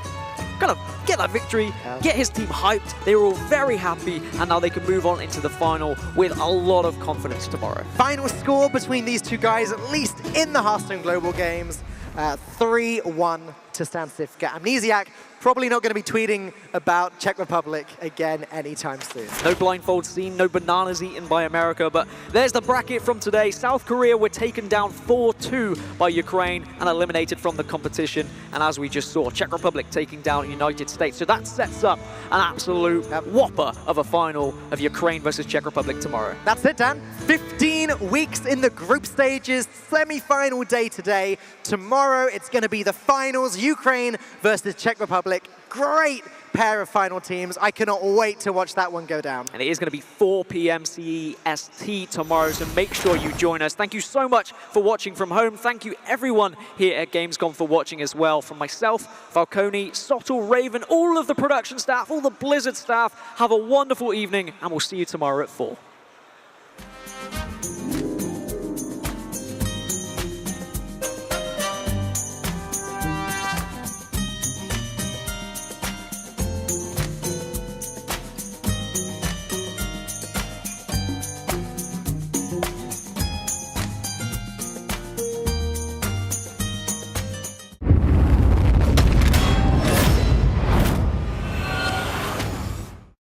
kind of get that victory, get his team hyped. They were all very happy, and now they can move on into the final with a lot of confidence tomorrow. Final score between these two guys, at least in the Hearthstone Global Games, 3-1 to Stan Cifka. Amnesiac probably not going to be tweeting about Czech Republic again anytime soon. No blindfold scene, no bananas eaten by America, but there's the bracket from today. South Korea were taken down 4-2 by Ukraine and eliminated from the competition. And as we just saw, Czech Republic taking down United States. So that sets up an absolute whopper of a final of Ukraine versus Czech Republic tomorrow. That's it, Dan. 15 weeks in the group stages, semi-final day today. Tomorrow, it's going to be the finals, Ukraine versus Czech Republic. Great pair of final teams. I cannot wait to watch that one go down. And it is going to be 4 p.m. CEST tomorrow, so make sure you join us. Thank you so much for watching from home. Thank you everyone here at Gamescom for watching as well. From myself, Falcone, Sottle, Raven, all of the production staff, all the Blizzard staff, have a wonderful evening, and we'll see you tomorrow at 4.